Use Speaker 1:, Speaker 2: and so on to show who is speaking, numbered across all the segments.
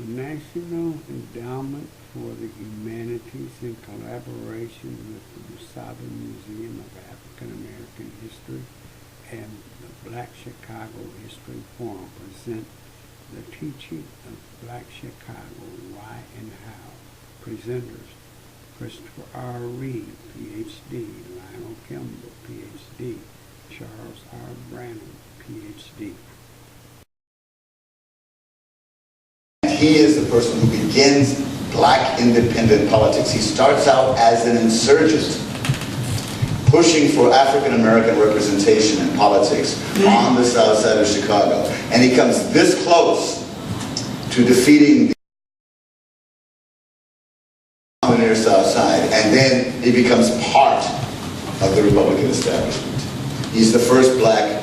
Speaker 1: The National Endowment for the Humanities, in collaboration with the Sable Museum of African American History and the Black Chicago History Forum, present the teaching of Black Chicago, Why and How. Presenters: Christopher R. Reed, PhD, Lionel Kimble, PhD, Charles R. Branham, PhD.
Speaker 2: He is the person who begins black independent politics. He starts out as an insurgent, pushing for African American representation in politics on the south side of Chicago. And he comes this close to defeating the on the near south side, and then he becomes part of the Republican establishment. He's the first black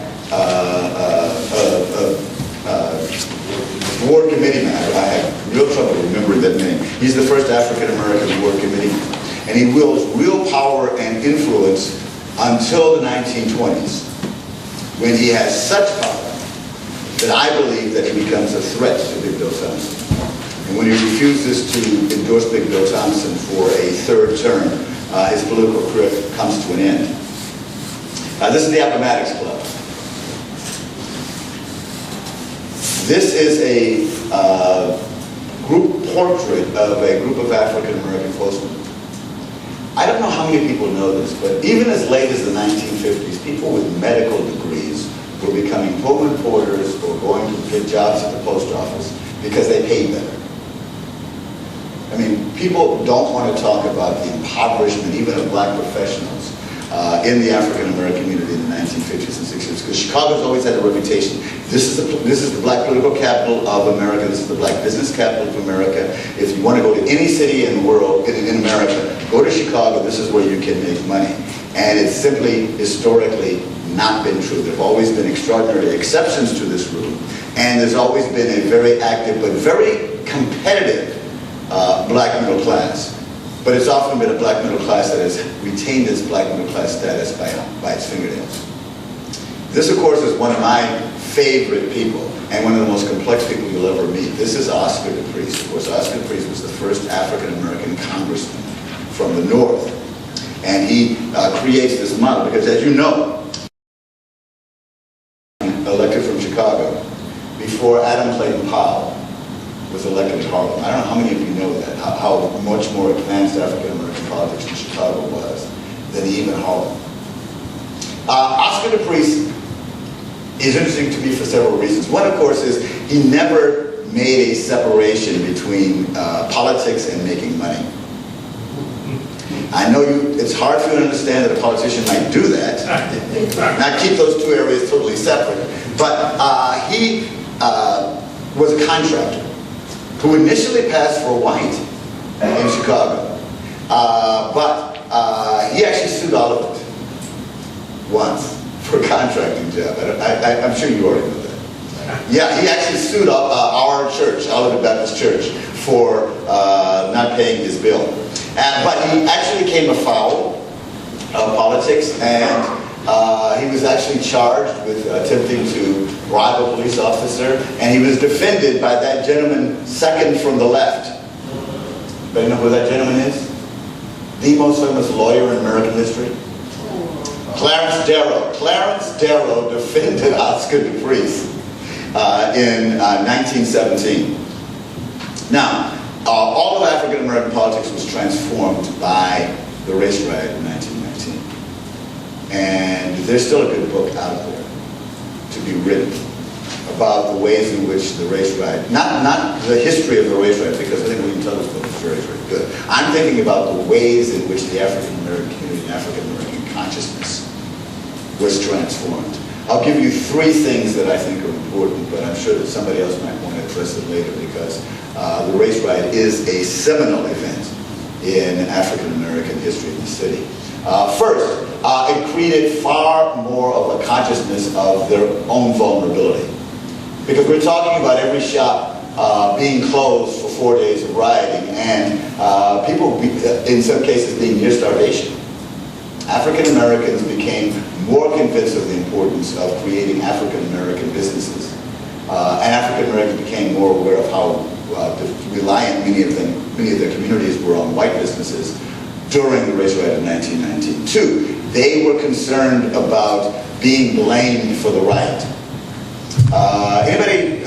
Speaker 2: Ward Committee man. I have real trouble remembering that name. He's the first African American Ward Committee man. And he wields real power and influence until the 1920s, when he has such power that I believe that he becomes a threat to Big Bill Thompson. And when he refuses to endorse Big Bill Thompson for a third term, his political career comes to an end. This is the Appomattox Club. This is a group portrait of a group of African American postmen. I don't know how many people know this, but even as late as the 1950s, people with medical degrees were becoming Pullman porters or going to get jobs at the post office because they paid better. I mean, people don't want to talk about the impoverishment even of black professionals in the African American community in the 1950s and 60s, because Chicago's always had a reputation. This is the black political capital of America. This is the black business capital of America. If you want to go to any city in the world, in America, go to Chicago. This is where you can make money. And it's simply, historically, not been true. There have always been extraordinary exceptions to this rule. And there's always been a very active but very competitive black middle class. But it's often been a black middle class that has retained its black middle class status by its fingernails. This, of course, is one of my favorite people and one of the most complex people you'll ever meet. This is Oscar DePriest. Of course, Oscar DePriest was the first African American congressman from the North. And he creates this model because, as you know, elected from Chicago before Adam Clayton Powell was elected in Harlem. I don't know how many of you know that, how much more advanced African American politics in Chicago was than even Harlem. Oscar DePriest is interesting to me for several reasons. One, of course, is he never made a separation between politics and making money. I know it's hard for you to understand that a politician might do that, not keep those two areas totally separate, but he was a contractor who initially passed for white in Chicago, but he actually sued Oliver once for a contracting job. I'm sure you already know that. Yeah, he actually sued our church, Olivet Baptist Church, for not paying his bill. But he actually came afoul of politics, and he was actually charged with attempting to bribe a police officer, and he was defended by that gentleman second from the left. Anybody know who that gentleman is? The most famous lawyer in American history? Clarence Darrow. Clarence Darrow defended Oscar DePriest in 1917. Now, all of African American politics was transformed by the race riot in 1919. And there's still a good book out there to be written about the ways in which the race riot, not the history of the race riot, because I think William Tuttle's book is very, very good. I'm thinking about the ways in which the African American community and African American consciousness was transformed. I'll give you three things that I think are important, but I'm sure that somebody else might want to address it later, because the race riot is a seminal event in African American history in the city. First, it created far more of a consciousness of their own vulnerability. Because we're talking about every shop being closed for 4 days of rioting, and people, in some cases, being near starvation. African Americans became more convinced of the importance of creating African American businesses. And African Americans became more aware of how reliant, many of their communities were on white businesses during the race riot of 1919. Two, they were concerned about being blamed for the riot. Anybody,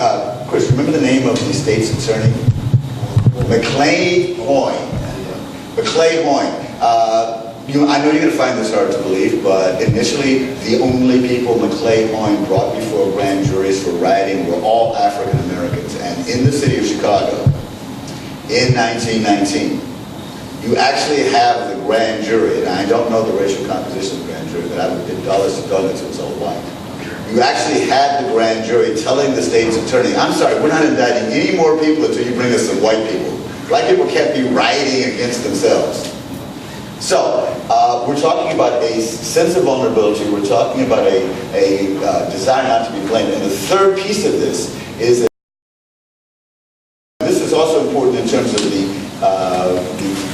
Speaker 2: Chris, remember the name of the state's attorney? McClay Hoyne. McClay Hoyne. I know you're going to find this hard to believe, but initially the only people McClay Hoyne brought before grand juries for rioting were all African Americans. And in the city of Chicago, in 1919, you actually have the grand jury, and I don't know the racial composition of the grand jury, but I would bid dollars to donuts, it was all white. You actually had the grand jury telling the state's attorney, I'm sorry, we're not indicting any more people until you bring us some white people. Black people can't be rioting against themselves. So, we're talking about a sense of vulnerability, we're talking about a desire not to be blamed. And the third piece of this is that this is also important in terms of the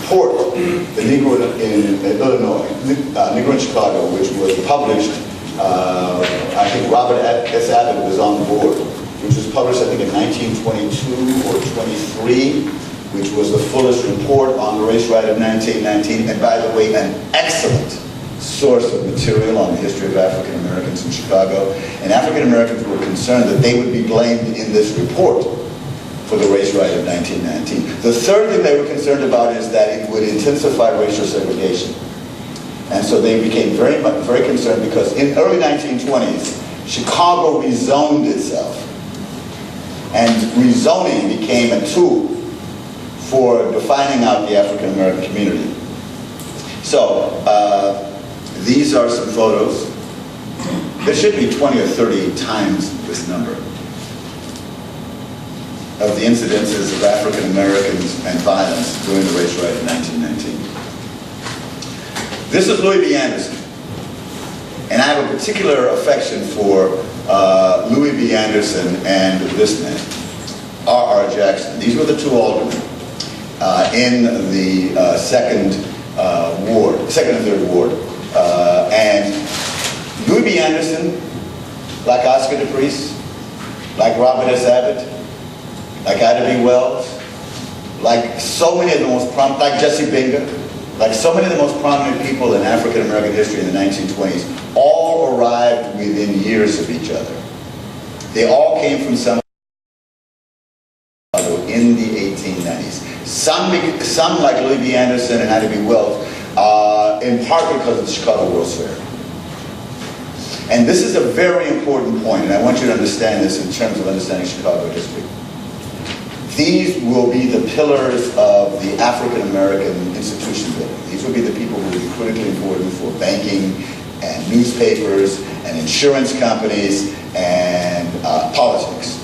Speaker 2: port, the Negro in Illinois, Negro in Chicago, which was published, I think Robert S. Abbott was on board, which was published, I think, in 1922 or 23, which was the fullest report on the race riot of 1919, and by the way, an excellent source of material on the history of African Americans in Chicago. And African Americans were concerned that they would be blamed in this report for the race riot of 1919. The third thing they were concerned about is that it would intensify racial segregation. And so they became very concerned because in early 1920s, Chicago rezoned itself. And rezoning became a tool for defining out the African American community. So, these are some photos. There should be 20 or 30 times this number of the incidences of African Americans and violence during the race riot of 1919. This is Louis B. Anderson. And I have a particular affection for Louis B. Anderson and this man, R.R. Jackson. These were the two aldermen in the second and third ward. And Louis B. Anderson, like Oscar DePriest, like Robert S. Abbott, like Ida B. Wells, like so many of the most prominent, like Jesse Binger, like so many of the most prominent people in African American history in the 1920s, all arrived within years of each other. They all came from some in the 1890s. Some like Louis B. Anderson and Ida B. Wells, in part because of the Chicago World's Fair. And this is a very important point, and I want you to understand this in terms of understanding Chicago history. These will be the pillars of the African American institution building. These will be the people who will be critically important for banking and newspapers and insurance companies and politics.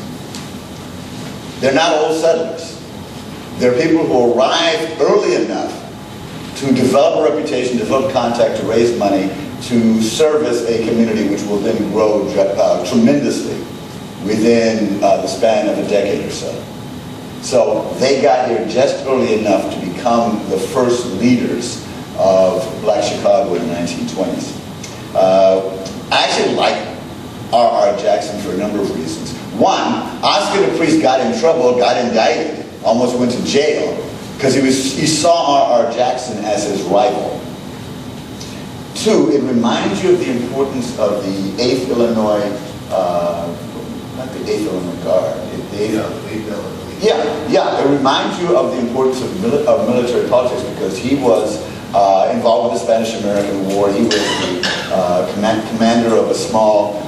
Speaker 2: They're not old settlers. They're people who arrived early enough to develop a reputation, develop contact, to raise money, to service a community which will then grow tremendously within the span of a decade or so. So they got here just early enough to become the first leaders of Black Chicago in the 1920s. I actually like R.R. Jackson for a number of reasons. One, Oscar DePriest got in trouble, got indicted, almost went to jail, because he saw R.R. Jackson as his rival. Two, it reminds you of the importance of the 8th Illinois, not the 8th Illinois Guard, it reminds you of the importance of military politics, because he was involved with the Spanish-American War. He was the commander of a small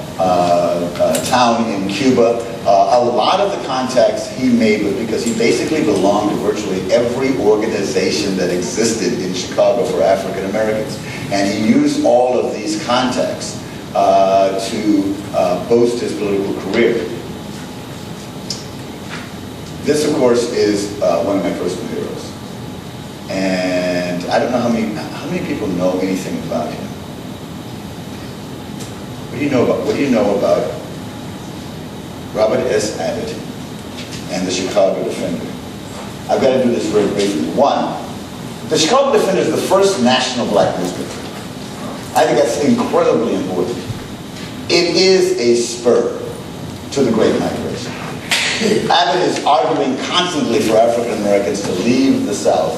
Speaker 2: town in Cuba. A lot of the contacts he made was because he basically belonged to virtually every organization that existed in Chicago for African Americans. And he used all of these contacts to boast his political career. This, of course, is one of my personal heroes. And I don't know how many people know anything about him. What do you know about Robert S. Abbott and the Chicago Defender? I've got to do this very briefly. One, the Chicago Defender is the first national black newspaper. I think that's incredibly important. It is a spur to the Great Migration. Abbott is arguing constantly for African Americans to leave the South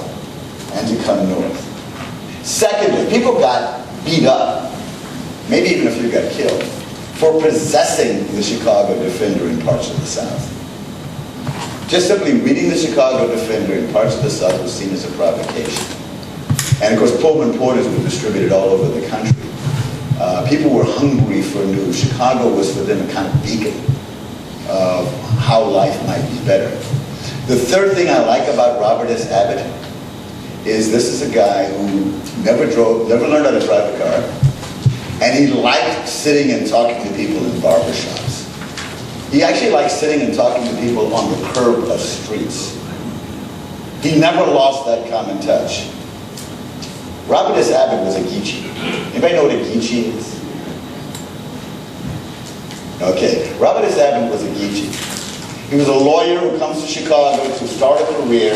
Speaker 2: and to come north. Secondly, people got beat up, maybe even a few got killed, for possessing the Chicago Defender in parts of the South. Just simply reading the Chicago Defender in parts of the South was seen as a provocation. And of course, Pullman Porters were distributed all over the country. People were hungry for news. Chicago was for them a kind of beacon of how life might be better. The third thing I like about Robert S. Abbott is this is a guy who never learned how to drive a car, and he liked sitting and talking to people in barbershops. He actually liked sitting and talking to people on the curb of streets. He never lost that common touch. Robert S. Abbott was a Geechee. Anybody know what a Geechee is? Okay, Robert S. Abbott was a Geechee. He was a lawyer who comes to Chicago to start a career,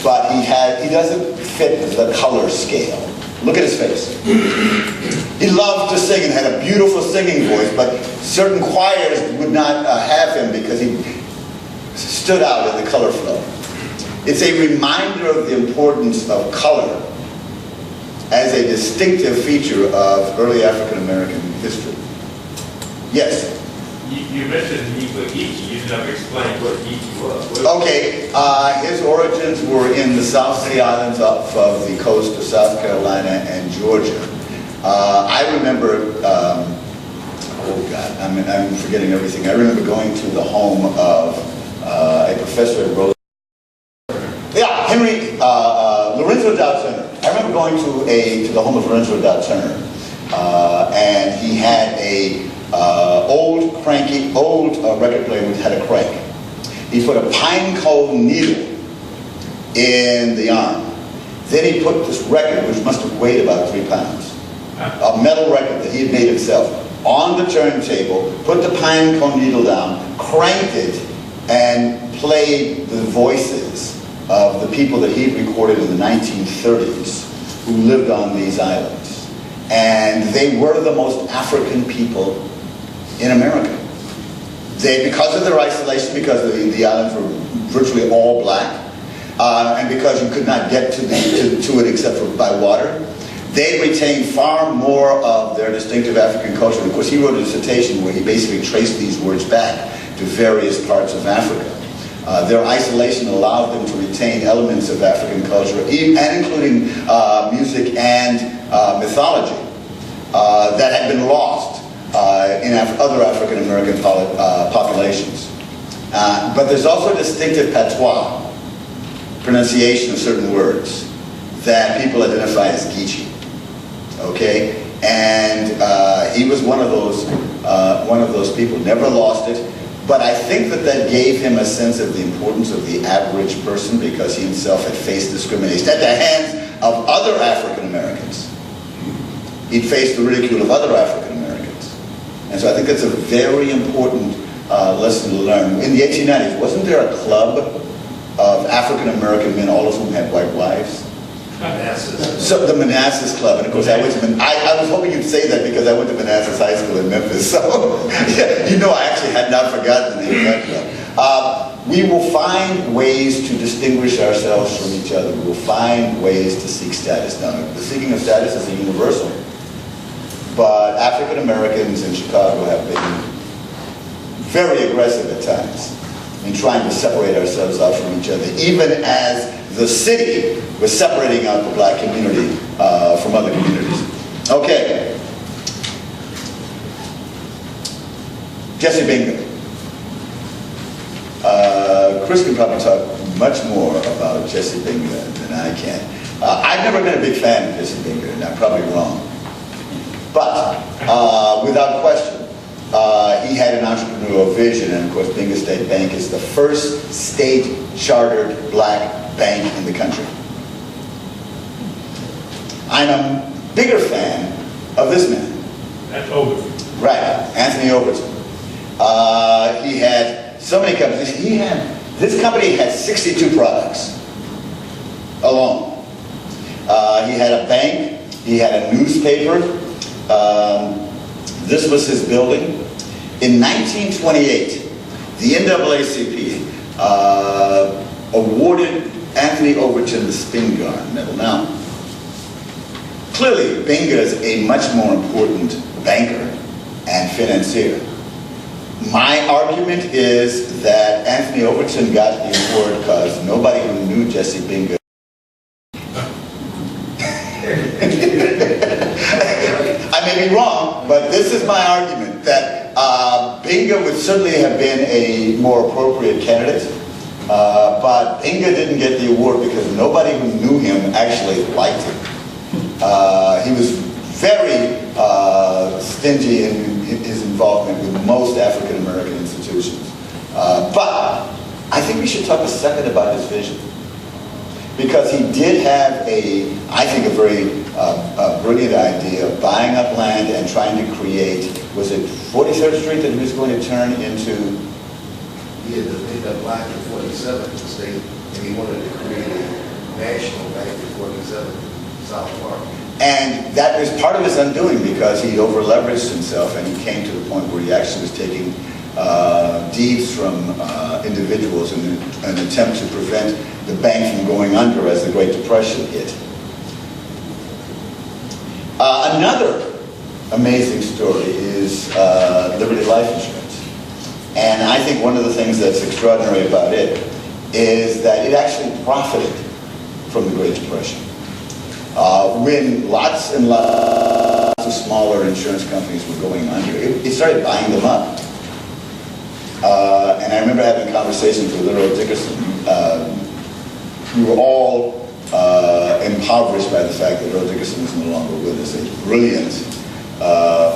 Speaker 2: but he doesn't fit the color scale. Look at his face. He loved to sing and had a beautiful singing voice, but certain choirs would not have him because he stood out in the color flow. It's a reminder of the importance of color as a distinctive feature of early African American history. Yes?
Speaker 3: You mentioned he was Geechee. You never explained what Geechee was.
Speaker 2: Okay, his origins were in the South Sea Islands off of the coast of South Carolina and Georgia. I remember, oh God, I'm forgetting everything. I remember going to the home of a professor at Roosevelt. Yeah, Lorenzo Dow Turner. I remember going to the home of Lorenzo Dow Turner, and he had a old record player which had a crank. He put a pine cone needle in the arm. Then he put this record, which must have weighed about 3 pounds, a metal record that he had made himself, on the turntable, put the pine cone needle down, cranked it, and played the voices of the people that he'd recorded in the 1930s who lived on these islands. And they were the most African people in America. Because of their isolation, because the islands were virtually all black, and because you could not get to it except for by water, they retained far more of their distinctive African culture. And of course, he wrote a dissertation where he basically traced these words back to various parts of Africa. Their isolation allowed them to retain elements of African culture, and including music and mythology that had been lost in other African American populations. But there's also a distinctive patois, pronunciation of certain words, that people identify as Geechee. Okay, and he was one of those people. Never lost it. But I think that gave him a sense of the importance of the average person, because he himself had faced discrimination at the hands of other African Americans. He'd faced the ridicule of other African Americans. And so I think that's a very important lesson to learn. In the 1890s, wasn't there a club of African American men, all of whom had white wives?
Speaker 3: Manassas.
Speaker 2: So the Manassas Club, and of course I went to I was hoping you'd say that because I went to Manassas High School in Memphis. So yeah, you know, I actually had not forgotten the name of that club. We will find ways to distinguish ourselves from each other. We will find ways to seek status. Now, the seeking of status is a universal, but African Americans in Chicago have been very aggressive at times in trying to separate ourselves out from each other, even as the city was separating out the black community from other communities. Okay. Jesse Bingham. Chris can probably talk much more about Jesse Bingham than I can. I've never been a big fan of Jesse Bingham, and I'm probably wrong. But without question, he had an entrepreneurial vision, and of course Bingham State Bank is the first state-chartered black bank in the country. I'm a bigger fan of this man.
Speaker 3: That's Overton.
Speaker 2: Right, Anthony Overton. He had so many companies. This company had 62 products alone. He had a bank, he had a newspaper. This was his building. In 1928, the NAACP awarded Anthony Overton the Spingarn Medal. Now, clearly, Binga is a much more important banker and financier. My argument is that Anthony Overton got the award because nobody who knew Jesse Binga. I may be wrong, but this is my argument, that Binga would certainly have been a more appropriate candidate, but Binga didn't get the award because nobody who knew him actually liked him. He was very stingy in his involvement with most African American institutions. But I think we should talk a second about his vision. Because he did have I think a very brilliant idea of buying up land and trying to create, was it 43rd Street that he was going to turn into?
Speaker 4: He had made up land in 47th the state, and he wanted to create a national bank in 47th South Park.
Speaker 2: And that was part of his undoing because he over-leveraged himself and he came to the point where he actually was taking deeds from individuals in an attempt to prevent the bank from going under as the Great Depression hit. Another amazing story is Liberty Life Insurance. And I think one of the things that's extraordinary about it is that it actually profited from the Great Depression. When lots and lots of smaller insurance companies were going under, it started buying them up. And I remember having conversations with Earl Dickerson. We were all impoverished by the fact that Earl Dickerson was no longer with us. A brilliant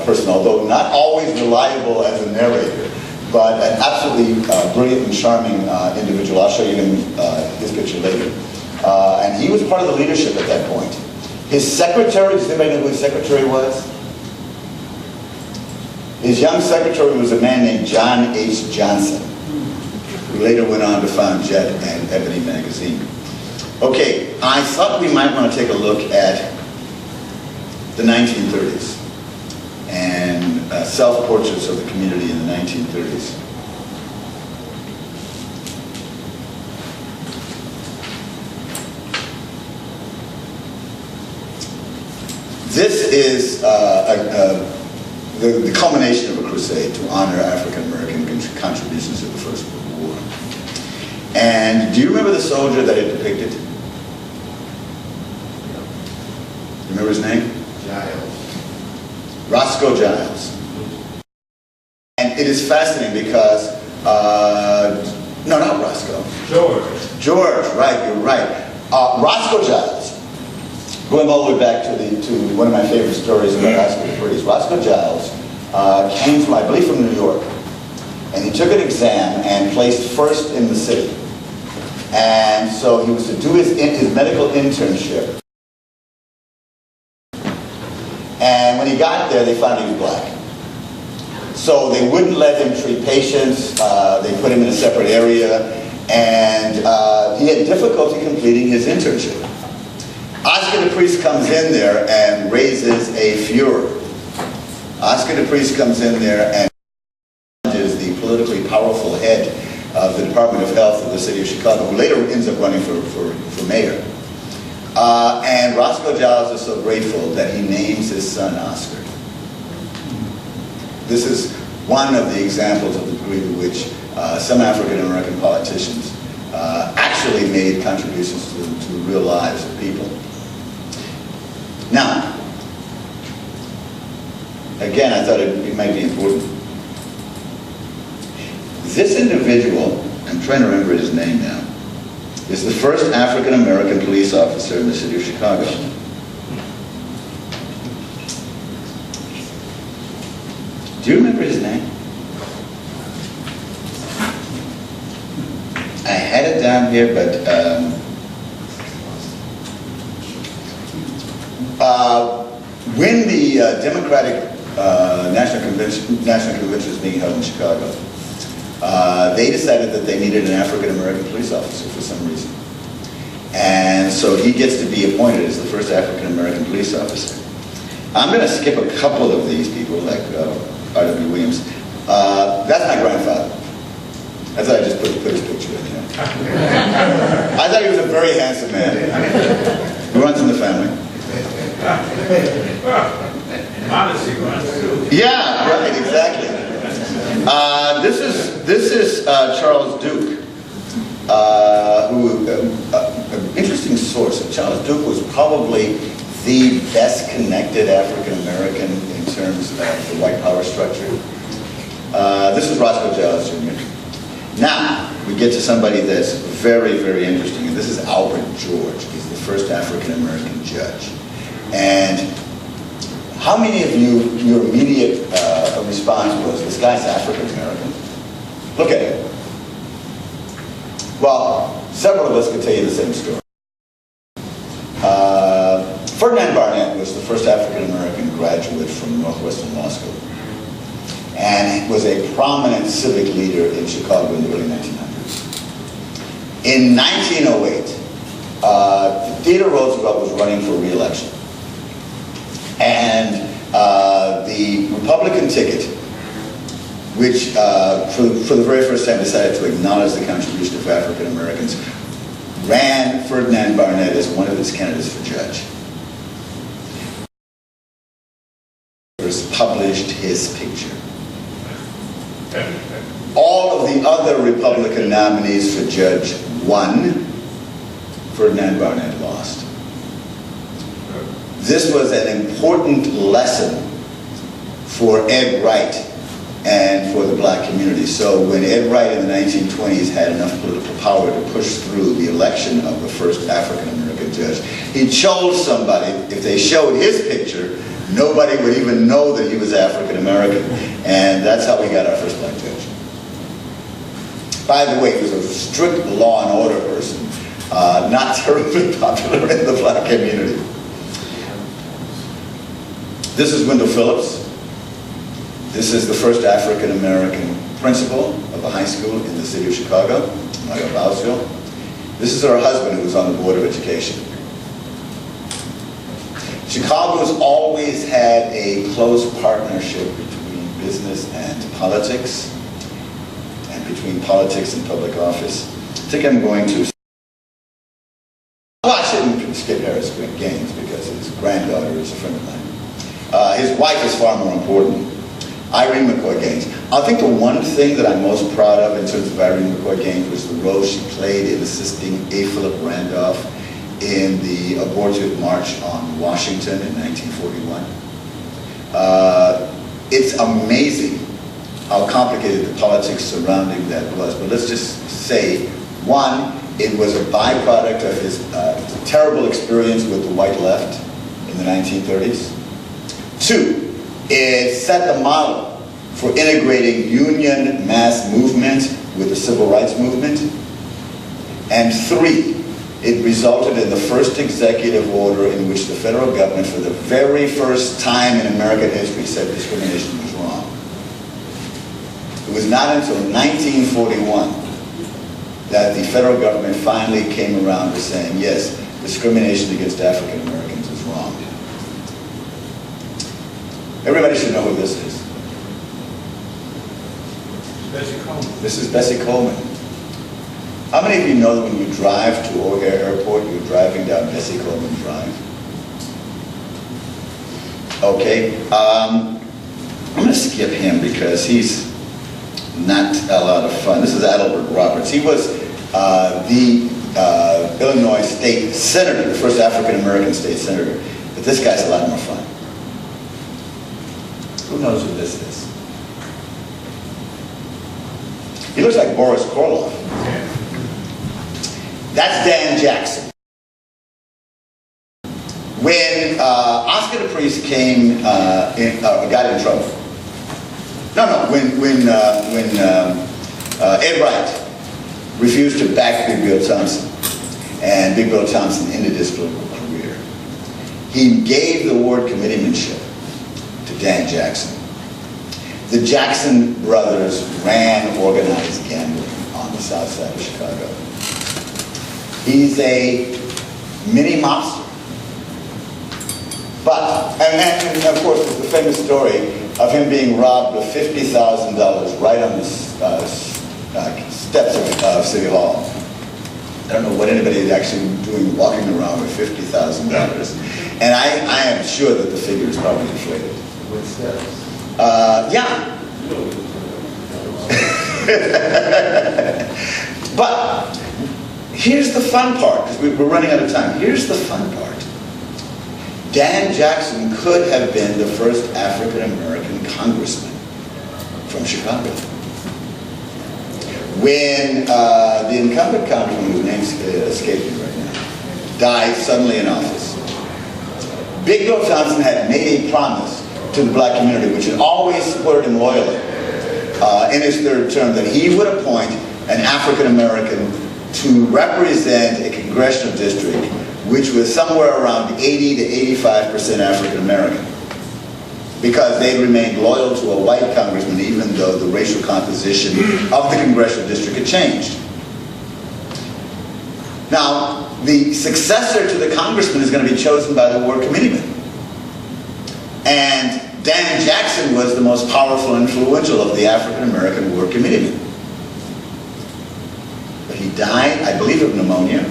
Speaker 2: person, although not always reliable as a narrator, but an absolutely brilliant and charming individual. I'll show you his picture later. And he was part of the leadership at that point. His secretary, does anybody know who his secretary was? His young secretary was a man named John H. Johnson, who later went on to found Jet and Ebony magazine. Okay, I thought we might want to take a look at the 1930s and self-portraits of the community in the 1930s. This is the culmination of a crusade to honor African American contributions to the First World War. And do you remember the soldier that it depicted? You remember his name?
Speaker 4: Giles.
Speaker 2: Roscoe Giles. And it is fascinating because, no, not Roscoe. George, right, you're right. Roscoe Giles, going all the way back to one of my favorite stories about Oscar the Pretties. Roscoe Giles came from, I believe, from New York. And he took an exam and placed first in the city. And so he was to do his medical internship. And when he got there, they found he was black. So they wouldn't let him treat patients. They put him in a separate area. And he had difficulty completing his internship. Oscar the Priest comes in there and raises a furor. Oscar the Priest comes in there and is the politically powerful head of the Department of Health of the city of Chicago, who later ends up running for mayor. And Roscoe Giles is so grateful that he names his son Oscar. This is one of the examples of the degree to which some African American politicians actually made contributions to the real lives of people. Now, again, I thought it might be important. This individual, I'm trying to remember his name now, is the first African American police officer in the city of Chicago. Do you remember his name? I had it down here, but when the Democratic National Convention was being held in Chicago, they decided that they needed an African American police officer for some reason. And so he gets to be appointed as the first African American police officer. I'm going to skip a couple of these people, like R.W. Williams. That's my grandfather. I thought I'd just put his picture in there. I thought he was a very handsome man. He runs in the family.
Speaker 3: Modesty runs too.
Speaker 2: Yeah, right, exactly. This is Charles Duke, who, an interesting source. Charles Duke was probably the best connected African American in terms of the white power structure. This is Roscoe Giles Jr. Now, we get to somebody that's very, very interesting, and this is Albert George. He's the first African American judge. And how many of you, your immediate response was, this guy's African American? Look at him. Well, several of us could tell you the same story. Ferdinand Barnett was the first African American graduate from Northwestern Law School, and was a prominent civic leader in Chicago in the early 1900s. In 1908, Theodore Roosevelt was running for re-election. And the Republican ticket, which for the very first time decided to acknowledge the contribution of African Americans, ran Ferdinand Barnett as one of its candidates for judge. Published his picture. All of the other Republican nominees for judge won. Ferdinand Barnett lost. This was an important lesson for Ed Wright and for the black community. So when Ed Wright in the 1920s had enough political power to push through the election of the first African American judge, he chose somebody. If they showed his picture, nobody would even know that he was African American. And that's how we got our first black judge. By the way, he was a strict law and order person, not terribly popular in the black community. This is Wendell Phillips. This is the first African American principal of a high school in the city of Chicago, Bowsville. This is her husband, who was on the Board of Education. Chicago's always had a close partnership between business and politics, and between politics and public office. I think I'm going to... Well, I shouldn't skip Harris Gaines because his granddaughter is a friend of mine. His wife is far more important, Irene McCoy Gaines. I think the one thing that I'm most proud of in terms of Irene McCoy Gaines was the role she played in assisting A. Philip Randolph in the abortive march on Washington in 1941. It's amazing how complicated the politics surrounding that was. But let's just say, one, it was a byproduct of his terrible experience with the white left in the 1930s. Two, it set the model for integrating union mass movement with the civil rights movement. And three, it resulted in the first executive order in which the federal government, for the very first time in American history, said discrimination was wrong. It was not until 1941 that the federal government finally came around to saying, yes, discrimination against African Americans is wrong. Everybody should know who this is.
Speaker 3: Bessie Coleman.
Speaker 2: This is Bessie Coleman. How many of you know that when you drive to O'Hare Airport, you're driving down Bessie Coleman Drive? Okay. I'm going to skip him because he's not a lot of fun. This is Adelbert Roberts. He was the Illinois state senator, the first African-American state senator. But this guy's a lot more fun. Who knows who this is? He looks like Boris Karloff. That's Dan Jackson. When Oscar the Priest got in trouble. When Ed Wright refused to back Big Bill Thompson, and Big Bill Thompson ended his political career, he gave the award committeemanship to Dan Jackson. The Jackson brothers ran organized gambling on the south side of Chicago. He's a mini mobster. But, and of course, there's the famous story of him being robbed of $50,000 right on the steps of City Hall. I don't know what anybody is actually doing walking around with $50,000. And I am sure that the figure is probably inflated.
Speaker 4: With steps.
Speaker 2: Yeah. But here's the fun part, because we're running out of time. Here's the fun part. Dan Jackson could have been the first African-American congressman from Chicago. When the incumbent congressman, whose name escapes me right now, died suddenly in office, Big Bill Johnson had made a promise to the black community, which had always supported him loyally, in his third term, that he would appoint an African-American to represent a congressional district which was somewhere around 80 to 85% African-American, because they remained loyal to a white congressman even though the racial composition of the congressional district had changed. Now, the successor to the congressman is going to be chosen by the ward committeeman. And Dan Jackson was the most powerful and influential of the African-American ward committeemen. But he died, I believe, of pneumonia.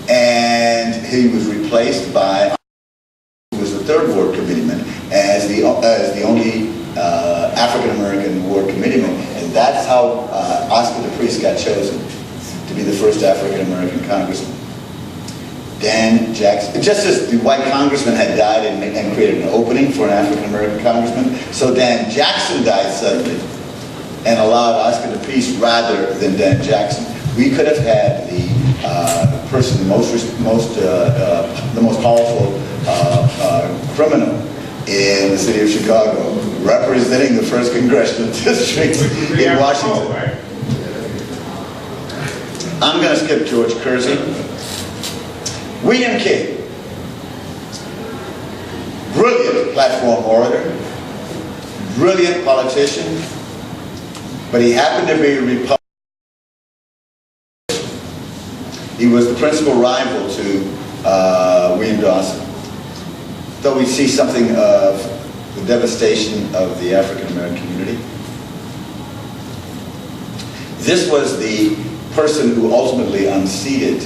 Speaker 2: And he was replaced by, who was the third ward committeeman, as the only African-American ward committeeman. And that's how Oscar DePriest got chosen to be the first African-American congressman. Dan Jackson, just as the white congressman had died and created an opening for an African-American congressman, so Dan Jackson died suddenly and allowed Oscar DePriest rather than Dan Jackson. We could have had the person, the most powerful criminal in the city of Chicago, representing the first congressional district in Washington. I'm going to skip George Kersey. William King, brilliant platform orator, brilliant politician, but he happened to be a Republican. He was the principal rival to William Dawson. Though we see something of the devastation of the African-American community. This was the person who ultimately unseated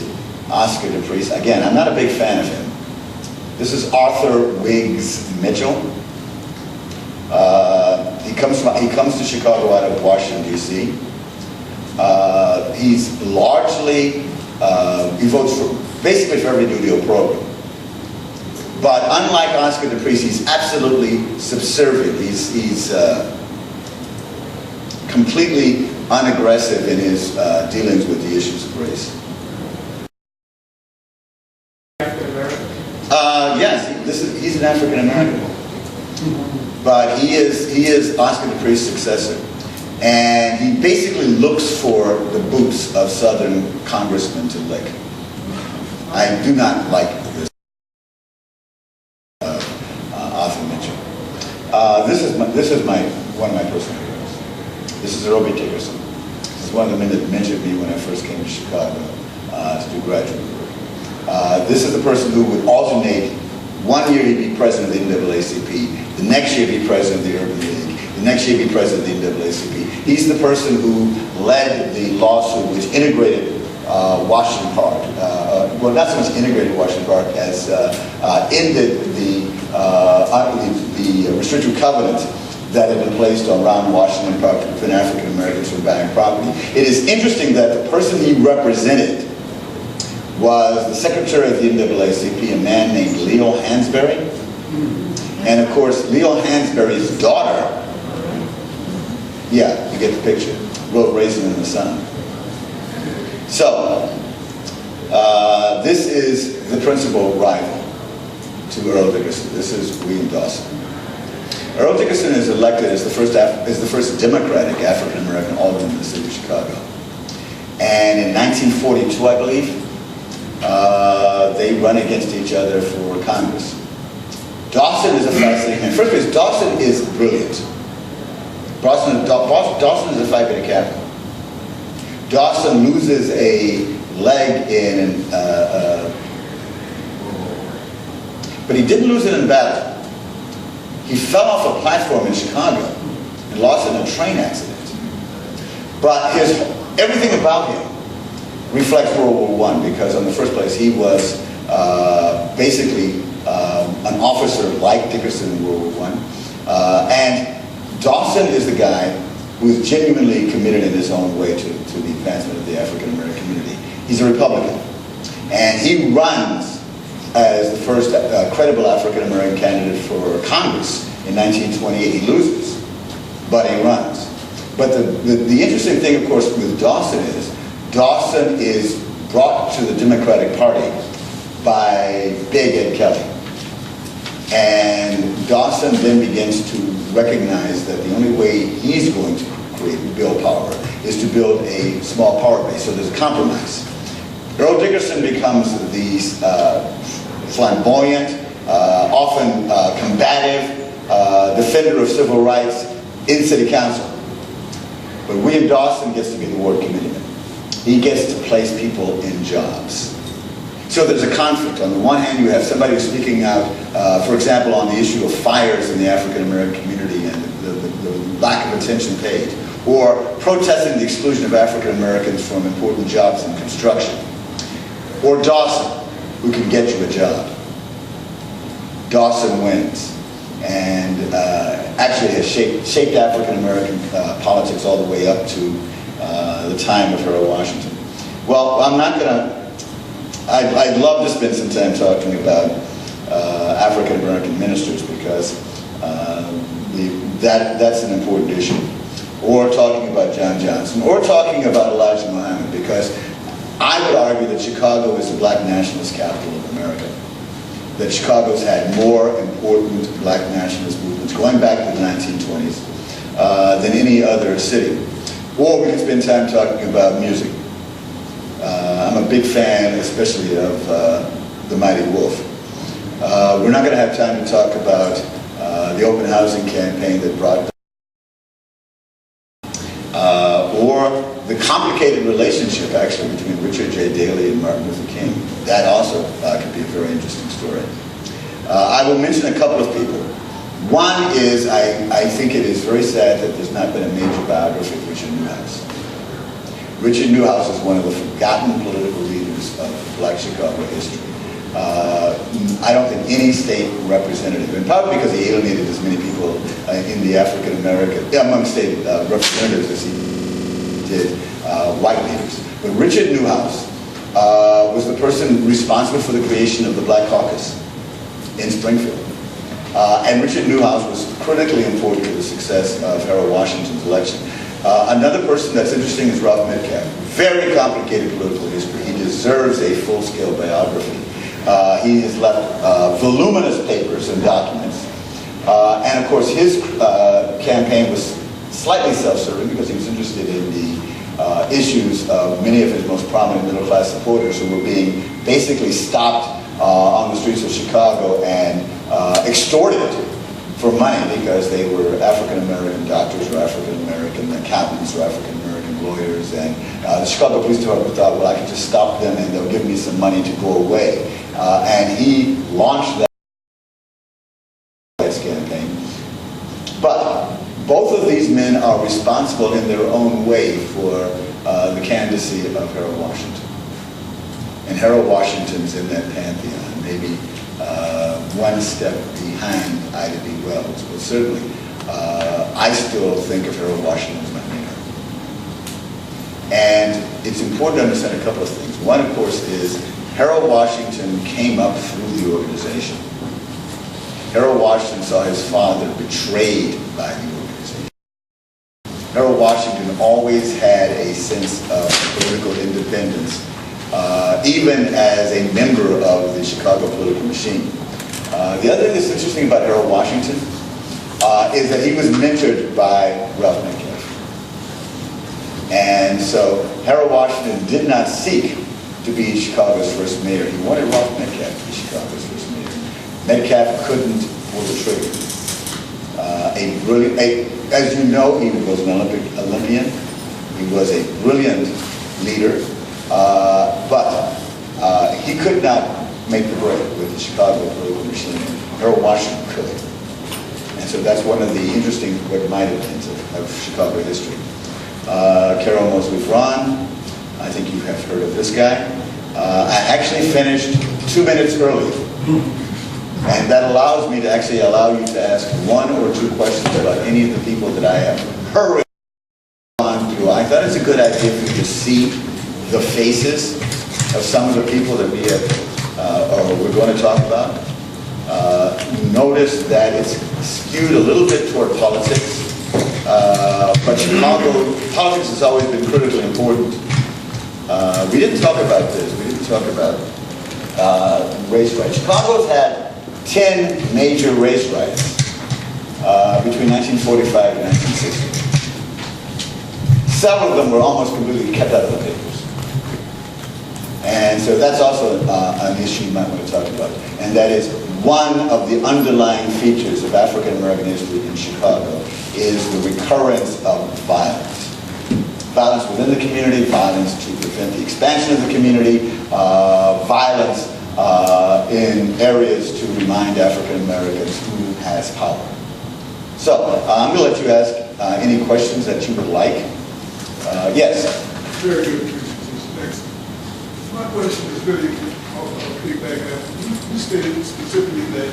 Speaker 2: Oscar DePriest. Again, I'm not a big fan of him. This is Arthur Wiggs Mitchell. He comes to Chicago out of Washington, D.C. He's largely, he votes basically for every New Deal program. But unlike Oscar DePriest, he's absolutely subservient. He's completely unaggressive in his dealings with the issues of race. Yes, he's an African American, but he is Oscar DePriest's successor, and he basically looks for the boots of Southern congressmen to lick. I do not like this. Arthur Mitchell. This is one of my personal heroes. This is Roby Dickerson. This is one of the men that mentored me when I first came to Chicago to do graduate work. This is the person who would alternate. One year he'd be president of the NAACP, the next year he'd be president of the Urban League, the next year he'd be president of the NAACP. He's the person who led the lawsuit which integrated Washington Park, well, not so much integrated Washington Park as ended the restrictive covenant that had been placed around Washington Park to prevent African Americans from buying property. It is interesting that the person he represented was the secretary of the NAACP, a man named Leo Hansberry. And of course, Leo Hansberry's daughter, yeah, you get the picture, wrote Raisin in the Sun. So, this is the principal rival to Earl Dickerson. This is William Dawson. Earl Dickerson is elected as the first Democratic African-American alderman in the city of Chicago. And in 1942, I believe, they run against each other for Congress. Dawson is a fascinating man. First of all, Dawson is brilliant. Dawson is a Phi Beta Kappa. Dawson loses a leg but he didn't lose it in battle. He fell off a platform in Chicago and lost in a train accident. But everything about him reflects World War I, because in the first place he was basically an officer like Dickerson in World War I. And Dawson is the guy who is genuinely committed in his own way to the advancement of the African American community. He's a Republican. And he runs as the first credible African American candidate for Congress in 1928. He loses, but he runs. But the interesting thing, of course, with Dawson is brought to the Democratic Party by Big Ed Kelly. And Dawson then begins to recognize that the only way he's going to build power is to build a small power base. So there's a compromise. Earl Dickerson becomes the flamboyant, often combative defender of civil rights in city council. But William Dawson gets to be the ward committeeman. He gets to place people in jobs. So there's a conflict. On the one hand, you have somebody who's speaking out, for example, on the issue of fires in the African American community and the lack of attention paid, or protesting the exclusion of African Americans from important jobs in construction, or Dawson, who can get you a job. Dawson wins, and actually has shaped African American politics all the way up to the time of Harold Washington. Well, I'm not going to. I'd love to spend some time talking about African American ministers, because that's an important issue. Or talking about John Johnson, or talking about Elijah Muhammad, because I would argue that Chicago is the black nationalist capital of America. That Chicago's had more important black nationalist movements going back to the 1920s than any other city. Or we could spend time talking about music. I'm a big fan, especially of The Mighty Wolf. We're not going to have time to talk about the open housing campaign that brought or the complicated relationship, actually, between Richard J. Daley and Martin Luther King. That also could be a very interesting story. I will mention a couple of people. One is, I think it is very sad that there's not been a major biography of Richard Newhouse. Richard Newhouse is one of the forgotten political leaders of black Chicago history. I don't think any state representative, and probably because he alienated as many people in the African American, among state representatives as he did white leaders. But Richard Newhouse was the person responsible for the creation of the Black Caucus in Springfield. And Richard Newhouse was critically important to the success of Harold Washington's election. Another person that's interesting is Ralph Metcalf. Very complicated political history. He deserves a full-scale biography. He has left voluminous papers and documents. And of course, his campaign was slightly self-serving, because he was interested in the issues of many of his most prominent middle-class supporters, who were being basically stopped on the streets of Chicago and extorted for money because they were African-American doctors or African-American accountants or African-American lawyers. And the Chicago Police Department thought, well, I could just stop them and they'll give me some money to go away. And he launched that campaign. But both of these men are responsible in their own way for the candidacy of Harold Washington. And Harold Washington's in that pantheon, maybe one step behind Ida B. Wells. But certainly, I still think of Harold Washington as my mentor. And it's important to understand a couple of things. One, of course, is Harold Washington came up through the organization. Harold Washington saw his father betrayed by the organization. Harold Washington always had a sense of political independence, even as a member of the Chicago political machine. The other thing that's interesting about Harold Washington is that he was mentored by Ralph Metcalf. And so Harold Washington did not seek to be Chicago's first mayor. He wanted Ralph Metcalf to be Chicago's first mayor. Metcalf couldn't pull the trigger. As you know, he was an Olympian. He was a brilliant leader, but he could not make the break with the Chicago political machine. Harold Washington could. And so that's one of the interesting, what might have been of Chicago history. Carol Mosley-Braun. I think you have heard of this guy. I actually finished 2 minutes early. And that allows me to actually allow you to ask 1 or 2 questions about any of the people that I have hurried on through. I thought it's a good idea for you to see the faces of some of the people that we have, or we're going to talk about. Notice that it's skewed a little bit toward politics, but Chicago, politics has always been critically important. We didn't talk about this. We didn't talk about race rights. Chicago's had 10 major race riots between 1945 and 1960. Several of them were almost completely kept out of the papers. And so that's also an issue you might want to talk about. And that is one of the underlying features of African American history in Chicago is the recurrence of violence. Violence within the community, violence to prevent the expansion of the community, violence in areas to remind African Americans who has power. So, I'm going to let you ask any questions that you would like. Yes?
Speaker 5: Very good presentation. Thanks. My question is really piggyback. You stated specifically that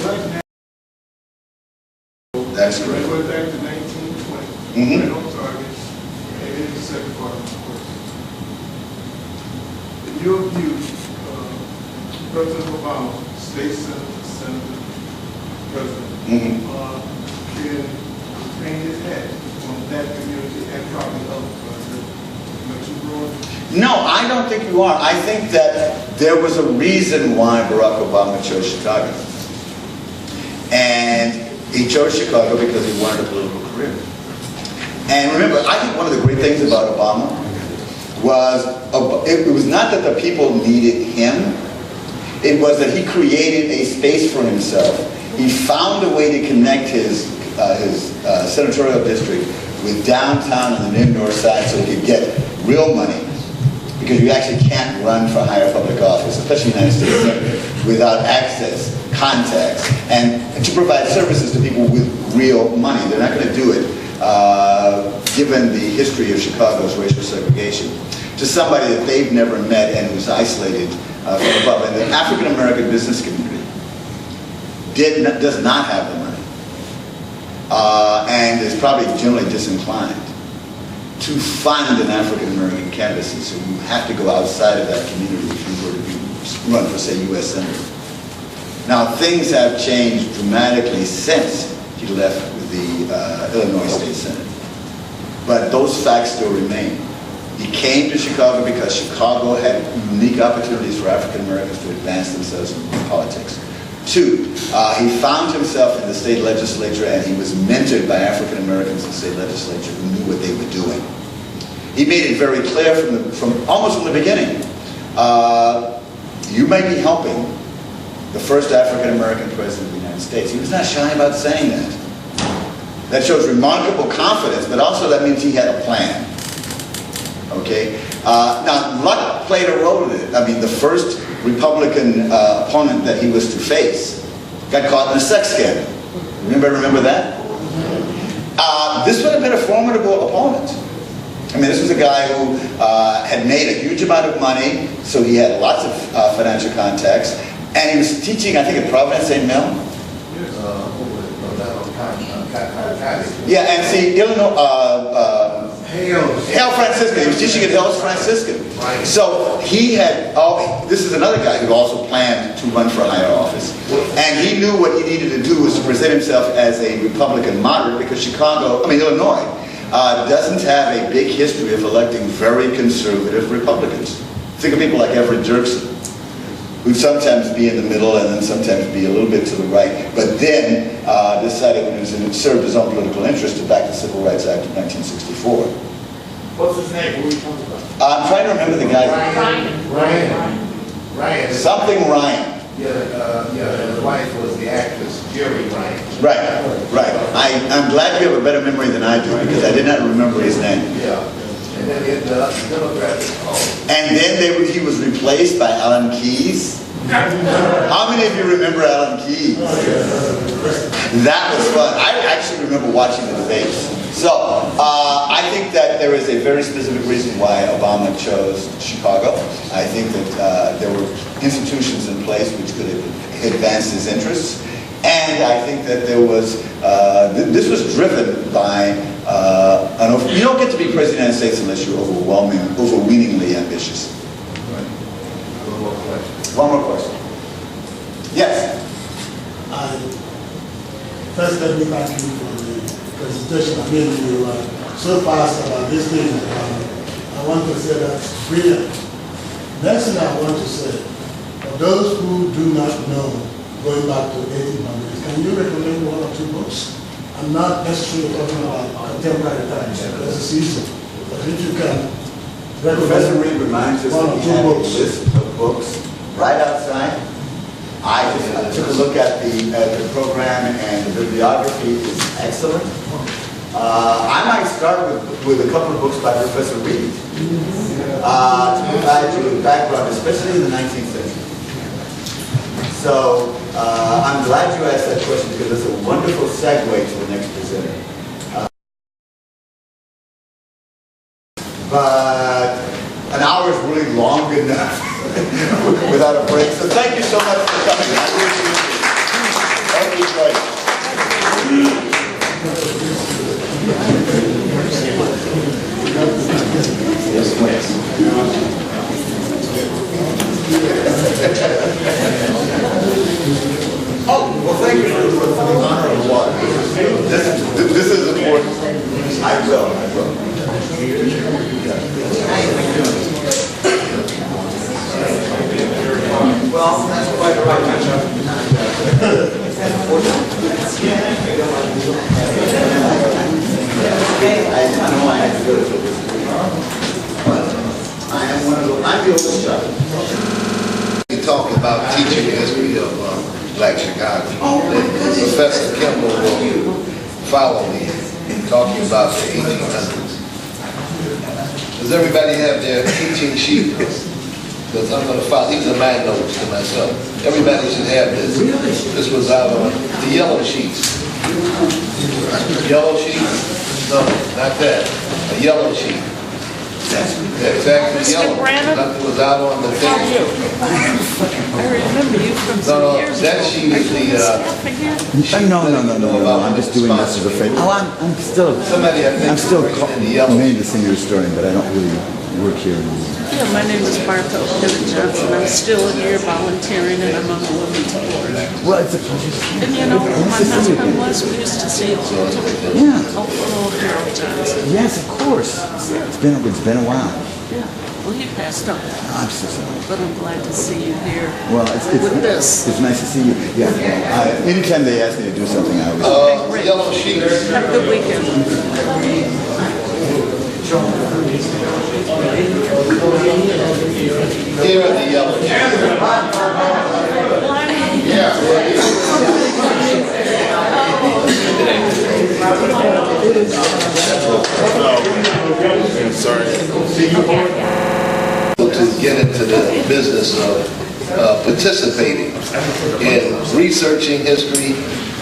Speaker 5: black nationalism,
Speaker 2: That's correct.
Speaker 5: went back to 1920, right on target, and in the second part of the course. In your view, President Obama, state senator, president, can hang his hat on that community and probably other presidents.
Speaker 2: No, I don't think you are. I think that there was a reason why Barack Obama chose Chicago. And he chose Chicago because he wanted a political career. And remember, I think one of the great things about Obama was, it was not that the people needed him, it was that he created a space for himself. He found a way to connect his senatorial district with downtown and the mid-north side so he could get real money. Because you actually can't run for higher public office, especially United States Senate, without access, contacts, and to provide services to people with real money. They're not going to do it, given the history of Chicago's racial segregation, to somebody that they've never met and who's isolated from above. And the African American business community does not have the money, and is probably generally disinclined to fund an African American candidacy. So you have to go outside of that community if you were to run for, say, U.S. Senator. Now, things have changed dramatically since he left with the Illinois State Senate. But those facts still remain. He came to Chicago because Chicago had unique opportunities for African Americans to advance themselves in politics. 2, he found himself in the state legislature and he was mentored by African Americans in the state legislature who knew what they were doing. He made it very clear almost from the beginning, you may be helping the first African American president of the United States. He was not shy about saying that. That shows remarkable confidence, but also that means he had a plan. Okay? Now, luck played a role in it. I mean, the first Republican opponent that he was to face got caught in a sex scandal. Remember that? This would have been a formidable opponent. I mean, this was a guy who had made a huge amount of money, so he had lots of financial contacts, and he was teaching, I think, at Providence St. Mel. Yeah, and see, Illinois, Hale Franciscan. He was teaching at Hale Franciscan. So he had, this is another guy who also planned to run for a higher office. And he knew what he needed to do was to present himself as a Republican moderate because Illinois doesn't have a big history of electing very conservative Republicans. Think of people like Everett Dirksen, who'd sometimes be in the middle and then sometimes be a little bit to the right, but then decided when it served his own political interest to back the Civil Rights Act of 1964.
Speaker 3: What's his name? Who are you talking about?
Speaker 2: I'm trying to remember the guy's
Speaker 4: Ryan.
Speaker 2: something Ryan.
Speaker 4: His wife was the actress Jerry Ryan.
Speaker 2: Right. I'm glad you have a better memory than I do because I did not remember his name.
Speaker 4: Yeah. And then the Democrats called.
Speaker 2: And then he was replaced by Alan Keyes. How many of you remember Alan Keyes? That was fun. I actually remember watching the debates. So, I think that there is a very specific reason why Obama chose Chicago. I think that there were institutions in place which could have advanced his interests. And I think that there was, this was driven by, you don't get to be President of the United States unless you're overweeningly ambitious. One more question. Yes?
Speaker 6: First, let me thank you for the presentation. I mean, you were so fast about this thing. I want to say that's brilliant. Next thing I want to say, for those who do not know, going back to 1800s, can you recommend one or two books? I'm not necessarily talking about contemporary times, because it's easy. But if you can
Speaker 2: Professor
Speaker 6: recommend
Speaker 2: Reed reminds us
Speaker 6: one
Speaker 2: that
Speaker 6: or
Speaker 2: he
Speaker 6: two
Speaker 2: had a
Speaker 6: books.
Speaker 2: list of books right outside. I took a look at the program, and the bibliography is excellent. I might start with a couple of books by Professor Reed to provide you a background, especially in the 19th century. So I'm glad you asked that question because it's a wonderful segue to the next presenter. But an hour is really long enough without a break. So thank you so much for coming. I appreciate it. Thank you, great. Yes, please. Oh, well, thank you for the honor of the water. This is important. I will. Well, that's quite all right. I know I have to go to this. I'm the oldest child.
Speaker 4: We talk about teaching the history of Black Chicago. Professor Kimble will follow me talking about the 1800s. Does everybody have their teaching sheet? Because I'm going to follow. These are my notes to myself. Everybody should have this. This was out on the yellow sheets. Yellow sheets? No, not that. A yellow sheet. Yeah, exactly. Yellow.
Speaker 7: Branham?
Speaker 4: Nothing was out on the thing.
Speaker 7: I remember you from
Speaker 4: No,
Speaker 7: some
Speaker 4: no,
Speaker 7: years
Speaker 4: that
Speaker 7: ago.
Speaker 4: sheet is the,
Speaker 7: Staff again?
Speaker 8: No. I'm just doing this as a favor. Oh, I'm still
Speaker 4: Somebody, I think,
Speaker 8: I'm still
Speaker 4: is in the yellow.
Speaker 8: named the senior historian, but I don't really work here anymore.
Speaker 7: Yeah, my name is Martha O'Pivot Johnson. I'm still here volunteering and I'm on the women's board.
Speaker 8: Well, it's a pleasure.
Speaker 7: And you know who my husband was? We used to see him all the time.
Speaker 8: Yeah.
Speaker 7: Oh, Harold Johnson.
Speaker 8: Yes, of course. It's been a while.
Speaker 7: Yeah. Well, he passed on.
Speaker 8: I'm so sorry.
Speaker 7: But I'm glad to see you here
Speaker 8: Well,
Speaker 7: with this.
Speaker 8: It's nice to see you. Yeah. Anytime they ask me to do something, I always.
Speaker 4: Yellow sheets.
Speaker 7: Have a good weekend.
Speaker 4: Here are the yellow sheets. To get into the business of participating in researching history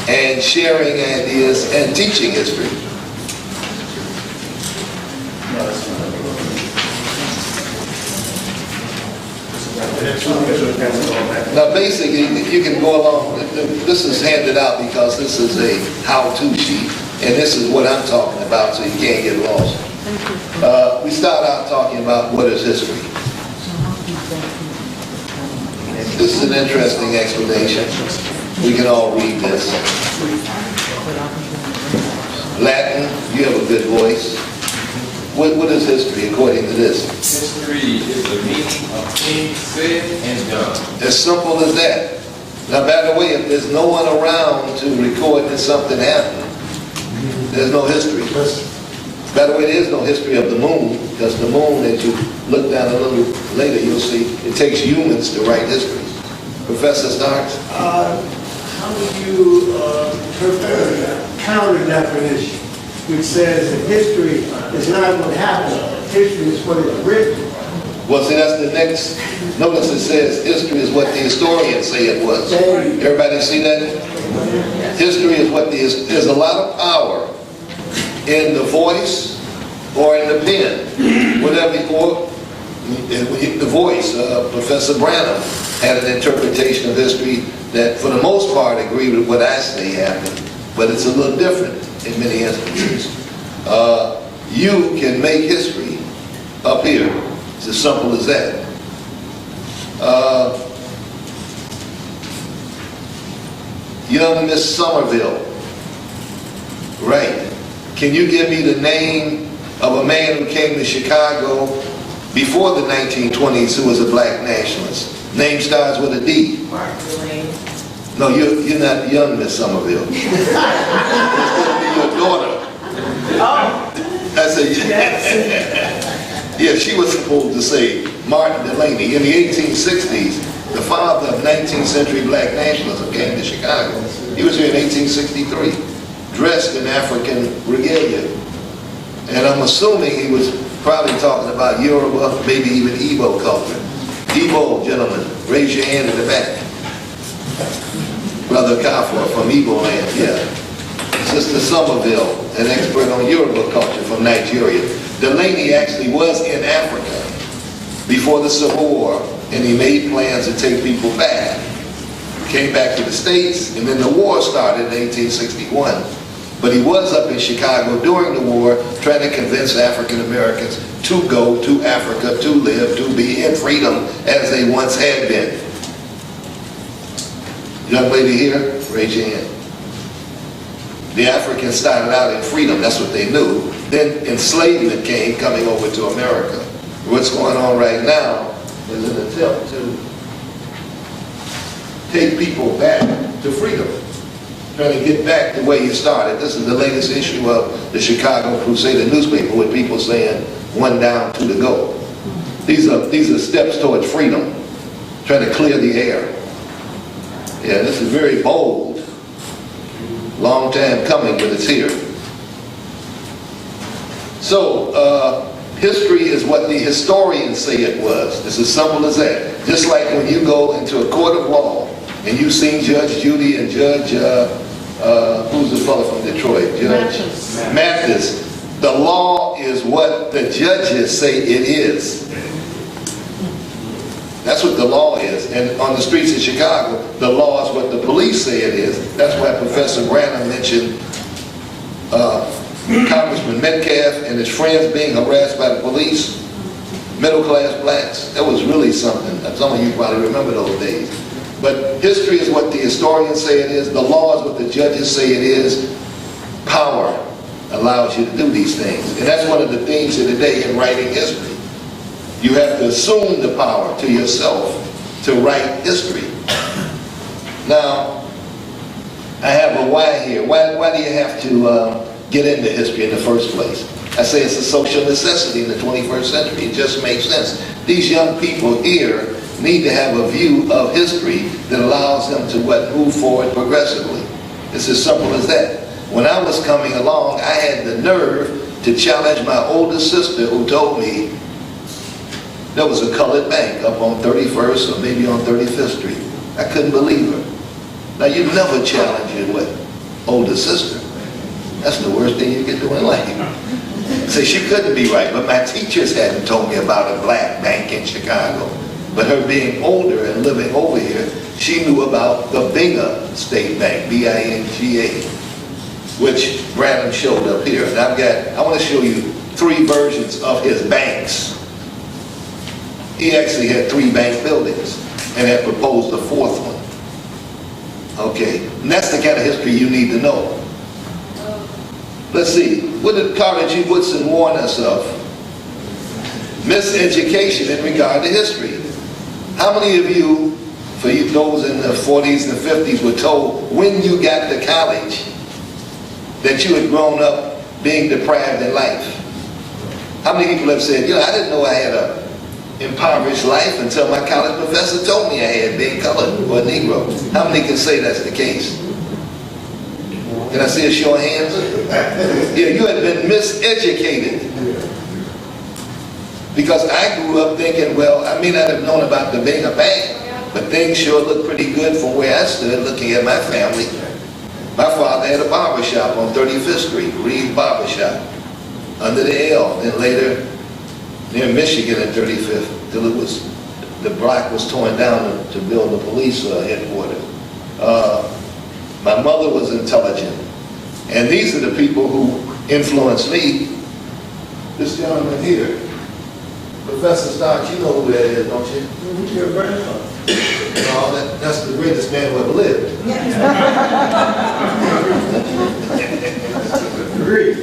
Speaker 4: and sharing ideas and teaching history. Now basically, you can go along, this is handed out because this is a how-to sheet, and this is what I'm talking about, so you can't get lost. We start out talking about what is history. This is an interesting explanation. We can all read this. Latin, you have a good voice. What is history according to this?
Speaker 3: History is the meaning of things said and done.
Speaker 4: As simple as that. Now, by the way, if there's no one around to record that something happened, there's no history. By the way, there is no history of the moon, because the moon, as you look down a little later, you'll see it takes humans to write history. Professor Starks?
Speaker 9: How would you prepare a counter definition which says that history is not what happened, history is what is written?
Speaker 4: Well, see, that's the next. Notice it says history is what the historians say it was. Everybody see that? History is what there's a lot of power in the voice or in the pen, whatever, or the voice. Professor Branham had an interpretation of history that for the most part agreed with what I say happened, but it's a little different in many instances. You can make history up here. It's as simple as that. Young Miss Somerville, right. Can you give me the name of a man who came to Chicago before the 1920s who was a black nationalist? Name starts with a D.
Speaker 10: Mark Delaney.
Speaker 4: No, you're not young Miss Somerville. It's going to be your daughter.
Speaker 10: Oh.
Speaker 4: I said, yeah, she was supposed to say Martin Delaney. In the 1860s, the father of 19th century black nationalism came to Chicago. He was here in 1863, dressed in African regalia. And I'm assuming he was probably talking about Yoruba, maybe even Igbo culture. Igbo, gentlemen, raise your hand in the back. Brother Kafwa from Igbo land, yeah. Sister Somerville, an expert on Yoruba culture from Nigeria. Delaney actually was in Africa before the Civil War, and he made plans to take people back. Came back to the States, and then the war started in 1861. But he was up in Chicago during the war trying to convince African Americans to go to Africa, to live, to be in freedom as they once had been. Young lady here, raise your hand. The Africans started out in freedom, that's what they knew. Then enslavement came, coming over to America. What's going on right now is an attempt to take people back to freedom. Trying to get back the way you started. This is the latest issue of the Chicago Crusader newspaper with people saying, one down, two to go. These are steps towards freedom. Trying to clear the air. Yeah, this is very bold. Long time coming, but it's here. So, history is what the historians say it was. It's as simple as that. Just like when you go into a court of law and you've seen Judge Judy and Judge, who's the fellow from Detroit? Judge Mathis. The law is what the judges say it is. That's what the law is. And on the streets of Chicago, the law is what the police say it is. That's why Professor Branham mentioned Congressman Metcalf and his friends being harassed by the police, middle-class blacks. That was really something. Some of you probably remember those days. But history is what the historians say it is. The law is what the judges say it is. Power allows you to do these things. And that's one of the themes of today in writing history. You have to assume the power to yourself to write history. Now, I have a why here. Why do you have to get into history in the first place? I say it's a social necessity in the 21st century. It just makes sense. These young people here need to have a view of history that allows them to move forward progressively. It's as simple as that. When I was coming along, I had the nerve to challenge my older sister who told me there was a colored bank up on 31st or maybe on 35th Street. I couldn't believe her. Now, you never challenge your older sister. That's the worst thing you can do in life. So she couldn't be right, but my teachers hadn't told me about a black bank in Chicago. But her being older and living over here, she knew about the Binga State Bank, B-I-N-G-A, which Branham showed up here. And I want to show you 3 versions of his banks. He actually had 3 bank buildings and had proposed a 4th one. Okay, and that's the kind of history you need to know. Let's see, what did Carter G. Woodson warn us of? Miseducation in regard to history. How many of you, for you those in the 40s and 50s, were told when you got to college that you had grown up being deprived in life? How many people have said, I didn't know I had a impoverished life until my college professor told me I had, being colored or a Negro? How many can say that's the case? Can I see a show of hands? Yeah, you had been miseducated. Because I grew up thinking, well, I may not have known about the being a bank, but things sure looked pretty good from where I stood looking at my family. My father had a barber shop on 35th Street, Reed Barber Shop, under the L, then later near Michigan at 35th, till the block was torn down to build the police headquarters. My mother was intelligent, and these are the people who influenced me. This gentleman here, Professor Stark, you know who that is, don't you?
Speaker 9: Your grandfather.
Speaker 4: No, that's the greatest man who ever lived.
Speaker 9: Agreed.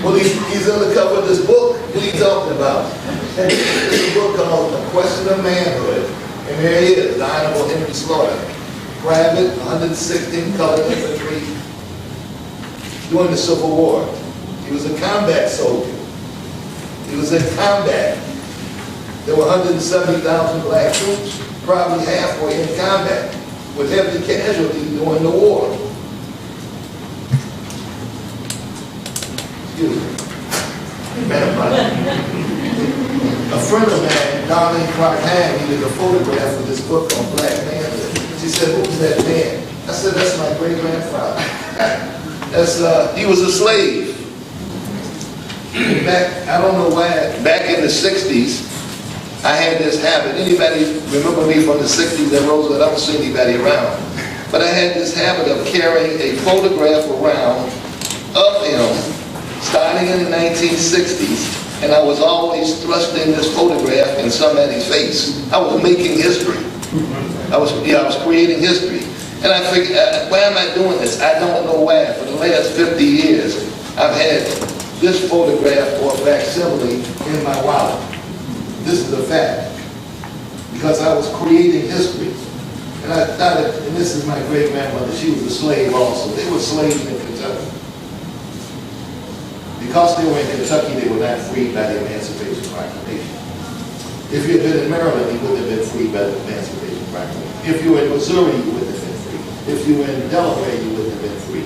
Speaker 4: Well, he's on the cover of this book. What are you talking about? It's a book called A Question of Manhood. And there he is, the Honorable Henry Slaughter. Private, 116 colored infantry during the Civil War. He was a combat soldier. He was in combat. There were 170,000 black troops, probably half were in combat, with heavy casualties during the war. Excuse me. A friend of mine, Darlene Clark-Hine, needed a photograph of this book on black manhood. She said, "Who was that man?" I said, "That's my great-grandfather." He was a slave. Back, I don't know why, back in the 60s, I had this habit. Anybody remember me from the 60s at Roosevelt? I don't see anybody around. But I had this habit of carrying a photograph around of him starting in the 1960s. And I was always thrusting this photograph in somebody's face. I was making history. I was creating history. And I figured, why am I doing this? I don't know why. For the last 50 years, I've had this photograph or facsimile in my wallet. This is a fact. Because I was creating history. And I thought, and this is my great-grandmother, she was a slave also. They were slaves in Kentucky. Because they were in Kentucky, they were not freed by the Emancipation Proclamation. If you had been in Maryland, you wouldn't have been freed by the Emancipation Proclamation. If you were in Missouri, you wouldn't have been free. If you were in Delaware, you wouldn't have been free.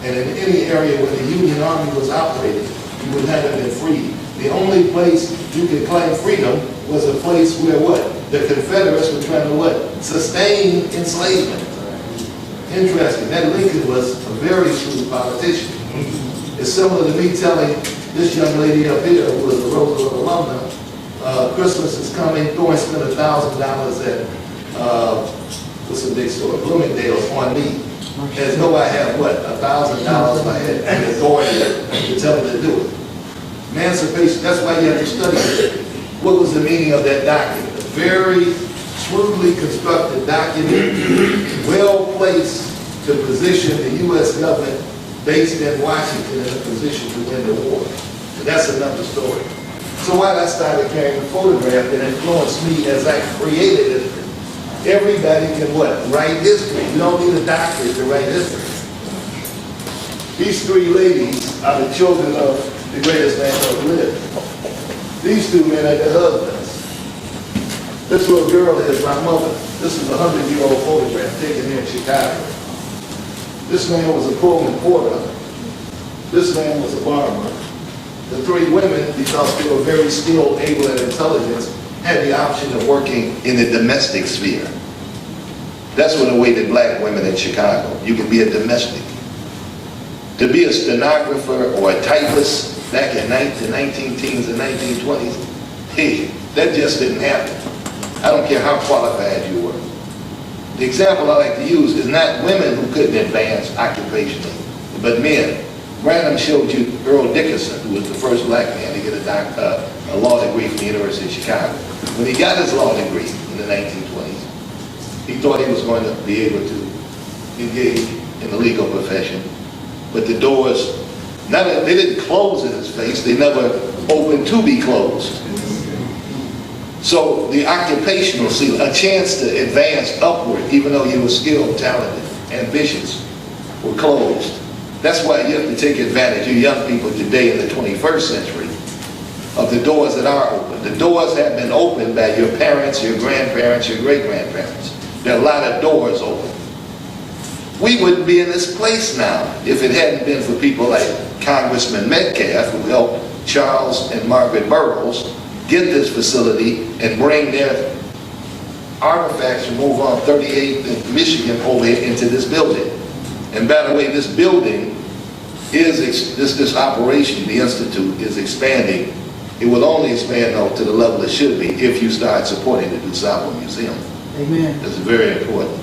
Speaker 4: And in any area where the Union Army was operating, you would not have been free. The only place you could claim freedom was a place where what? The Confederates were trying to what? Sustain enslavement. Interesting. That Lincoln was a very shrewd politician. It's similar to me telling this young lady up here, who was a Roosevelt alumna, Christmas is coming, go and spend $1,000 at, what's the big store, Bloomingdale's on me. As though I have what, $1,000 in my head, and authority to tell me to do it. Emancipation, that's why you have to study it. What was the meaning of that document? A very shrewdly constructed document, well placed to position the U.S. government based in Washington in a position to win the war. And that's another story. So while I started carrying a photograph that influenced me as I created it, everybody can what? Write history. You don't need a doctorate to write history. These three ladies are the children of the greatest man who ever lived. These two men are their husbands. This little girl is my mother. This is a 100-year-old photograph taken here in Chicago. This man was a Pullman porter. This man was a barber. The three women, because they were very skilled, able, and intelligent, had the option of working in the domestic sphere. That's what awaited black women in Chicago. You can be a domestic. To be a stenographer or a typist back in the 19-teens and 1920s, hey, that just didn't happen. I don't care how qualified you were. The example I like to use is not women who couldn't advance occupationally, but men. Branham showed you Earl Dickerson, who was the first black man to get a law degree from the University of Chicago. When he got his law degree in the 1920s, he thought he was going to be able to engage in the legal profession, but the doors, they didn't close in his face, they never opened to be closed. So the occupational ceiling, a chance to advance upward, even though you were skilled, talented, ambitious, were closed. That's why you have to take advantage, you young people today in the 21st century, of the doors that are open. The doors have been opened by your parents, your grandparents, your great-grandparents. There are a lot of doors open. We wouldn't be in this place now if it hadn't been for people like Congressman Metcalf, who helped Charles and Margaret Burroughs get this facility and bring their artifacts from over on 38th in Michigan over here into this building. And by the way, this building is, this operation, the Institute, is expanding. It will only expand though to the level it should be if you start supporting the DuSable Museum.
Speaker 9: Amen.
Speaker 4: That's very important.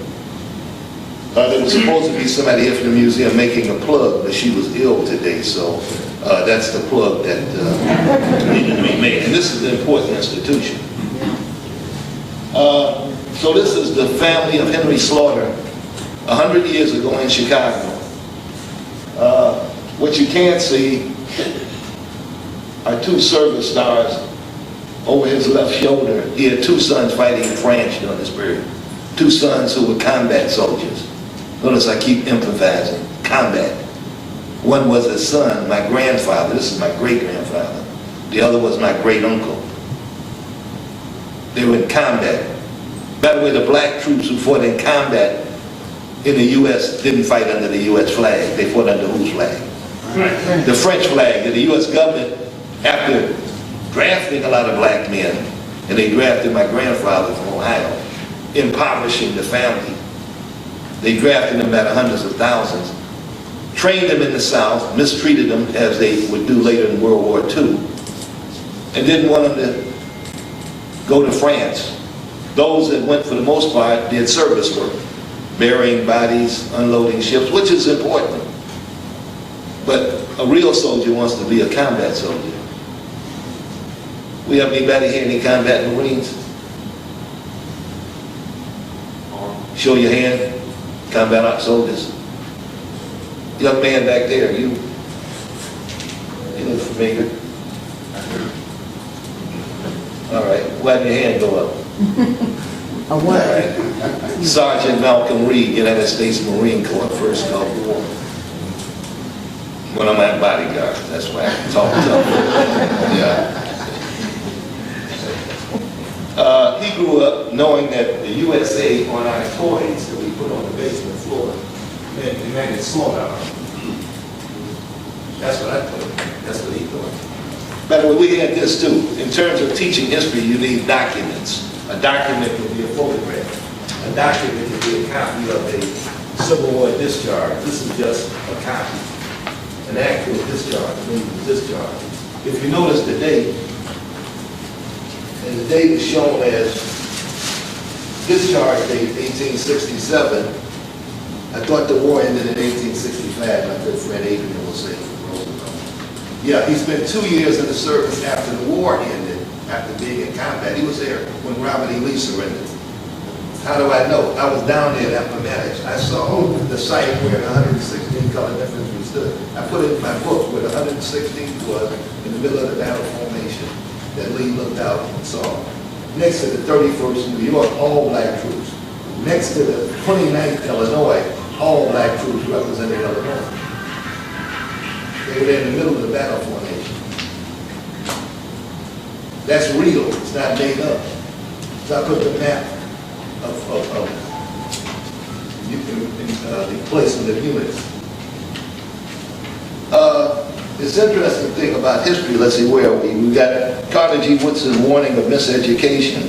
Speaker 4: There was supposed to be somebody here from the museum making a plug, but she was ill today, so that's the plug that needed to be made. And this is an important institution. So this is the family of Henry Slaughter, 100 years ago in Chicago. What you can't see are two service stars over his left shoulder. He had two sons fighting in France during this period. Two sons who were combat soldiers. Notice I keep emphasizing combat. One was his son, my grandfather. This is my great-grandfather. The other was my great-uncle. They were in combat. By the way, the black troops who fought in combat in the U.S. didn't fight under the U.S. flag. They fought under whose flag? The French flag. And the U.S. government, after drafting a lot of black men, and they drafted my grandfather from Ohio, impoverishing the family. They drafted them by the hundreds of thousands, trained them in the South, mistreated them as they would do later in World War II, and didn't want them to go to France. Those that went, for the most part, did service work, burying bodies, unloading ships, which is important. But a real soldier wants to be a combat soldier. We have anybody here, any combat Marines? Show your hand, combat soldiers. Young man back there, you look familiar. All right, why did your hand go up?
Speaker 9: A what?
Speaker 4: All right. Sergeant Malcolm Reed, United States Marine Corps, First Gulf War. One of my bodyguards, that's why I can talk tough. Yeah. He grew up knowing that the USA on our toys that we put on the basement floor meant it slaughter. That's what I thought. That's what he thought. By the way, we had this too. In terms of teaching history, you need documents. A document can be a photograph. A document can be a copy of a Civil War discharge. This is just a copy. An actual discharge, a discharge. If you notice the date, and the date is shown as discharge date 1867. I thought the war ended in 1865. My good friend Adrian will say Roosevelt. Yeah, he spent 2 years in the service after the war ended, after being in combat. He was there when Robert E. Lee surrendered. How do I know? I was down there at Appomattox. I saw the site where 116 colored infantry stood. I put it in my book where the 116th was in the middle of the battle formation that Lee looked out and saw. Next to the 31st New York, all black troops. Next to the 29th Illinois, all black troops representing Illinois. They were in the middle of the battle formation. That's real. It's not made up. So I put the map of the placement of units. This interesting thing about history, let's see, where are we? We got Carter G. Woodson's warning of miseducation.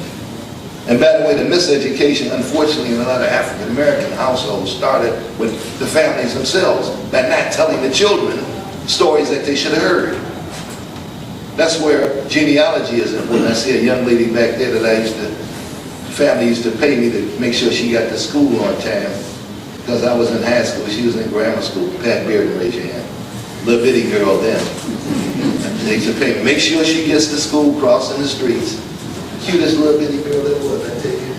Speaker 4: And by the way, the miseducation, unfortunately, in a lot of African American households started with the families themselves by not telling the children stories that they should have heard. That's where genealogy is important. I see a young lady back there that family used to pay me to make sure she got to school on time because I was in high school, she was in grammar school. Pat Bearden, raise your hand. Little bitty girl then. They used to pay me, make sure she gets to school crossing the streets. Cutest little bitty girl that was, I tell you.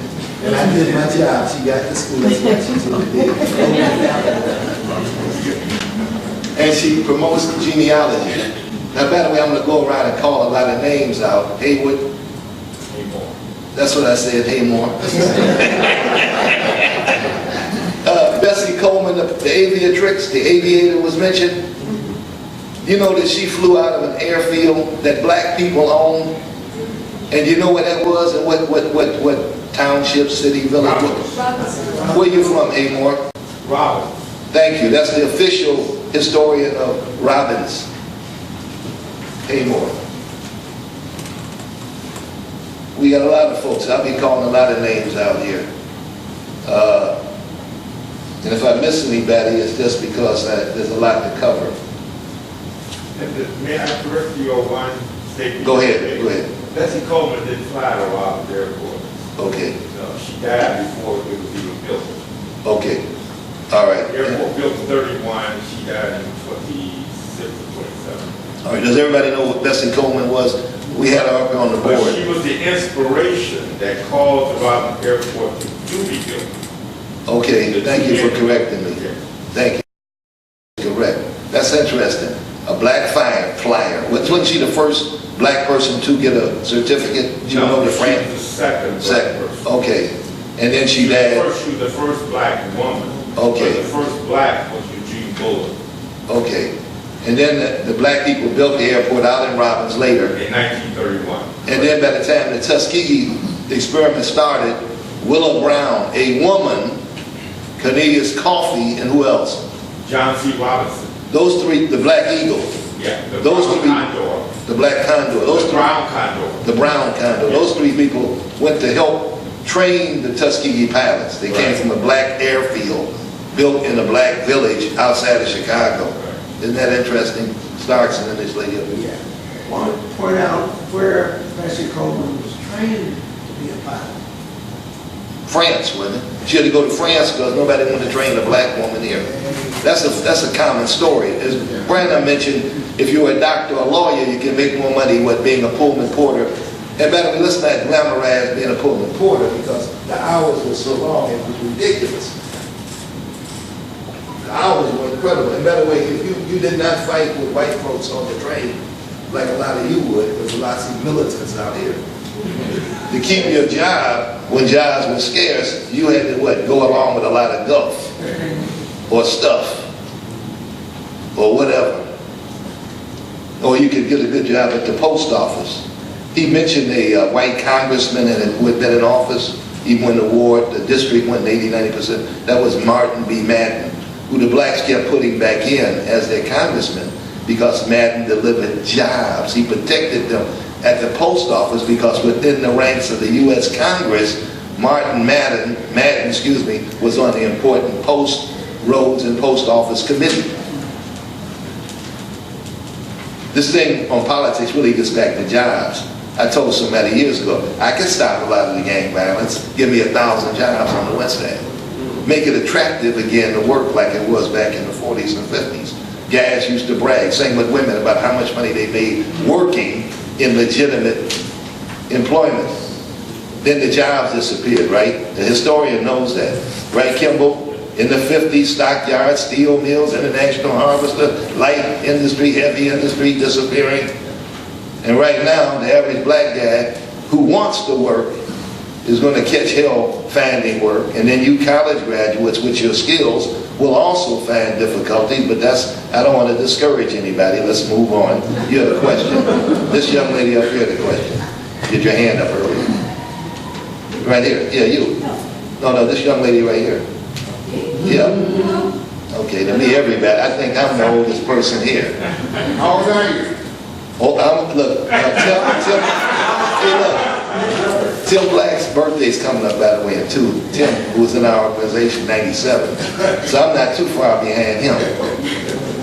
Speaker 4: And I did my job. She got to school, that's what she did. And she promotes genealogy. Now, by the way, I'm going to go around and call a lot of names out. Haywood. Haymore. That's what I said, Haymore. Bessie Coleman, the aviatrix, the aviator was mentioned. You know that she flew out of an airfield that black people own? And you know where that was and what township, city, village? Where you from, Haymore?
Speaker 3: Robin.
Speaker 4: Thank you. That's the official historian of Robbins. Haymore. We got a lot of folks. I'll be calling a lot of names out here. And if I miss anybody, it's just because there's a lot to cover.
Speaker 3: May I correct you on one statement?
Speaker 4: Go ahead, go ahead.
Speaker 3: Bessie Coleman didn't fly to Robert Airport.
Speaker 4: Okay,
Speaker 3: She died before it was even built.
Speaker 4: okay, all right.
Speaker 3: The airport built in 31, she died in 26 or 27.
Speaker 4: All right, does everybody know what Bessie Coleman was? We had her up on the
Speaker 3: But
Speaker 4: board.
Speaker 3: she was the inspiration that caused the Robert Airport to be built.
Speaker 4: Okay, thank you for correcting me. Thank you. Correct. That's interesting. A black flyer. Wasn't she the first black person to get a certificate? She went over to France?
Speaker 3: She was the second black
Speaker 4: Second.
Speaker 3: person.
Speaker 4: Okay. And then she died.
Speaker 3: She was the first black woman.
Speaker 4: Okay.
Speaker 3: But the first black was Eugene Bullard.
Speaker 4: Okay. And then the black people built the airport out in Robbins later.
Speaker 3: In 1931.
Speaker 4: And then by the time the Tuskegee experiment started, Willow Brown, a woman, Cornelius Coffey, and who else?
Speaker 3: John C. Robinson.
Speaker 4: Those three, the Black Eagle.
Speaker 3: Yeah, the
Speaker 4: Those
Speaker 3: brown
Speaker 4: three,
Speaker 3: condor.
Speaker 4: the Black Condor. Those
Speaker 3: The
Speaker 4: three,
Speaker 3: brown condor.
Speaker 4: the Brown Condor. Those three people went to help train the Tuskegee pilots. They came from a black airfield built in a black village outside of Chicago. Isn't that interesting? Starks and then this lady up here.
Speaker 9: I want to point out where Bessie Coleman was trained to be a pilot.
Speaker 4: France, wasn't it? She had to go to France because nobody wanted to train a black woman here. That's a common story. As Branham mentioned, if you're a doctor or a lawyer, you can make more money with being a Pullman porter. And by the way, let's not glamorize being a Pullman porter because the hours were so long, it was ridiculous. The hours were incredible. And by the way, if you did not fight with white folks on the train, like a lot of you would, because lots of militants out here. To keep your job, when jobs were scarce, you had to what? Go along with a lot of guff or stuff or whatever. Or you could get a good job at the post office. He mentioned a white congressman who had been in office. He won the award, the district won 80-90%. That was Martin B. Madden, who the blacks kept putting back in as their congressman because Madden delivered jobs. He protected them at the post office because within the ranks of the U.S. Congress, Madden, was on the important post, roads, and post office committee. This thing on politics really gets back to jobs. I told somebody years ago, I can stop a lot of the gang violence, give me 1,000 jobs on the West End. Make it attractive again to work like it was back in the 40s and 50s. Guys used to brag, same with women, about how much money they made working in legitimate employment. Then the jobs disappeared, right? The historian knows that. Right, Kimble? In the 50s, stockyards, steel mills, international harvester, light industry, heavy industry disappearing. And right now, the average black guy who wants to work is going to catch hell finding work. And then you college graduates with your skills will also find difficulties, but I don't want to discourage anybody. Let's move on. You have a question. This young lady up here had a question. Get your hand up earlier. Right here. Yeah, you. No, this young lady right here. Yeah. Okay, to me, everybody. I think I'm the oldest person here.
Speaker 5: How old are you?
Speaker 4: Oh, look, Tim Black's birthday's coming up, by the way, too. Tim, who was in our organization, 97. So I'm not too far behind him.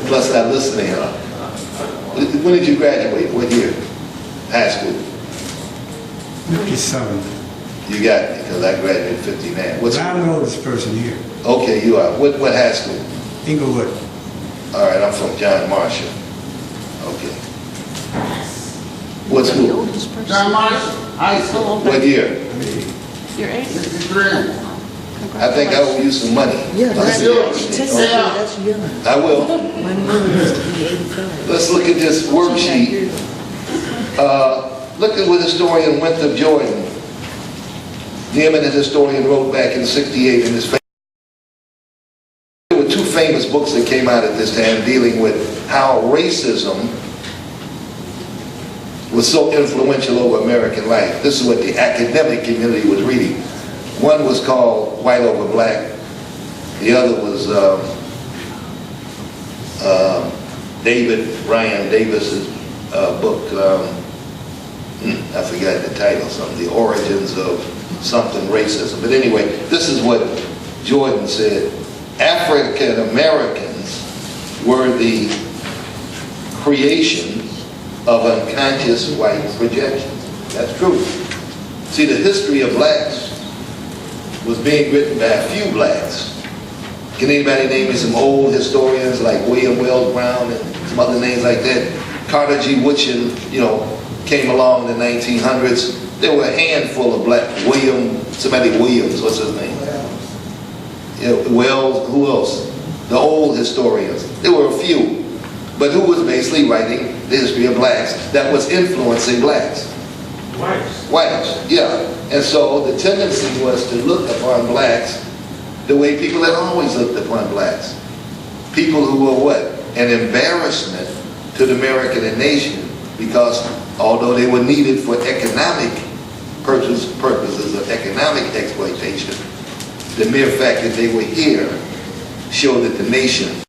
Speaker 4: Plus, I listen to him. When did you graduate? What year? High school?
Speaker 1: 57.
Speaker 4: You got me, because I graduated in 59.
Speaker 1: I'm the oldest person here.
Speaker 4: Okay, you are. What high school?
Speaker 1: Inglewood.
Speaker 4: All right, I'm from John Marshall. Okay. What school?
Speaker 5: John Marshall, high school.
Speaker 4: What year?
Speaker 7: You're 80.
Speaker 5: 63.
Speaker 4: I think I owe you some money.
Speaker 10: Yeah, that's young.
Speaker 5: Yeah.
Speaker 10: That's young.
Speaker 4: I will.
Speaker 10: My mother used to be 85.
Speaker 4: Let's look at this worksheet. Look at what historian Winthrop Jordan, the eminent historian, wrote back in '68 in his. There were two famous books that came out at this time dealing with how racism was so influential over American life. This is what the academic community was reading. One was called White Over Black. The other was Brian Davis's book, I forgot the title, something, The Origins of something Racism. But anyway, this is what Jordan said. African Americans were the creation of unconscious white projections. That's true. See, the history of blacks was being written by a few blacks. Can anybody name me some old historians like William Wells Brown and some other names like that? Carter G. Woodson, came along in the 1900s. There were a handful of black, Williams, what's his name? Wells, who else? The old historians. There were a few. But who was basically writing the history of blacks that was influencing blacks? Whites, yeah. And so the tendency was to look upon blacks the way people had always looked upon blacks. People who were what? An embarrassment to the American nation, because although they were needed for economic purposes of economic exploitation, the mere fact that they were here showed that the nation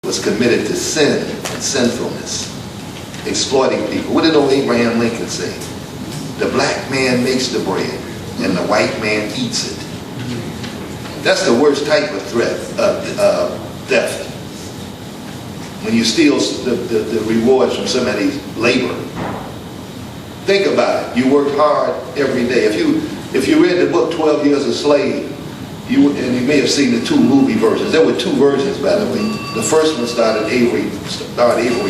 Speaker 4: was committed to sin and sinfulness, exploiting people. What did old Abraham Lincoln say? The black man makes the bread and the white man eats it. That's the worst type of threat, theft. When you steal the rewards from somebody's labor. Think about it. You work hard every day. If you read the book 12 Years a Slave, and you may have seen the 2 movie versions. There were 2 versions, by the way. The first one starred Avery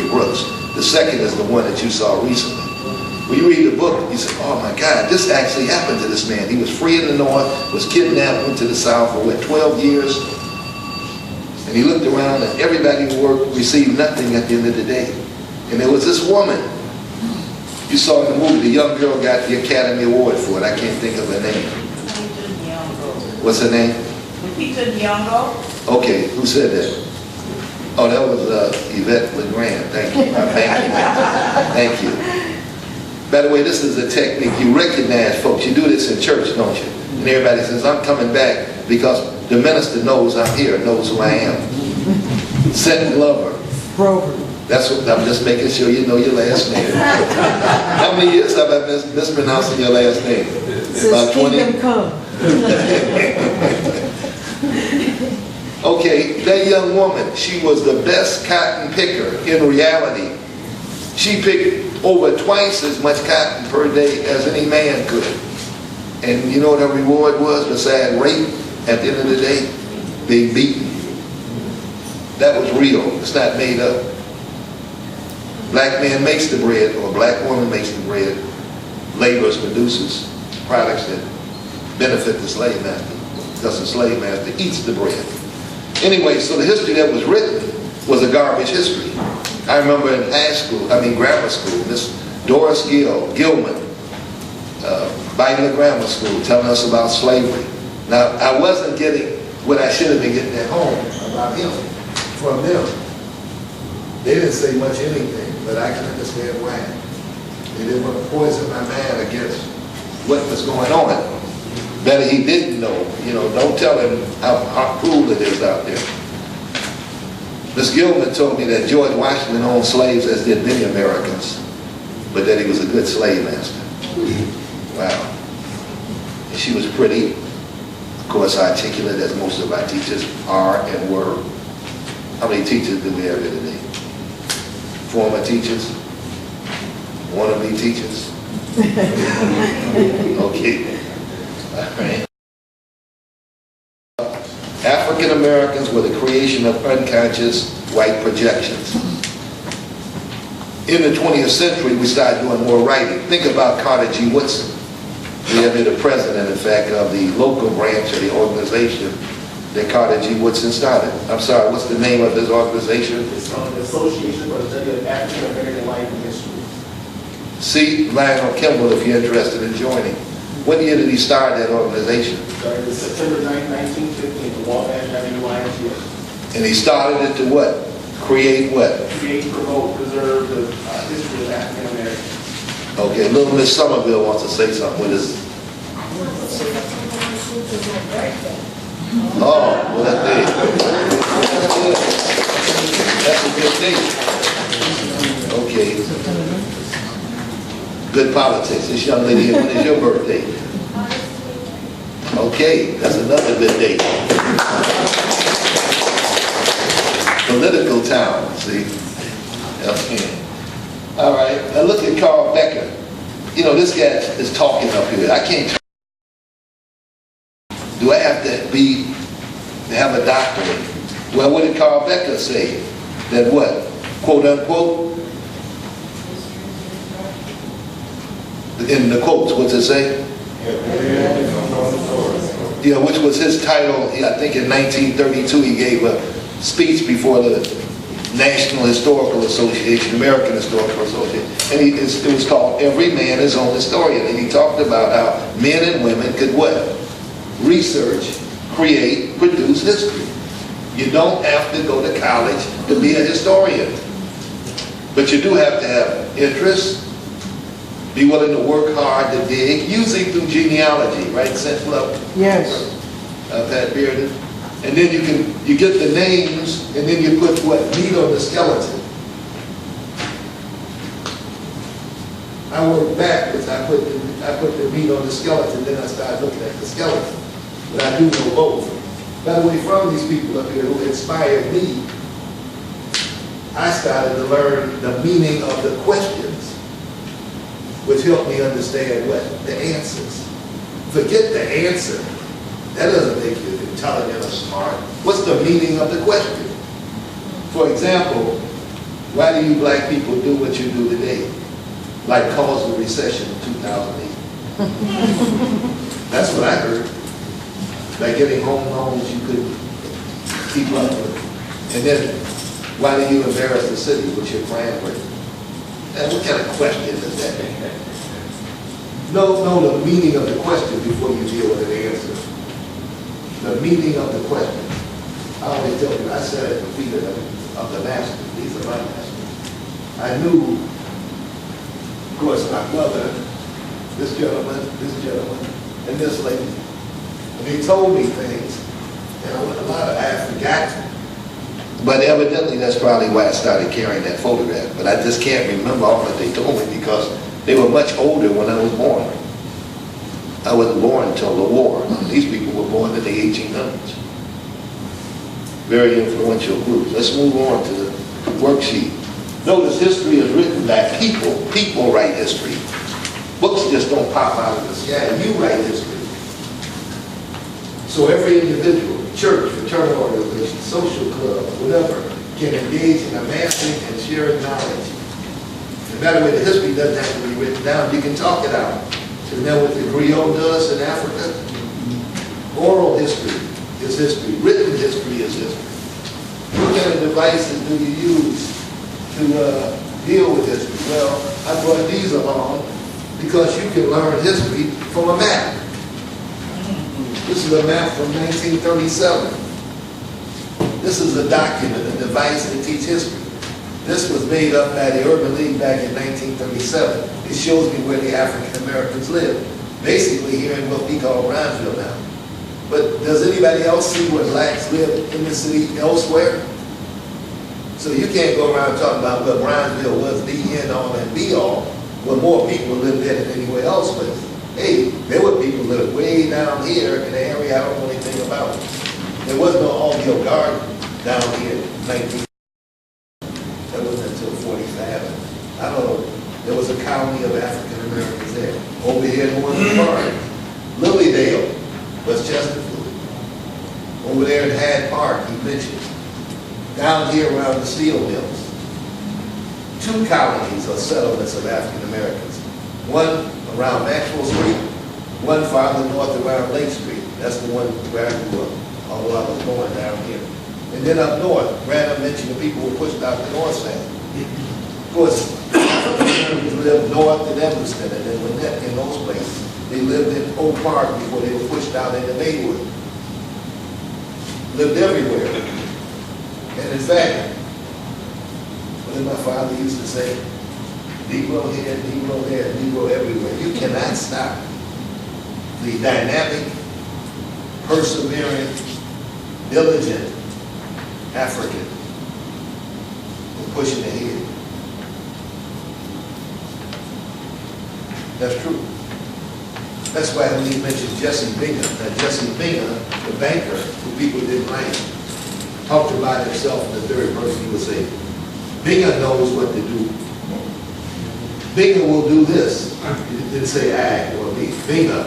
Speaker 4: Brooks. The second is the one that you saw recently. When you read the book, you say, oh my God, this actually happened to this man. He was free in the North, was kidnapped, went to the South for 12 years. And he looked around and everybody who worked received nothing at the end of the day. And there was this woman. You saw in the movie, the young girl got the Academy Award for it. I can't think of her name. What's her name? Okay, who said that? Oh, that was Yvette LeGrand. Thank you. Thank you. By the way, this is a technique. You recognize folks. You do this in church, don't you? And everybody says, I'm coming back because the minister knows I'm here, knows who I am. Sent Glover. That's what I'm just making sure you know your last name. How many years have I been mispronouncing your last name? About 20? Okay, that young woman, she was the best cotton picker in reality. She picked over twice as much cotton per day as any man could. And you know what her reward was besides rape at the end of the day? Being beaten. That was real. It's not made up. Black man makes the bread, or black woman makes the bread. Labor produces products that benefit the slave master, because the slave master eats the bread. Anyway, so the history that was written was a garbage history. I remember in grammar school, Miss Doris Gilman, Biden Grammar School, telling us about slavery. Now, I wasn't getting what I should have been getting at home about him from them. They didn't say much anything, but I can understand why. They didn't want to poison my mind against what was going on. Better he didn't know. Don't tell him how cruel it is out there. Miss Gilman told me that George Washington owned slaves, as did many Americans, but that he was a good slave master. Wow. And she was pretty, of course, articulate, as most of our teachers are and were. How many teachers do we have here today? Former teachers? Wannabe teachers? Okay. All right. African Americans were the creation of unconscious white projections. In the 20th century, we started doing more writing. Think about Carter G. Woodson. We have been the president, in fact, of the local branch of the organization that Carter G. Woodson started. I'm sorry, what's the name of this organization?
Speaker 11: It's the Association for the Study of African American Life and History.
Speaker 4: See Lionel Kimble if you're interested in joining. What year did he start that organization?
Speaker 11: Started September 9, 1915, the Wabash Avenue YMCA.
Speaker 4: And he started it to what? Create what?
Speaker 11: Create, promote, preserve the history of African Americans.
Speaker 4: Okay, little Miss Somerville wants to say something with us. Oh, well, that's it. That's a good date. Okay. Good politics. This young lady here, when is your birthday? Okay, that's another good date. political town, see? Okay. All right, now look at Carl Becker. You know, this guy is talking up here. I can't. Do I have to have a doctorate? Well, what did Carl Becker say? That what? Quote unquote? In the quotes, what's it say? Yeah, which was his title. I think in 1932 he gave a speech before the National Historical Association, American Historical Association, and it was called "Every Man His Own Historian." And he talked about how men and women could what? Research, create, produce history. You don't have to go to college to be a historian, but you do have to have interest. Be willing to work hard to dig, usually through genealogy, right, Central?
Speaker 10: Yes.
Speaker 4: That period. And then you get the names, and then you put what? Meat on the skeleton. I work backwards. I put the meat on the skeleton, then I start looking at the skeleton. But I do know both. By the way, from these people up here who inspired me, I started to learn the meaning of the questions, which helped me understand what? The answers. Forget the answer. That doesn't make you intelligent or smart. What's the meaning of the question? For example, why do you black people do what you do today? Like cause the recession of 2008. That's what I heard. Like getting home loans you couldn't keep up with. And then, why do you embarrass the city with your crime rate? And what kind of question is that? Know the meaning of the question before you deal with an answer. The meaning of the question. I always tell you, I sat at the feet of the master. These are my masters. I knew, of course, my brother, this gentleman, and this lady. And they told me things, and a lot of I had forgotten. But evidently, that's probably why I started carrying that photograph. But I just can't remember all that they told me because they were much older when I was born. I wasn't born until the war. These people were born in the 1800s. Very influential group. Let's move on to the worksheet. Notice history is written by people. People write history. Books just don't pop out of the sky. You write history. So every individual, church, fraternal organization, social club, whatever, can engage in amassing and sharing knowledge. No matter where the history doesn't have to be written down, you can talk it out. Isn't that what the griot does in Africa? Oral history is history. Written history is history. What kind of devices do you use to deal with history? Well, I brought these along because you can learn history from a map. This is a map from 1937. This is a document, a device to teach history. This was made up by the Urban League back in 1937. It shows me where the African Americans live. Basically here in what we call Bronzeville now. But does anybody else see where blacks live in the city elsewhere? So you can't go around talking about where Bronzeville was the end all and be all, where more people lived there than anywhere else. But hey, there were people that lived way down here in the area I don't know anything about. There was no Allville Garden down here in 19. That wasn't until 45. I don't know. There was a colony of African Americans there. Over here in Northern Park, Lilydale, West Chesterfield. Over there in Hyde Park, he mentioned. Down here around the steel mills. 2 colonies or settlements of African Americans. One around Maxwell Street, one farther north around Lake Street. That's the one where I grew up, although I was born down here. And then up north, Branham mentioned the people were pushed out the north side. Of course, Americans lived north in Evanston and then Lynette in those places. They lived in Oak Park before they were pushed out into Maywood. Lived everywhere. And in fact, what did my father used to say? Negro here, Negro there, Negro everywhere. You cannot stop the dynamic, persevering, diligent African from pushing ahead. That's true. That's why when he mentioned Jesse Bingham, the banker, who people didn't like, talked about himself in the third person, he would say, Bingham knows what to do. Bingham will do this. He didn't say I or me, Bingham.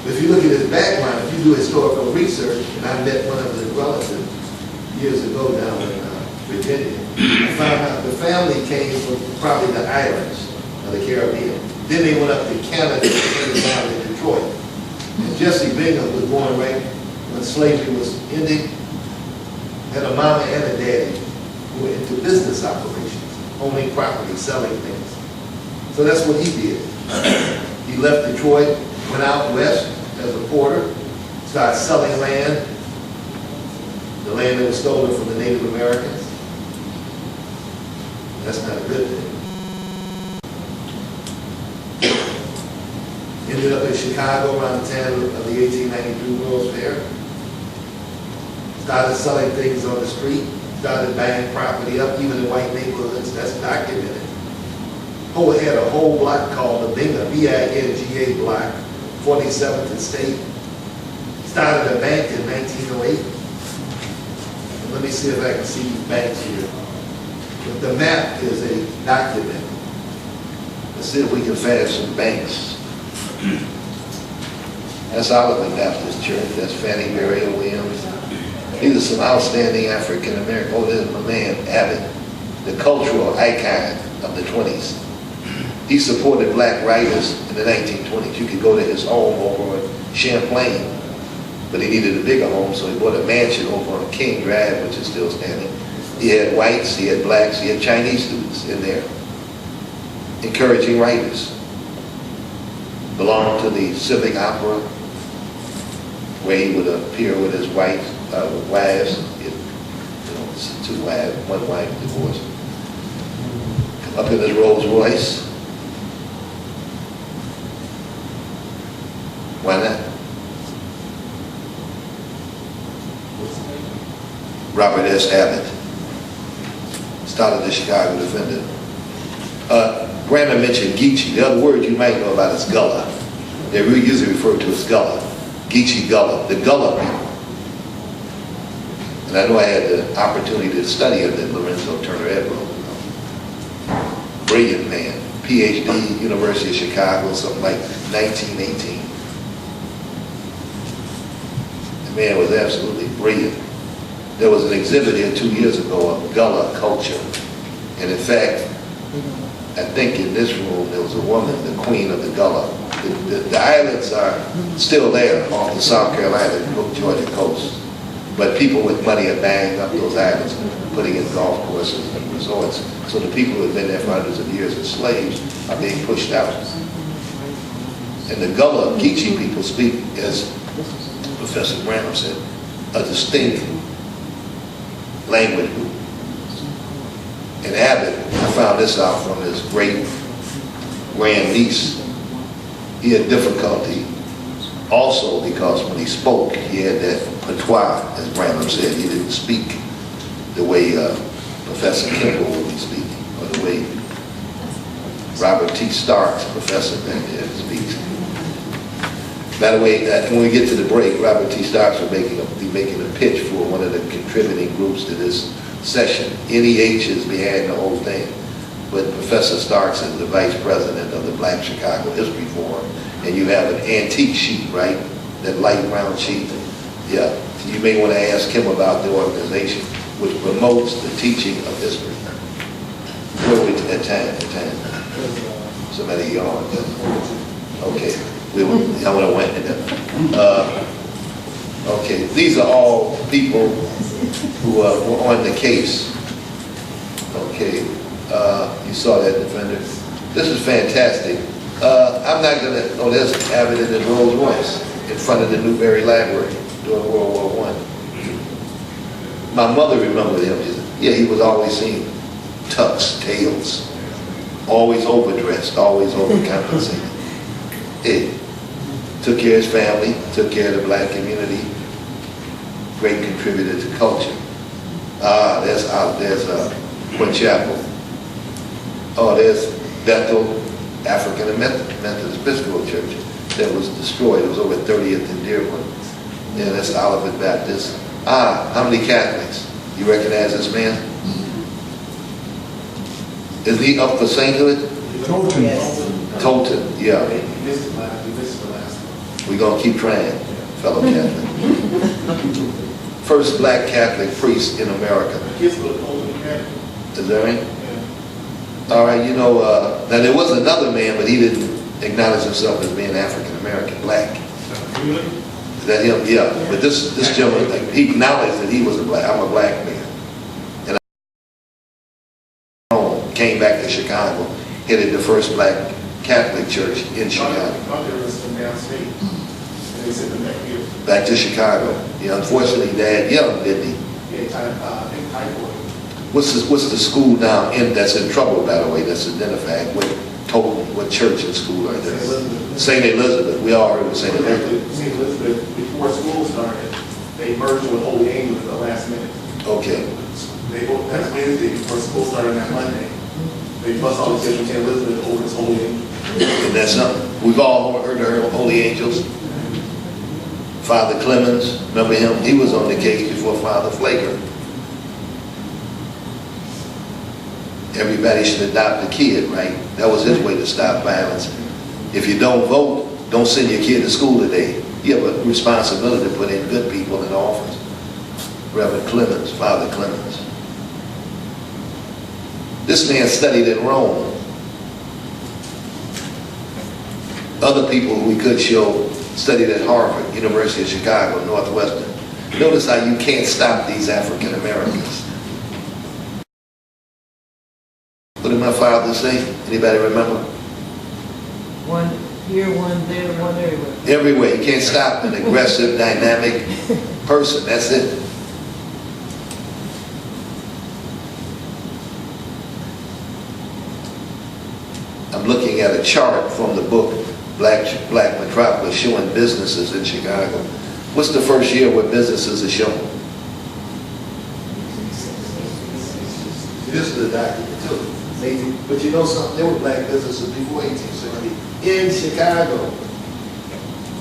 Speaker 4: If you look at his background, if you do historical research, and I met one of his relatives years ago down in Virginia, I found out the family came from probably the islands of the Caribbean. Then they went up to Canada and ended down in Detroit. And Jesse Bingham was born right when slavery was ending, had a mama and a daddy who were into business operations, owning property, selling things. So that's what he did. He left Detroit, went out west as a porter, started selling land, the land that was stolen from the Native Americans. That's not a good thing. Ended up in Chicago around the time of the 1892 World's Fair. Started selling things on the street, started buying property up, even in white neighborhoods. That's documented. Had a whole block called the Binga, B-I-N-G-A block, 47th and State. Started a bank in 1908. And let me see if I can see these banks here. But the map is a document. Let's see if we can find some banks. That's Oliver Baptist Church. That's Fannie Marion Williams. These are some outstanding African American. Oh, there's my man, Abbott, the cultural icon of the 20s. He supported black writers in the 1920s. You could go to his home over in Champlain, but he needed a bigger home, so he bought a mansion over on King Drive, which is still standing. He had whites, he had blacks, he had Chinese students in there, encouraging writers. Belonged to the Civic Opera, where he would appear with his wives. Two wives, one wife divorced. Come up in his Rolls Royce. Why not? Robert S. Abbott started the Chicago Defender. Branham mentioned Geechee. The other word you might know about is Gullah. They're usually referred to as Gullah. Geechee Gullah, the Gullah people. And I know I had the opportunity to study under Lorenzo Turner Edwell. Brilliant man. PhD, University of Chicago, something like 1918. The man was absolutely brilliant. There was an exhibit here 2 years ago of Gullah culture. And in fact, I think in this room there was a woman, the queen of the Gullah. The islands are still there off the South Carolina, Georgia coast. But people with money are buying up those islands, putting in golf courses and resorts. So the people who have been there for hundreds of years as slaves are being pushed out. And the Gullah Geechee people speak, as Professor Branham said, a distinct language group. And Abbott, I found this out from his great grandniece. He had difficulty also because when he spoke, he had that patois, as Branham said. He didn't speak the way Professor Kimble would be speaking, or the way Robert T. Starks, professor back there, speaks. By the way, when we get to the break, Robert T. Starks will be making a pitch for one of the contributing groups to this session. NEH is behind the whole thing, but Professor Starks is the vice president of the Black Chicago History Forum, and you have an antique sheet, right? That light brown sheet. Yeah, you may want to ask him about the organization which promotes the teaching of history. Where we at time? Somebody yawned. Okay, I want to went to them. Okay, these are all people who were on the case. Okay, you saw that, Defender. This is fantastic. I'm not going to, oh, there's Abbott in his Rolls Royce in front of the Newberry Library during World War I. My mother remembered him. She said, yeah, he was always seen tux, tails, always overdressed, always overcompensated. It took care of his family, took care of the black community, great contributor to culture. There's Point Chapel. Oh, there's Bethel African Methodist Episcopal Church that was destroyed. It was over at 30th and Dearborn. Yeah, that's Olivet Baptist. How many Catholics? You recognize this man? Is he up for sainthood? Toten, yeah. We're going to keep trying, fellow Catholic. First black Catholic priest in America. Is that right? All right, you know, now there was another man, but he didn't acknowledge himself as being African American, black. Is that him? Yeah. But this gentleman, he acknowledged that he was I'm a black man. And I came back to Chicago, headed the first black Catholic church in Chicago. Back to Chicago. Yeah, unfortunately, Dad young, didn't he? What's the school now that's in trouble, by the way, that's identified? What church and school are there? St. Elizabeth. We all heard of St. Elizabeth.
Speaker 11: St. Elizabeth, before school started, they merged with Holy Angels at the last minute.
Speaker 4: Okay.
Speaker 11: That's Wednesday before school started on Monday. They bust all the kids from St. Elizabeth over to Holy Angels.
Speaker 4: And that's something. We've all heard of Holy Angels. Father Clemens, remember him? He was on the case before Father Flaker. Everybody should adopt a kid, right? That was his way to stop violence. If you don't vote, don't send your kid to school today. You have a responsibility to put in good people in office. Reverend Clemens, Father Clemens. This man studied in Rome. Other people we could show studied at Harvard, University of Chicago, Northwestern. Notice how you can't stop these African Americans. What did my father say? Anybody remember?
Speaker 10: One here, one there, one everywhere.
Speaker 4: Everywhere. You can't stop an aggressive, dynamic person. That's it. I'm looking at a chart from the book Black Metropolis showing businesses in Chicago. What's the first year where businesses are shown?
Speaker 9: This is the document too. But you know something, there were black businesses before 1860 in Chicago.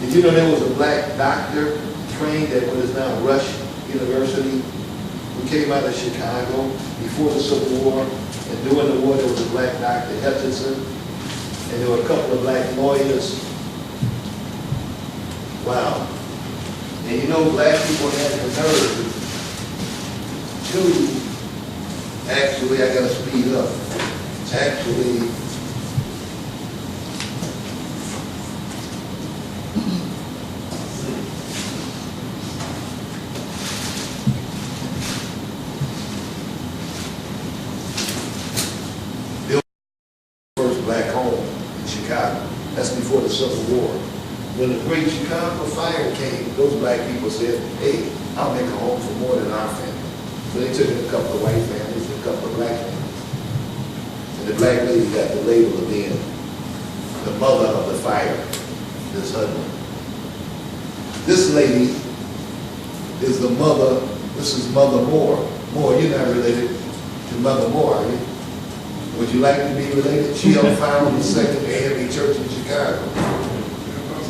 Speaker 9: Did you know there was a black doctor trained at what is now Rush University who came out of Chicago before the Civil War? And during the war there was a black doctor, Hutchinson, and there were a couple of black lawyers. Wow. And you know, black people had the nerve to, actually, I gotta speed up. Actually, first black home in Chicago. That's before the Civil War. When the Great Chicago Fire came, those black people said, hey, I'll make a home for more than our family. So they took in a couple of white families and a couple of black families. And the black lady got the label of being the mother of the fire, this husband. This lady is the mother, this is Mother Moore. Moore, you're not related to Mother Moore, are you? Would you like to be related? She helped found the second AME church in Chicago.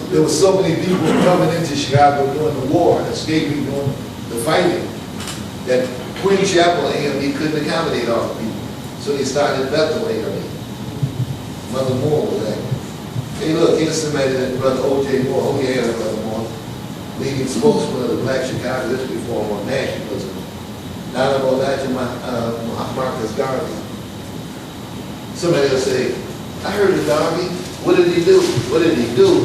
Speaker 9: There were so many people coming into Chicago during the war and escaping during the fighting that Queen Chapel AME couldn't accommodate all the people. So they started Bethel AME. Mother Moore was active. Hey look, here's somebody that Brother O.J. Moore, oh yeah, Brother Moore, leading spokesman of the Black Chicago, this before on nationalism. Now I'm going back to Marcus Garvey. Somebody will say, I heard of Garvey. What did he do? What did he do?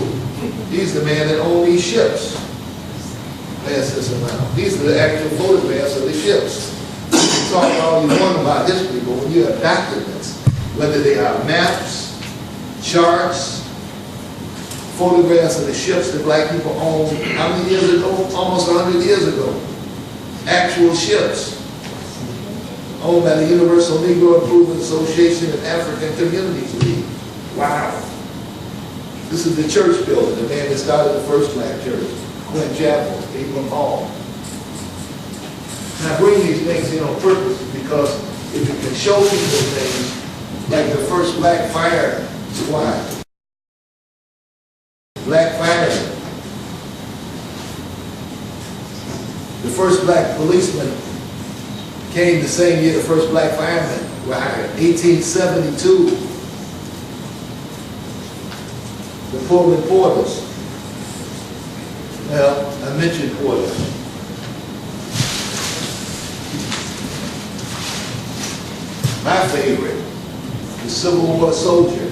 Speaker 9: He's the man that owned these ships. Pass this around. These are the actual photographs of the ships. You can talk all you want about history, but when you have documents, whether they are maps, charts, photographs of the ships that black people owned, how many years ago? Almost 100 years ago. Actual ships owned by the Universal Negro Improvement Association and African Communities League. Wow. This is the church building, the man that started the first black church, Quinn Chapel, Abram Hall. And I bring these things in on purpose because if you can show people things like the first black fire squad, black firemen, The first black policeman came the same year the first black firemen were hired, 1872. The Pullman Porters. Well, I mentioned Porters. My favorite, the Civil War soldier.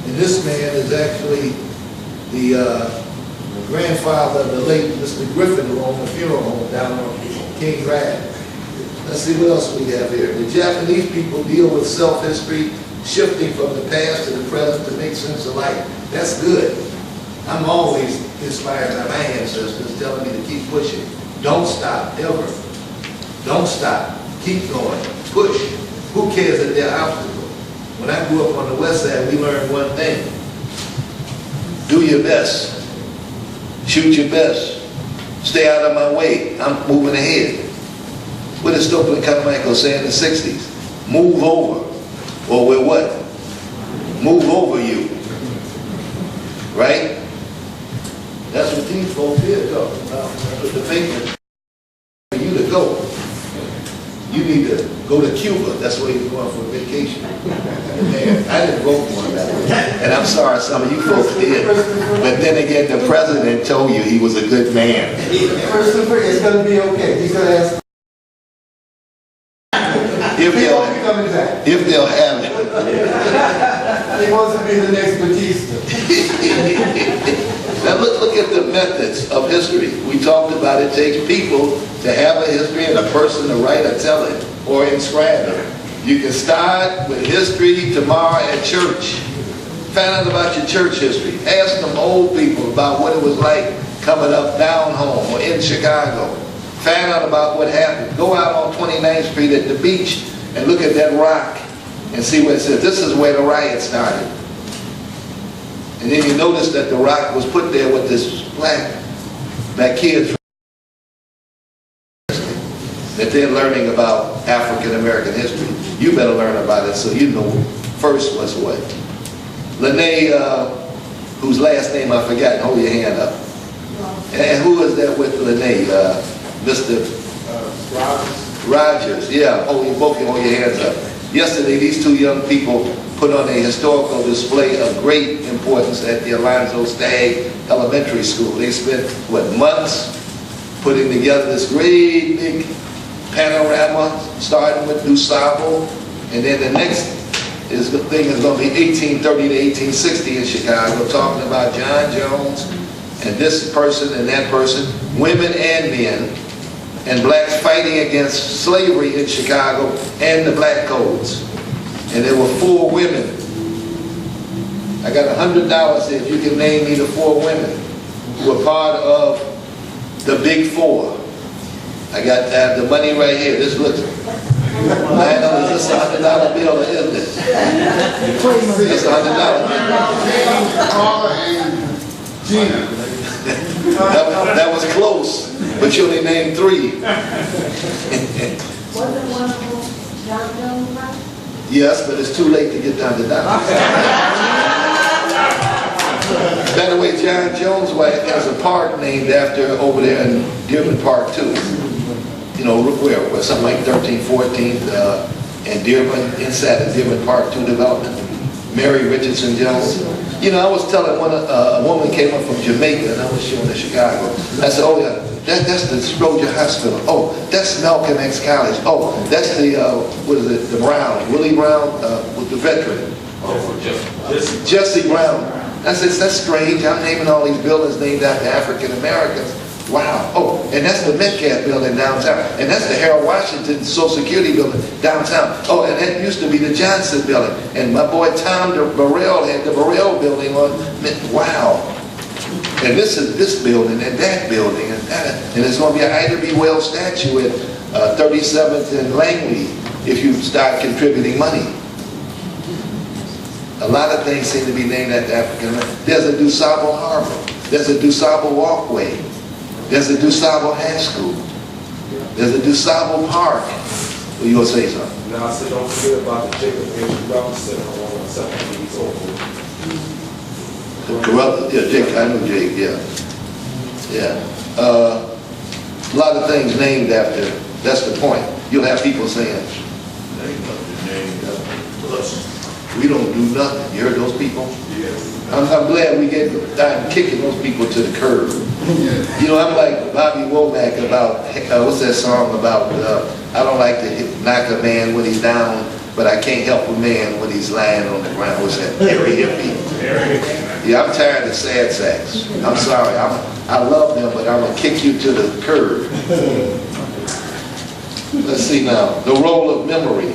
Speaker 9: And this man is actually the grandfather of the late Mr. Griffin, who owned a funeral home down on King Drive. Let's see what else we have here. The Japanese people deal with self-history, shifting from the past to the present to make sense of life. That's good. I'm always inspired by my ancestors telling me to keep pushing. Don't stop, ever. Don't stop. Keep going. Push. Who cares if they're obstacles? When I grew up on the west side, we learned one thing. Do your best. Shoot your best. Stay out of my way. I'm moving ahead. What did Stokely Carmichael say in the 60s? Move over. Or we're what? Move over you. Right? That's what these folks here talking about. That's what the thinking for you to go. You need to go to Cuba. That's where he's going for vacation. Man, I didn't vote for him that way. And I'm sorry some of you folks did. But then again, the president told you he was a good man.
Speaker 12: Christopher, it's going to be okay. He's going to ask.
Speaker 9: If they'll have it.
Speaker 12: He wants to be the next Batista.
Speaker 9: Now look at the methods of history. We talked about it takes people to have a history and a person to write or tell it or inscribe it. You can start with history tomorrow at church. Find out about your church history. Ask them old people about what it was like coming up down home or in Chicago. Find out about what happened. Go out on 29th Street at the beach and look at that rock and see what it says. This is where the riot started. And then you notice that the rock was put there with this black kids that they're learning about African American history. You better learn about it so you know first was what. Lene, whose last name I forgot, hold your hand up. And who is that with Lene? Mr. Rogers. Yeah, hold your hands up. Yesterday, these two young people put on a historical display of great importance at the Alonzo Stagg Elementary School. They spent, months putting together this great big panorama, starting with DuSable, and then the next thing is going to be 1830 to 1860 in Chicago, talking about John Jones and this person and that person, women and men, and blacks fighting against slavery in Chicago and the black codes. And there were 4 women. I got $100 if you can name me the 4 women who were part of the Big 4. I got the money right here. This looks, Lionel, is this $100 bill or isn't it? It's $100 bill. That was close, but you only named 3.
Speaker 10: Wasn't one of them John Jones, right?
Speaker 9: Yes, but it's too late to get down to that. By the way, John Jones' wife has a park named after her over there in Dearman Park too. You know, where something like 13th, 14th, and Dearman, inside the Dearman Park 2 development. Mary Richardson Jones. You know, I was telling a woman came up from Jamaica and I was showing her Chicago. I said, oh yeah, that's the Stroger Hospital. Oh, that's Malcolm X College. Oh, that's the, the Brown, Willie Brown, with the veteran. Oh, Jesse Brown. I said, that's strange. I'm naming all these buildings named after African Americans. Wow. Oh, and that's the Metcalf building downtown. And that's the Harold Washington Social Security building downtown. Oh, and that used to be the Johnson building. And my boy Tom Burrell had the Burrell building on. Wow. And this is this building and that building and that. And there's going to be an Ida B. Wells statue at 37th and Langley if you start contributing money. A lot of things seem to be named after African American. There's a DuSable Harbor. There's a DuSable Walkway. There's a DuSable High School. There's a DuSable Park. Well, you gonna say something?
Speaker 11: Now I said, don't forget about the Jacob H. Robinson on 7th East Oakwood.
Speaker 9: The corrupt, yeah, Jake, I knew Jake, yeah. Yeah.
Speaker 4: A lot of things named after, that's the point. You'll have people saying, ain't nothing named after us. We don't do nothing. You heard those people?
Speaker 9: Yes.
Speaker 4: I'm glad we get time kicking those people to the curb. You know, I'm like Bobby Womack about, what's that song about, I don't like to knock a man when he's down, but I can't help a man when he's lying on the ground. What's that? Harry Hippie. Yeah, I'm tired of sad sacks. I'm sorry. I love them, but I'm going to kick you to the curb. Let's see now. The role of memory.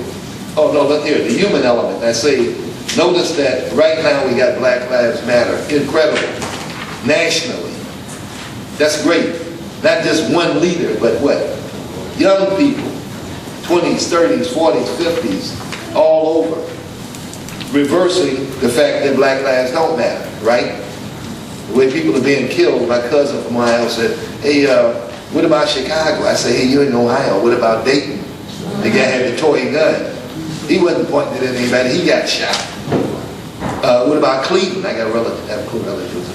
Speaker 4: Oh, no, look here. The human element. I say, notice that right now we got Black Lives Matter. Incredible. Nationally. That's great. Not just one leader, but what? Young people. 20s, 30s, 40s, 50s. All over. Reversing the fact that Black lives don't matter, right? The way people are being killed. My cousin from Ohio said, hey, what about Chicago? I said, hey, you're in Ohio. What about Dayton? The guy had a toy gun. He wasn't pointing at anybody. He got shot. What about Cleveland? I got relatives in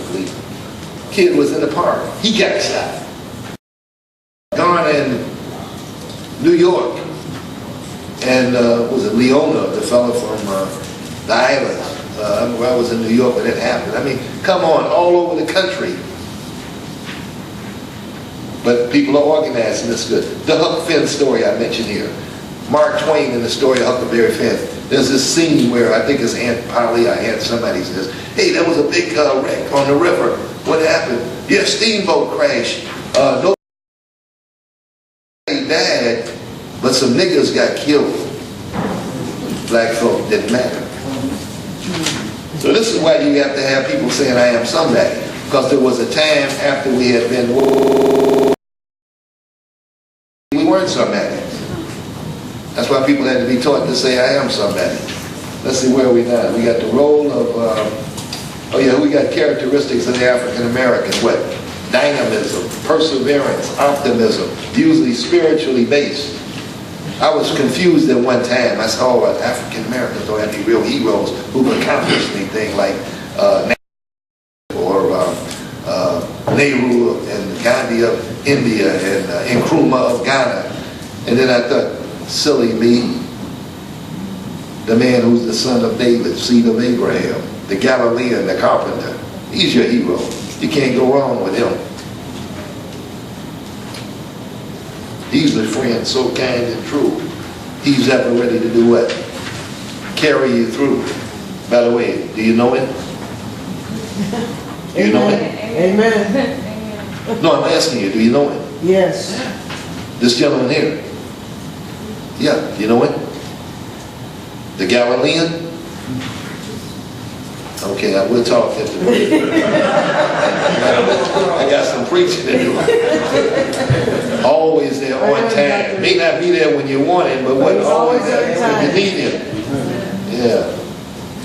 Speaker 4: Cleveland. Kid was in the park. He got shot. Garner in New York. And was it Leona, the fellow from the islands? I was in New York when it happened. I mean, come on, all over the country. But people are organizing this good. The Huck Finn story I mentioned here. Mark Twain in the story of Huckleberry Finn. There's this scene where I think his Aunt Polly or Aunt somebody says, hey, there was a big wreck on the river. What happened? Yeah, steamboat crash. Nobody died, but some niggas got killed. Black folk didn't matter. So this is why you have to have people saying, I am somebody. Because there was a time after we had been, we weren't somebody. That's why people had to be taught to say, I am somebody. Let's see where we now. We got the role of, we got characteristics of the African American. What? Dynamism, perseverance, optimism, usually spiritually based. I was confused at one time. I said, oh, African Americans don't have any real heroes who've accomplished anything like Nehru and Gandhi of India and Nkrumah of Ghana. And then I thought, silly me, the man who's the son of David, seed of Abraham, the Galilean, the carpenter. He's your hero. You can't go wrong with him. He's a friend so kind and true. He's ever ready to do what? Carry you through. By the way, do you know him? Do you know him?
Speaker 12: Amen.
Speaker 4: No, I'm asking you, do you know him?
Speaker 12: Yes.
Speaker 4: This gentleman here? Yeah, you know him? The Galilean? Okay, I will talk after the break. I got some preaching to do. Always there on time. May not be there when you want him, but what? Always there when you need him. Yeah.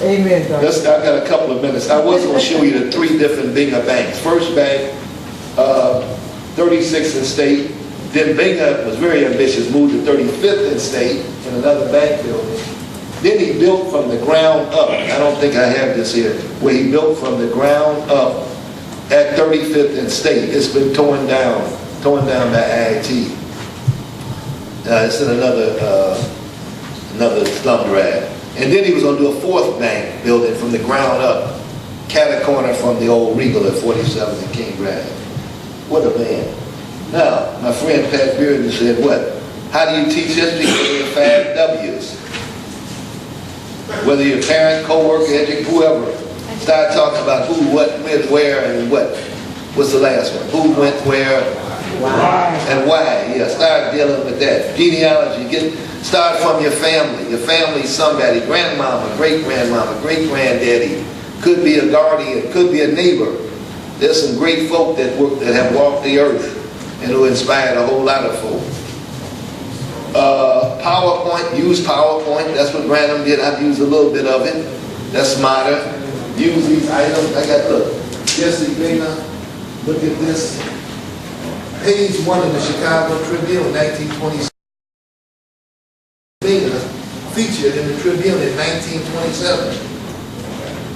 Speaker 12: Amen.
Speaker 4: I've got a couple of minutes. I was going to show you the three different Binga banks. First bank, 36th and State. Then Binga was very ambitious, moved to 35th and State in another bank building. Then he built from the ground up. I don't think I have this here. Where he built from the ground up at 35th and State. It's been torn down by IIT. It's in another thumb drive. And then he was going to do a fourth bank building from the ground up, cat-a-corner from the old Regal at 47th and King Drive. What a man. Now, my friend Pat Bearden said, what? How do you teach history? With the 5 W's. Whether you're a parent, co-worker, educator, whoever, start talking about who, what, when, where, and what. What's the last one? Who, went, where, why. And why. Yeah, start dealing with that. Genealogy, start from your family. Your family's somebody, grandmama, great-grandmama, great-granddaddy. Could be a guardian, could be a neighbor. There's some great folk that have walked the earth and who inspired a whole lot of folk. PowerPoint, use PowerPoint. That's what Branham did. I've used a little bit of it. That's modern. Use these items. I got, look, Jesse Bainer. Look at this. Page 1 of the Chicago Tribune, 1927. Bainer featured in the Tribune in 1927.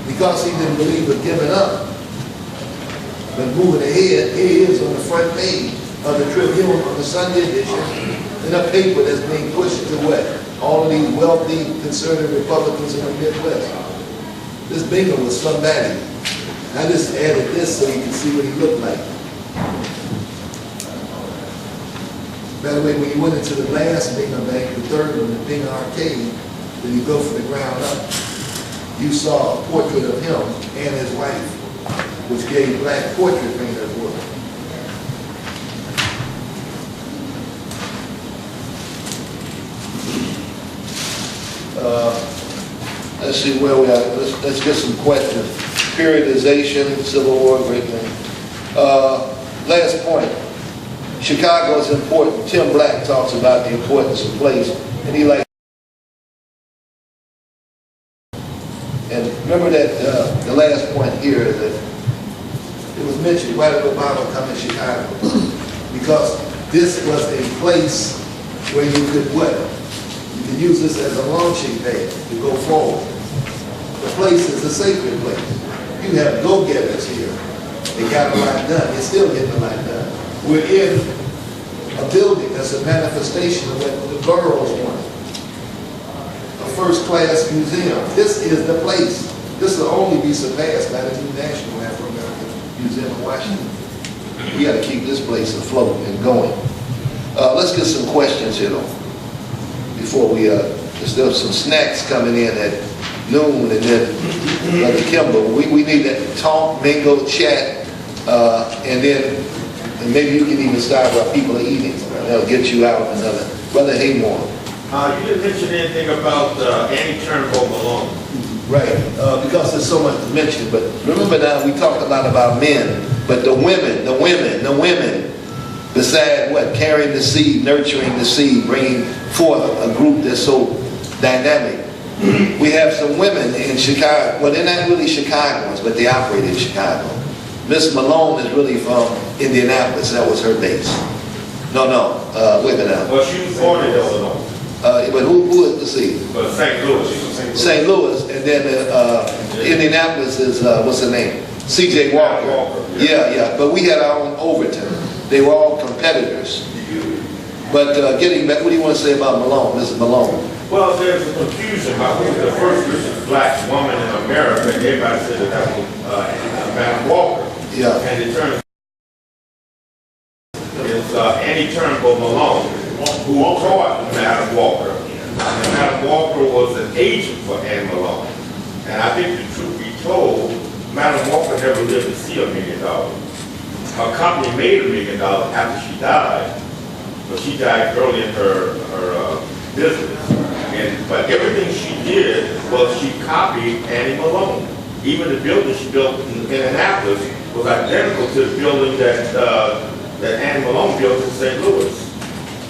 Speaker 4: Because he didn't believe in giving up, but moving ahead, here he is on the front page.
Speaker 9: of the Tribune on the Sunday edition in a paper that's being pushed to what? All of these wealthy conservative Republicans in the Midwest. This Bingham was somebody. I just added this so you can see what he looked like. By the way, when you went into the last Bingham Bank, the third one, the Bingham Arcade, that he built from the ground up, you saw a portrait of him and his wife, which gave black portrait painters work. Let's see where we are. Let's get some questions. Periodization, Civil War, great thing. Last point. Chicago is important. Tim Black talks about the importance of place, and he likes. And remember that the last point here is that it was mentioned, why did Obama come to Chicago? Because this was a place where you could what? You could use this as a launching pad to go forward. The place is a sacred place. You have go-getters here. They got a lot done. They're still getting a lot done. We're in a building that's a manifestation of what the boroughs want. A first-class museum. This is the place. This will only be surpassed by the new National Afro-American Museum of Washington. We got to keep this place afloat and going. Let's get some questions here, though. Before we, there's still some snacks coming in at noon, and then Brother Kimble. We need to talk, mingle, chat, and then maybe you can even start while people are eating. That'll get you out another. Brother Haymore.
Speaker 3: You didn't mention anything about Annie Turnbull Malone.
Speaker 9: Right, because there's so much to mention. But remember now, we talked a lot about men, but the women, beside what? Carrying the seed, nurturing the seed, bringing forth a group that's so dynamic. We have some women in Chicago. Well, they're not really Chicagoans, but they operate in Chicago. Miss Malone is really from Indianapolis. That was her base. No, wait a minute now.
Speaker 3: Well, she was born in Illinois.
Speaker 9: But who is the seed?
Speaker 3: But St. Louis.
Speaker 9: St. Louis, and then Indianapolis is, what's her name? C.J. Walker. Yeah, but we had our own Overton. They were all competitors. But getting back, what do you want to say about Malone, Mrs. Malone?
Speaker 3: Well, there's a confusion about who the first black woman in America. Everybody said that was Madam Walker.
Speaker 9: Yeah.
Speaker 3: And it turns it's Annie Turnbull Malone, who taught Madam Walker. And Madam Walker was an agent for Annie Malone. And I think the truth be told, Madam Walker never lived to see $1 million. Her company made $1 million after she died, but she died early in her business. But everything she did was she copied Annie Malone. Even the building she built in Indianapolis was identical to the building that Annie Malone built in St. Louis.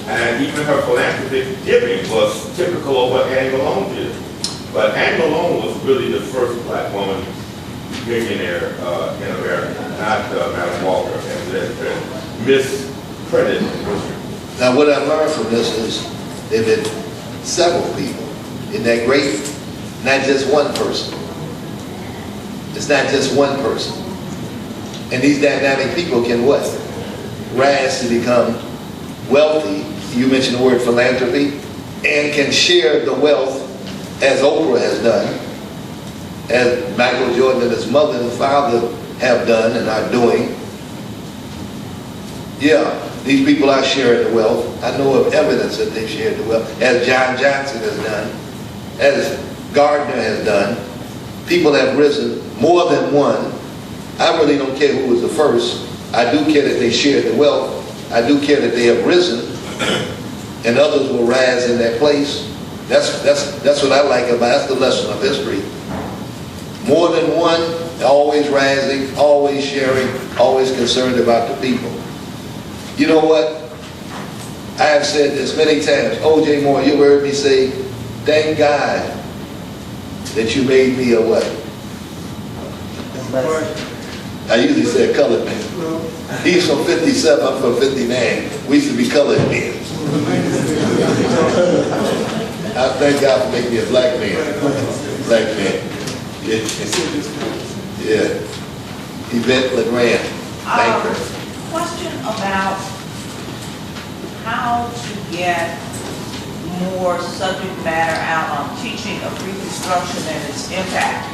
Speaker 3: And even her philanthropic giving was typical of what Annie Malone did. But Annie Malone was really the first black woman millionaire in America, not Madam Walker, and misprinted.
Speaker 9: Now, what I learned from this is there have been several people. Isn't that great? Not just one person. It's not just one person. And these dynamic people can what? Rise to become wealthy. You mentioned the word philanthropy. And can share the wealth as Oprah has done, as Michael Jordan and his mother and father have done and are doing. Yeah, these people are sharing the wealth. I know of evidence that they've shared the wealth, as John Johnson has done, as Gardner has done. People have risen, more than one. I really don't care who was the first. I do care that they shared the wealth. I do care that they have risen, and others will rise in that place. That's what I like about it. That's the lesson of history. More than one, always rising, always sharing, always concerned about the people. You know what? I have said this many times. O.J. Moore, you heard me say, thank God that you made me a what? I usually say a colored man. He's from 57, I'm from 59. We used to be colored men. I thank God for making me a black man. Black man. Yeah. Yvette LeGrand. Thank her.
Speaker 10: Question about
Speaker 13: how to get more subject matter out on teaching of Reconstruction and its impact.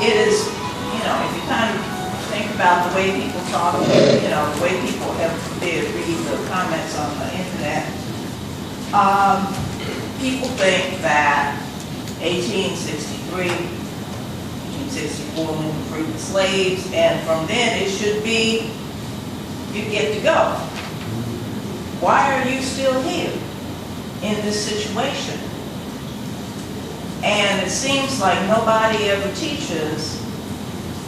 Speaker 13: It is, you know, if you kind of think about the way people talk, you know, the way people have read the comments on the internet, people think that 1863, 1864, when we freed the slaves, and from then it should be, you get to go. Why are you still here in this situation? And it seems like nobody ever teaches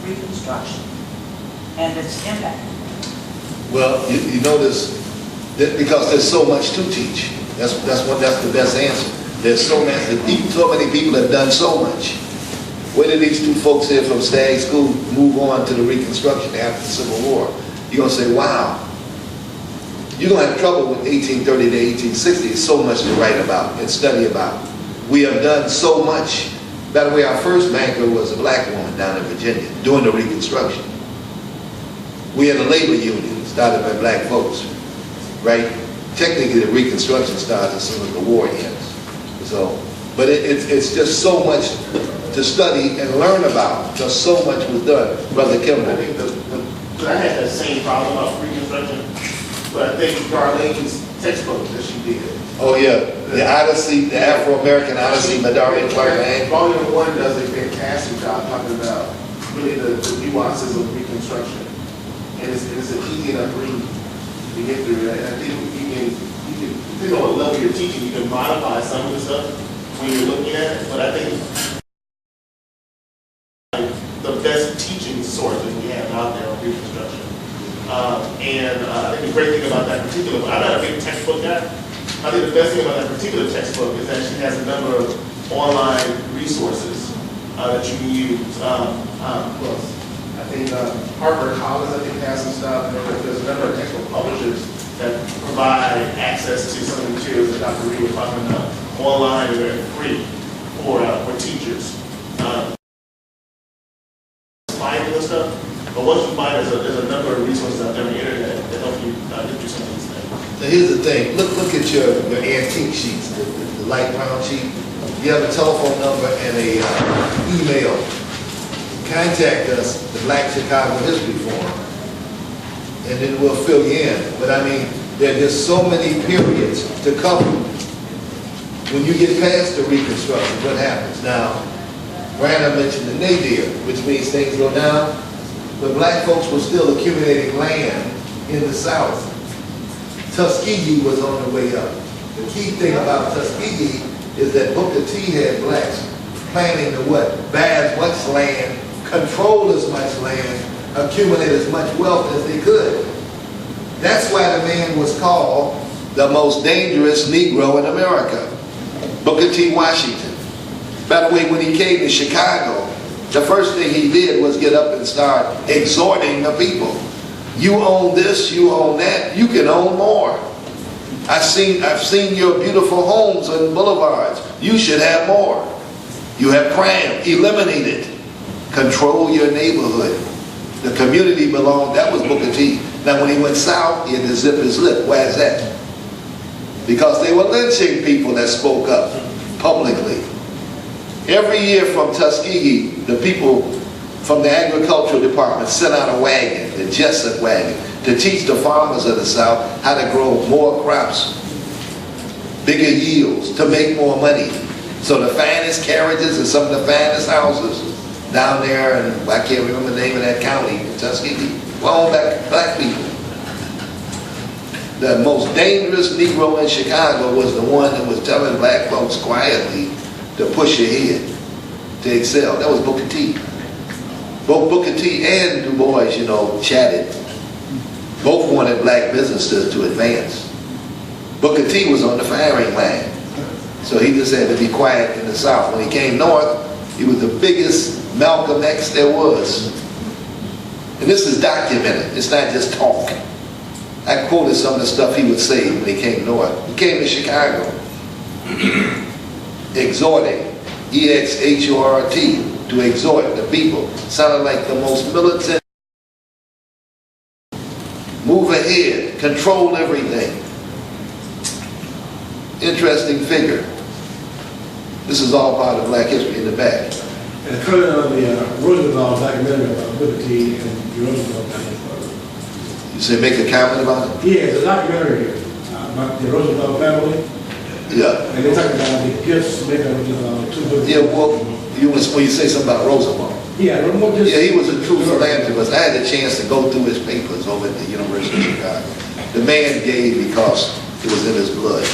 Speaker 13: Reconstruction and its impact.
Speaker 4: Well, you notice that because there's so much to teach. That's the best answer. There's so many people have done so much. Where did these two folks here from Stagg School move on to the Reconstruction after the Civil War? You're going to say, wow. You're going to have trouble with 1830 to 1860. It's so much to write about and study about. We have done so much. By the way, our first banker was a black woman down in Virginia during the Reconstruction. We had a labor union started by black folks, right? Technically, the Reconstruction starts as soon as the war ends. So, but it's just so much to study and learn about, because so much was done. Brother Kimble.
Speaker 11: I think I had that same problem about Reconstruction, but I think Darlene's textbook that she did.
Speaker 4: Oh yeah, the Odyssey, the Afro-American Odyssey, Madari Clark.
Speaker 11: Volume 1 does a fantastic job talking about really the nuances of Reconstruction, and it's an easy enough read to get through. And I think you can depending on what level you're teaching, you can modify some of the stuff when you're looking at it. But I think the best teaching sources we have out there on Reconstruction. I think the great thing about that particular, I'm not a big textbook guy. I think the best thing about that particular textbook is that she has a number of online resources that you can use. I think Harvard College, I think, has some stuff. There's a number of textbook publishers that provide access to some of the materials that Dr. Reed was talking about online and they're free for teachers. Finding this stuff, but once you find there's a number of resources out there on the internet that help you get through some of these things.
Speaker 4: Now here's the thing, look at your antique sheets, the light brown sheet. You have a telephone number and a email. Contact us, the Black Chicago History Forum, and then we'll fill you in. But I mean, there are just so many periods to cover. When you get past the Reconstruction, what happens? Now, Branham mentioned the nadir, which means things go down, but black folks were still accumulating land in the South. Tuskegee was on the way up. The key thing about Tuskegee is that Booker T had blacks planning to what? Buy as much land, control as much land, accumulate as much wealth as they could. That's why the man was called the most dangerous Negro in America, Booker T. Washington. By the way, when he came to Chicago, the first thing he did was get up and start exhorting the people. You own this, you own that, you can own more. I've seen your beautiful homes and boulevards. You should have more. You have crime, eliminate it. Control your neighborhood. The community belonged, that was Booker T. Now when he went south, he had to zip his lip. Why is that? Because they were lynching people that spoke up publicly. Every year from Tuskegee, the people from the agricultural department sent out a wagon, the Jessup wagon, to teach the farmers of the South how to grow more crops, bigger yields, to make more money. So the finest carriages and some of the finest houses down there, and I can't remember the name of that county, Tuskegee, were owned by black people. The most dangerous Negro in Chicago was the one that was telling black folks quietly to push ahead, to excel. That was Booker T. Both Booker T and Du Bois, you know, chatted. Both wanted black businesses to advance. Booker T was on the firing line, so he just had to be quiet in the South. When he came north, he was the biggest Malcolm X there was. And this is documented. It's not just talk. I quoted some of the stuff he would say when he came north. He came to Chicago, exhorting, E-X-H-O-R-T, to exhort the people. Sounded like the most militant. Move ahead, control everything. Interesting figure. This is all part of black history in the back.
Speaker 14: And further on the Roosevelt documentary about liberty and the Roosevelt documentary.
Speaker 4: You say make a comment about it?
Speaker 14: Yeah, it's a documentary here about the Roosevelt family.
Speaker 4: Yeah.
Speaker 14: And they talk about the gifts made of $2 billion.
Speaker 4: Yeah, well, when you say something about Roosevelt.
Speaker 14: Yeah,
Speaker 4: yeah, he was a true philanthropist. I had a chance to go through his papers over at the University of Chicago. The man gave because it was in his blood.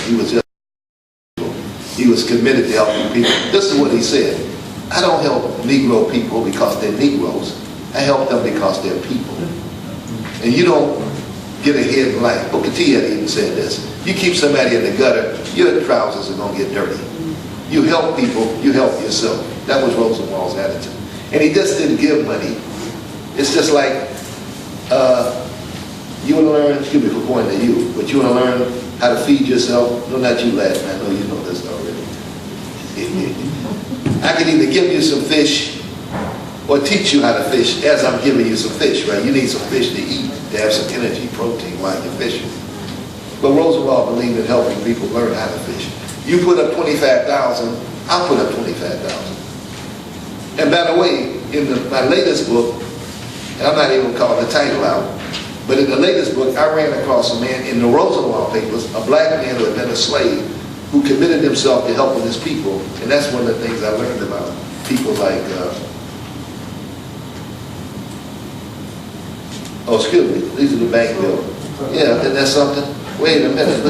Speaker 4: He was committed to helping people. This is what he said. I don't help Negro people because they're Negroes. I help them because they're people. And you don't get ahead in life. Booker T had even said this. You keep somebody in the gutter, your trousers are going to get dirty. You help people, you help yourself. That was Roosevelt's attitude. And he just didn't give money. It's just like, you want to learn, excuse me for pointing at you, but you want to learn how to feed yourself. No, not you laughing, I know you know this already. I can either give you some fish or teach you how to fish as I'm giving you some fish, right? You need some fish to eat, to have some energy, protein while you're fishing. But Roosevelt believed in helping people learn how to fish. You put up $25,000, I'll put up $25,000. And by the way, in my latest book, and I'm not even calling the title out, but in the latest book, I ran across a man in the Roosevelt papers, a black man who had been a slave, who committed himself to helping his people. And that's one of the things I learned about people like, oh, excuse me, these are the bank bills. Yeah, isn't that something? Wait a minute,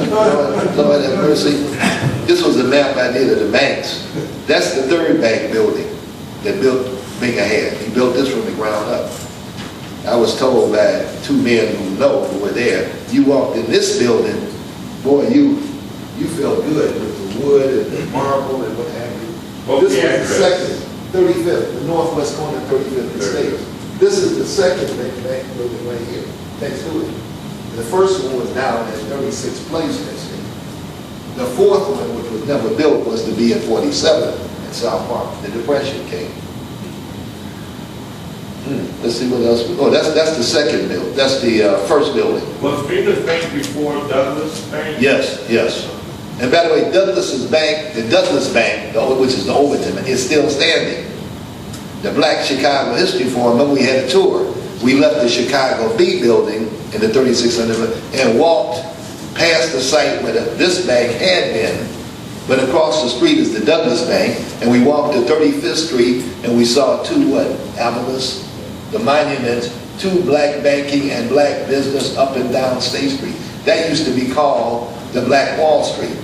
Speaker 4: Lord have mercy. This was a map I did of the banks. That's the third bank building that Bingham had. He built this from the ground up. I was told by two men who were there, you walked in this building, boy, you felt good with the wood and the marble and what have you. This was the second, 35th, the northwest corner of 35th and State. This is the second bank building right here, next to it. The first one was down at 36th Place next to it. The fourth one, which was never built, was to be at 47th in South Park. The Depression came. Let's see what else. Oh, that's the second building. That's the first building.
Speaker 3: Was Venus Bank before Douglas Bank?
Speaker 4: Yes, yes. And by the way, Douglas's bank, the Douglas Bank, which is the Overton, is still standing. The Black Chicago History Forum, remember we had a tour. We left the Chicago B building in the 3600 and walked past the site where this bank had been, but across the street is the Douglas Bank, and we walked to 35th Street and we saw two obelisks, the monuments, two black banking and black business up and down State Street. That used to be called the Black Wall Street.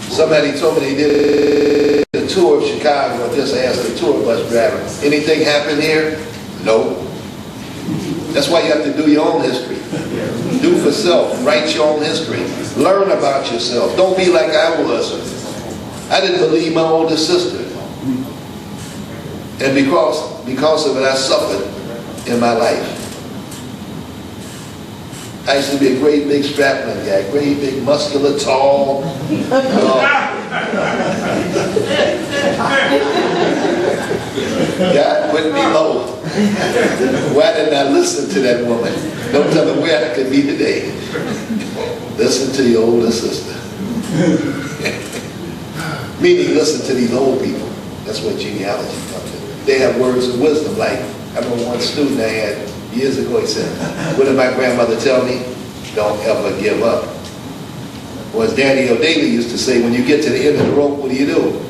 Speaker 4: Somebody told me they did a tour of Chicago. I just asked the tour bus driver, anything happen here? No. That's why you have to do your own history. Do for self. Write your own history. Learn about yourself. Don't be like I was. I didn't believe my older sister. And because of it, I suffered in my life. I used to be a great big strapman guy, great big muscular, tall. God put me low. Why didn't I listen to that woman? Don't tell me where I could be today. Listen to your older sister. Meaning listen to these old people. That's what genealogy comes in. They have words of wisdom. Like, I remember one student I had years ago, he said, what did my grandmother tell me? Don't ever give up. Or as Danny O'Daly used to say, when you get to the end of the rope, what do?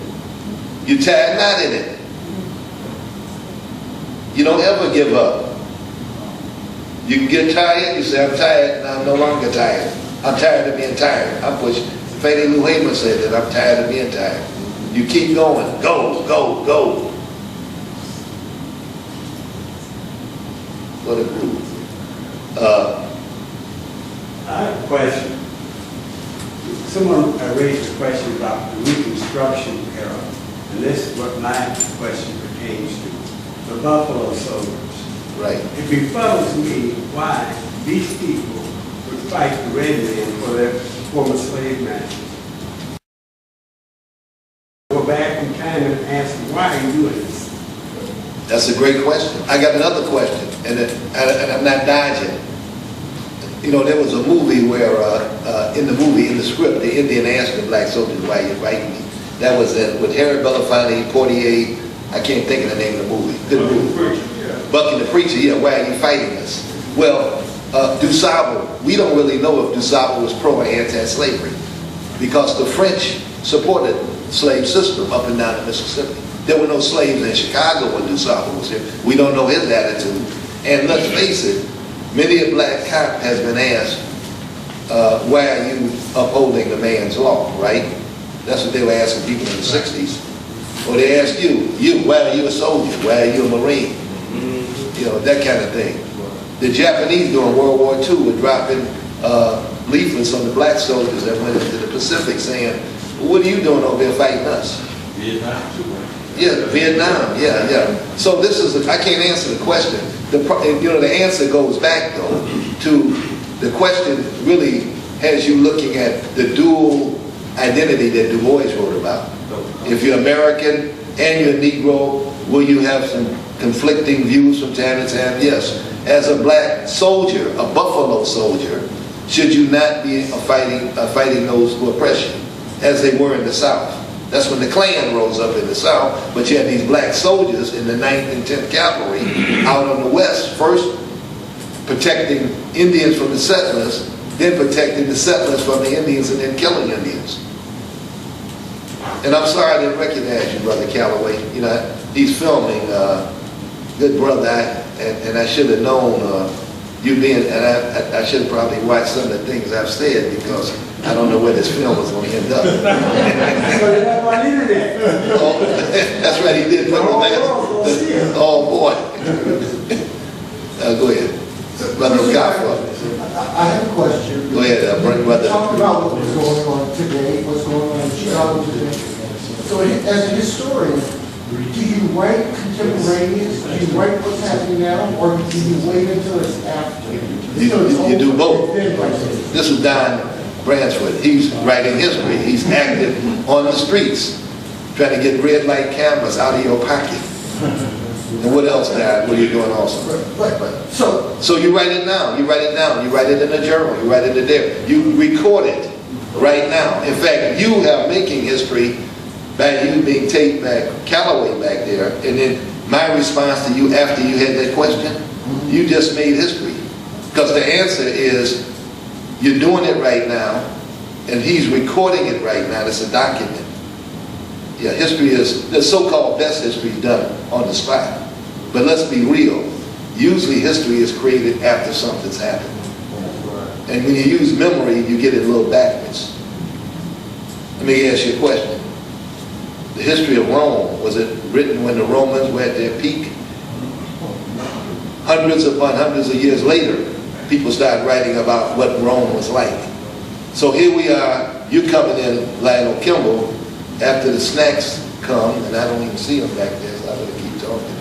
Speaker 4: You tie a knot in it. You don't ever give up. You can get tired, you say, I'm tired, and I'm no longer tired. I'm tired of being tired. I'm pushing. Fannie Lou Hamer said that I'm tired of being tired. You keep going. Go, go, go. What a group.
Speaker 1: I have a question. Someone raised a question about the Reconstruction era, and this is what my question pertains to. The Buffalo Soldiers.
Speaker 4: Right.
Speaker 1: It befuddles me why these people would fight the red men for their former slave masters. Go back in time and ask, why are you doing this?
Speaker 4: That's a great question. I got another question, and I'm not dodging. You know, there was a movie where, in the script, the Indian asked the black soldiers, why are you fighting me? That was with Harry Belafonte, Portier, I can't think of the name of the movie. Good movie. Bucky the Preacher, yeah, why are you fighting us? Well, DuSable, we don't really know if DuSable was pro or anti-slavery because the French supported slave system up and down the Mississippi. There were no slaves in Chicago when DuSable was here. We don't know his attitude. And let's face it, many a black cop has been asked, why are you upholding the man's law, right? That's what they were asking people in the 60s. Or they ask you, why are you a soldier? Why are you a Marine? You know, that kind of thing. The Japanese during World War II were dropping leaflets on the black soldiers that went into the Pacific saying, well, what are you doing over here fighting us?
Speaker 3: Vietnam.
Speaker 4: Yeah, Vietnam, yeah. So this is, I can't answer the question. The answer goes back, though, to the question really has you looking at the dual identity that Du Bois wrote about. If you're American and you're Negro, will you have some conflicting views from time to time? Yes. As a black soldier, a Buffalo soldier, should you not be fighting those who oppress you, as they were in the South? That's when the Klan rose up in the South, but you had these black soldiers in the 9th and 10th Cavalry out on the West, first protecting Indians from the settlers, then protecting the settlers from the Indians, and then killing Indians. And I'm sorry I didn't recognize you, Brother Calloway. You know, he's filming, good brother, and I should have known you being, and I should have probably watched some of the things I've said because I don't know where this film was going to end up.
Speaker 12: So you have on internet.
Speaker 4: Oh, that's right, he did. Oh boy. Go ahead. Brother Okafor.
Speaker 12: I have a question.
Speaker 4: Go ahead, brother.
Speaker 12: Talk about what was going on today, what's going on in Chicago today. So as a historian, do you write contemporaneous? Do you write what's happening now, or do you wait until it's after?
Speaker 4: You do both. This is Don Bransford. He's writing history. He's active on the streets, trying to get red light cameras out of your pocket. And what else, Dad? What are you doing also? So you write it now. You write it down. You write it in a journal. You write it in there. You record it right now. In fact, you are making history by you being taped back, Calloway back there, and then my response to you after you had that question, you just made history. Because the answer is, you're doing it right now, and he's recording it right now. It's a document. Yeah, history is, the so-called best history is done on the spot. But let's be real. Usually history is created after something's happened. And when you use memory, you get it a little backwards. Let me ask you a question. The history of Rome, was it written when the Romans were at their peak? Hundreds upon hundreds of years later, people started writing about what Rome was like. So here we are, you coming in, Lionel Kimble, after the snacks come, and I don't even see them back there, so I better keep talking.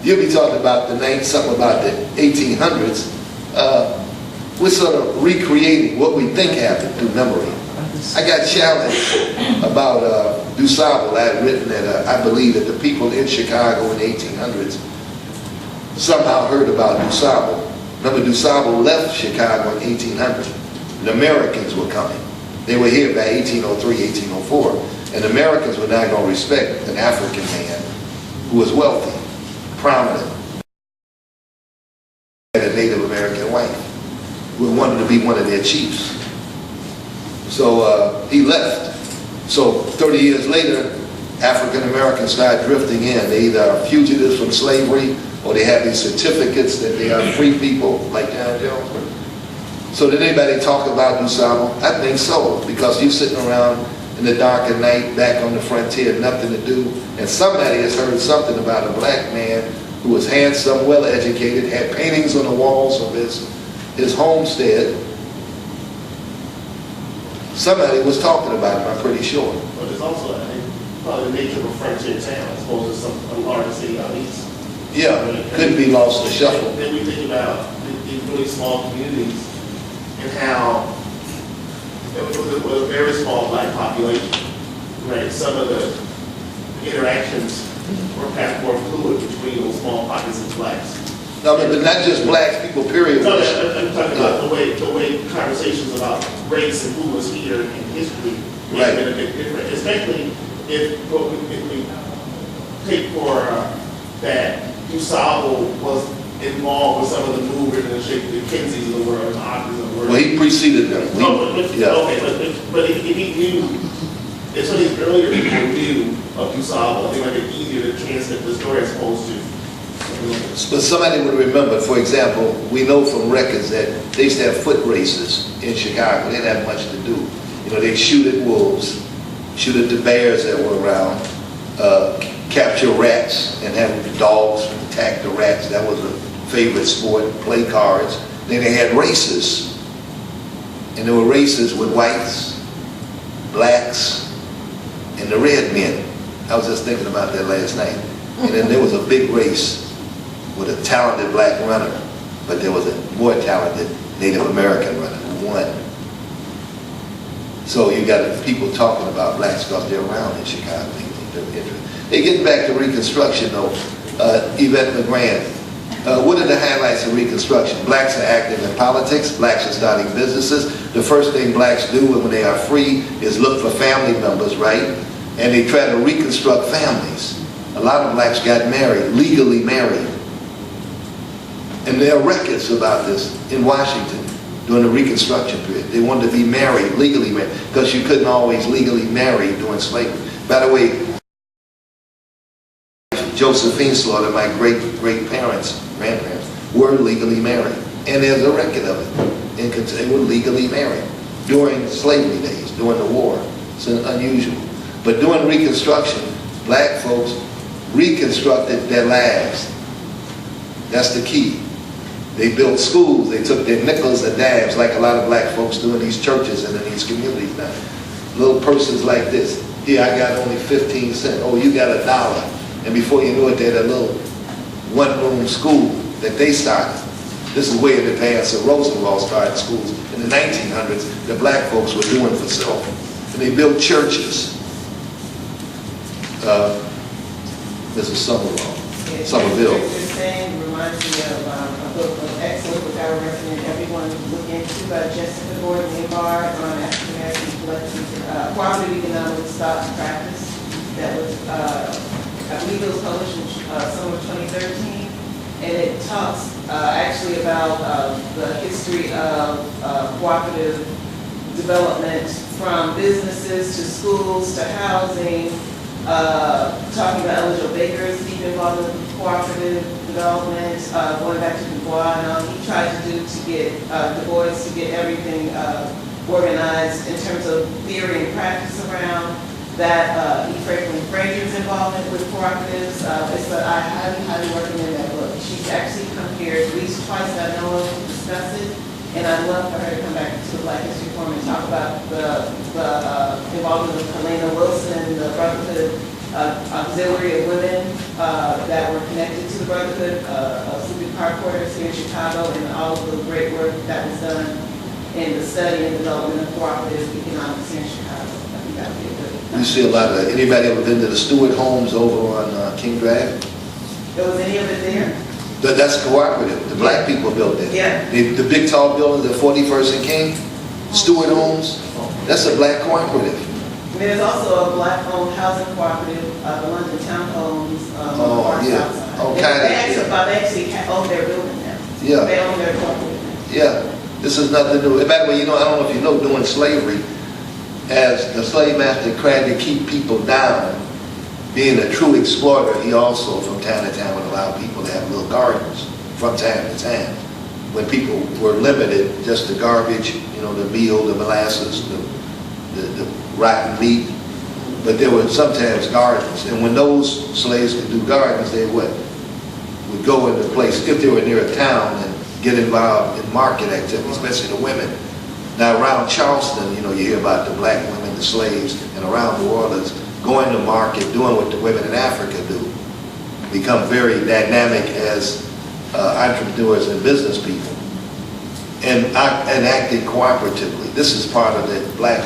Speaker 4: You'll be talking about something about the 1800s. We're sort of recreating what we think happened through memory. I got challenged about DuSable. I had written that I believe that the people in Chicago in the 1800s somehow heard about DuSable. Remember, DuSable left Chicago in 1800. The Americans were coming. They were here by 1803, 1804. And Americans were not going to respect an African man who was wealthy, prominent, and a Native American wife who wanted to be one of their chiefs. So he left. So 30 years later, African Americans started drifting in. They either are fugitives from slavery or they have these certificates that they are free people, like John Jones. So did anybody talk about DuSable? I think so, because you're sitting around in the dark at night, back on the frontier, nothing to do, and somebody has heard something about a black man who was handsome, well-educated, had paintings on the walls of his homestead. Somebody was talking about him, I'm pretty sure.
Speaker 11: But there's also, I think, probably the nature of a frontier town as opposed to a larger city out east.
Speaker 4: Yeah, couldn't be lost in the shuffle.
Speaker 11: Then we think about these really small communities and how it was a very small black population, right? Some of the interactions were perhaps more fluid between those small pockets of blacks.
Speaker 4: No, but not just blacks, people, period.
Speaker 11: No, I'm talking about the way conversations about race and who was here in history have been a bit different, especially if we take for that Sable was involved with some of the movement and the Kinseys of the world and the Ockers of the world.
Speaker 4: Well, he preceded them.
Speaker 11: But if he knew, if some of these earlier people knew of Sable, I think it might be easier to translate the story as opposed to.
Speaker 4: But somebody would remember, for example, we know from records that they used to have foot races in Chicago. They didn't have much to do. You know, they'd shoot at wolves, shoot at the bears that were around, capture rats and have dogs attack the rats. That was a favorite sport, play cards. Then they had races. And there were races with whites, blacks, and the red men. I was just thinking about that last night. And then there was a big race with a talented black runner, but there was a more talented Native American runner who won. So you got people talking about blacks because they're around in Chicago. They get back to Reconstruction though, Yvette McGrand. What are the highlights of Reconstruction? Blacks are active in politics, blacks are starting businesses. The first thing blacks do when they are free is look for family members, right? And they try to reconstruct families. A lot of blacks got married, legally married. And there are records about this in Washington during the Reconstruction period. They wanted to be married, legally married, because you couldn't always legally marry during slavery. By the way, Josephine Slaughter, my great-grandparents were legally married. And there's a record of it. And they were legally married during slavery days, during the war. It's unusual. But during Reconstruction, black folks reconstructed their lives. That's the key. They built schools. They took their nickels and dimes, like a lot of black folks do in these churches and in these communities now. Little purses like this. Here, I got only 15 cents. Oh, you got $1. And before you knew it, they had a little one-room school that they started. This is way in the past. So Roosevelt started schools in the 1900s that black folks were doing for self. And they built churches. Mrs. Somerville.
Speaker 15: This thing reminds me of a book of excellent book I would recommend everyone look into by Jessica Gordon Ibarra on African American cooperative economic stock practice. That was, I believe it was published in summer of 2013, and it talks actually about the history of cooperative development from businesses to schools to housing. Talking about eligible bakers, deep involved in cooperative development, going back to Du Bois and all he tried to do to get Du Bois to get everything organized in terms of theory and practice around that. Franklin Frazier's involvement with cooperatives. I highly recommend that book. She's actually come here at least twice that I know of to discuss it. And I'd love for her to come back to the Black History Forum and talk about the involvement of Helena Wilson, the Brotherhood Auxiliary of Women that were connected to the Brotherhood of Sleeping Car Porters here in Chicago, and all of the great work that was done in the study and development of cooperative economics here in Chicago. I think that would be a good.
Speaker 4: You see a lot of that. Anybody ever been to the Stewart homes over on King Drive?
Speaker 15: Was any of it there?
Speaker 4: That's cooperative. The black people built it.
Speaker 15: Yeah.
Speaker 4: The big tall buildings, the 41st and King, Stewart homes, that's a black cooperative.
Speaker 15: There's also a black-owned housing cooperative, the London Townhomes on the far south side. They actually own their building now.
Speaker 4: Yeah.
Speaker 15: They own their cooperative.
Speaker 4: Yeah. This is nothing new. And by the way, I don't know if you know, during slavery, as the slave master tried to keep people down, being a true exploiter, he also, from time to time, would allow people to have little gardens from time to time. When people were limited just to garbage, the meal, the molasses, the rotten meat, but there were sometimes gardens. And when those slaves could do gardens, they would go into a place, if they were near a town, and get involved in market activity, especially the women. Now around Charleston, you hear about the black women, the slaves, and around New Orleans, going to market, doing what the women in Africa do, become very dynamic as entrepreneurs and business people, and acting cooperatively. This is part of the black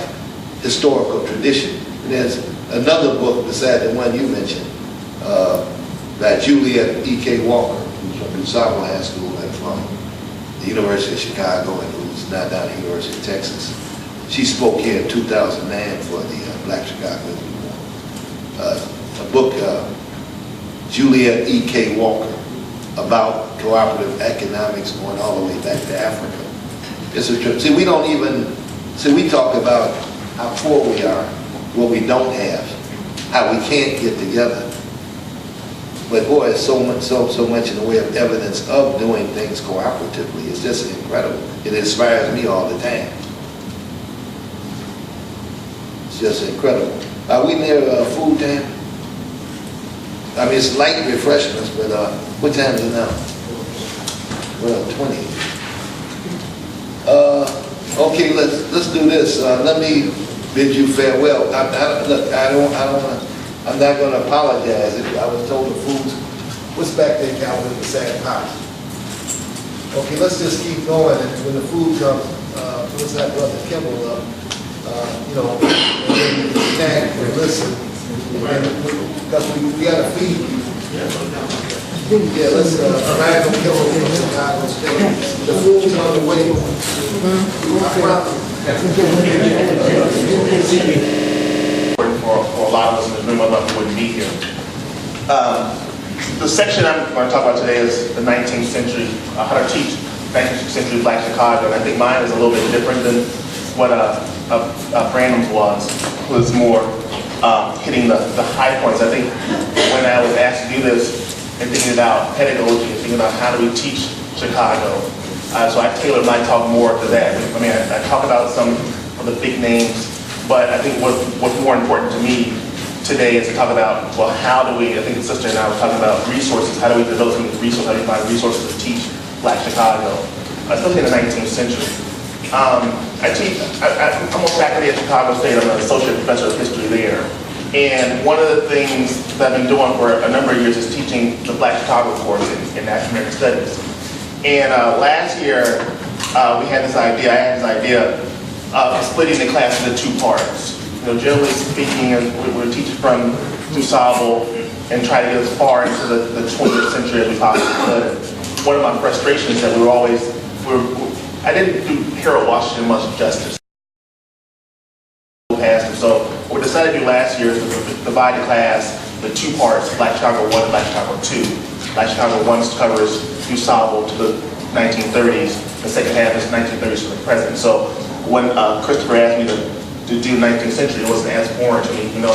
Speaker 4: historical tradition. And there's another book beside the one you mentioned by Juliet E.K. Walker, who's from Sable High School and from the University of Chicago and who's now down at the University of Texas. She spoke here in 2009 for the Black Chicago. A book, Juliet E.K. Walker, about cooperative economics going all the way back to Africa. It's a trip. See, we don't even, we talk about how poor we are, what we don't have, how we can't get together. But boy, it's so much in the way of evidence of doing things cooperatively. It's just incredible. It inspires me all the time. It's just incredible. Are we near food time? I mean, it's light refreshments, but what time is it now? Well, 20. Okay, let's do this. Let me bid you farewell. I'm not going to apologize. I was told the food. What's back there, Calvin, in the sad pot? Okay, let's just keep going. And when the food comes, what's that, Brother Kimble? Tag and listen. Because we got to feed you. Yeah, let's Randall Kimble from Chicago State. The food's on the way.
Speaker 11: For a lot of us in this room, otherwise we wouldn't be here. The section I'm going to talk about today is the 19th century, how to teach 19th century Black Chicago, and I think mine is a little bit different than what Branham's was more hitting the high points. I think when I was asked to do this and thinking about pedagogy and thinking about how do we teach Chicago, so I tailored my talk more to that. I mean, I talk about some of the big names, but I think what's more important to me today is to talk about, well, how do we, I think the sister and I were talking about resources, how do we develop some of these resources, how do we find resources to teach Black Chicago, especially in the 19th century. I'm on faculty at Chicago State. I'm an associate professor of history there. And one of the things that I've been doing for a number of years is teaching the Black Chicago course in African American Studies. And last year, I had this idea of splitting the class into two parts. You know, generally speaking, we're teaching from Sable and try to get as far into the 20th century as we possibly could. One of my frustrations is that I didn't do Harold Washington much justice. So what we decided to do last year is to divide the class into two parts, Black Chicago 1 and Black Chicago 2. Black Chicago 1 covers Sable to the 1930s. The second half is 1930s to the present. So when Christopher asked me to do 19th century, it wasn't as foreign to me. You know,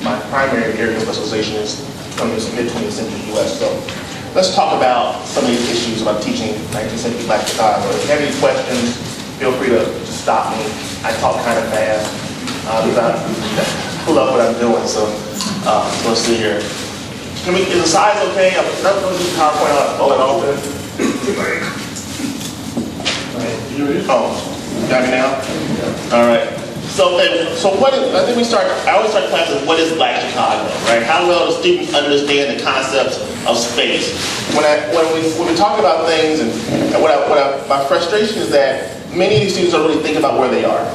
Speaker 11: my primary area of specialization is mid-20th century U.S. So let's talk about some of these issues about teaching 19th century Black Chicago. If you have any questions, feel free to stop me. I talk kind of fast. Pull up what I'm doing, so let's see here. Is the size okay? I'm not going to do PowerPoint on open. Oh, you got me now? All right. So what is, I think I always start classes with what is Black Chicago, right? How well do students understand the concepts of space? When we talk about things, and my frustration is that many of these students don't really think about where they are.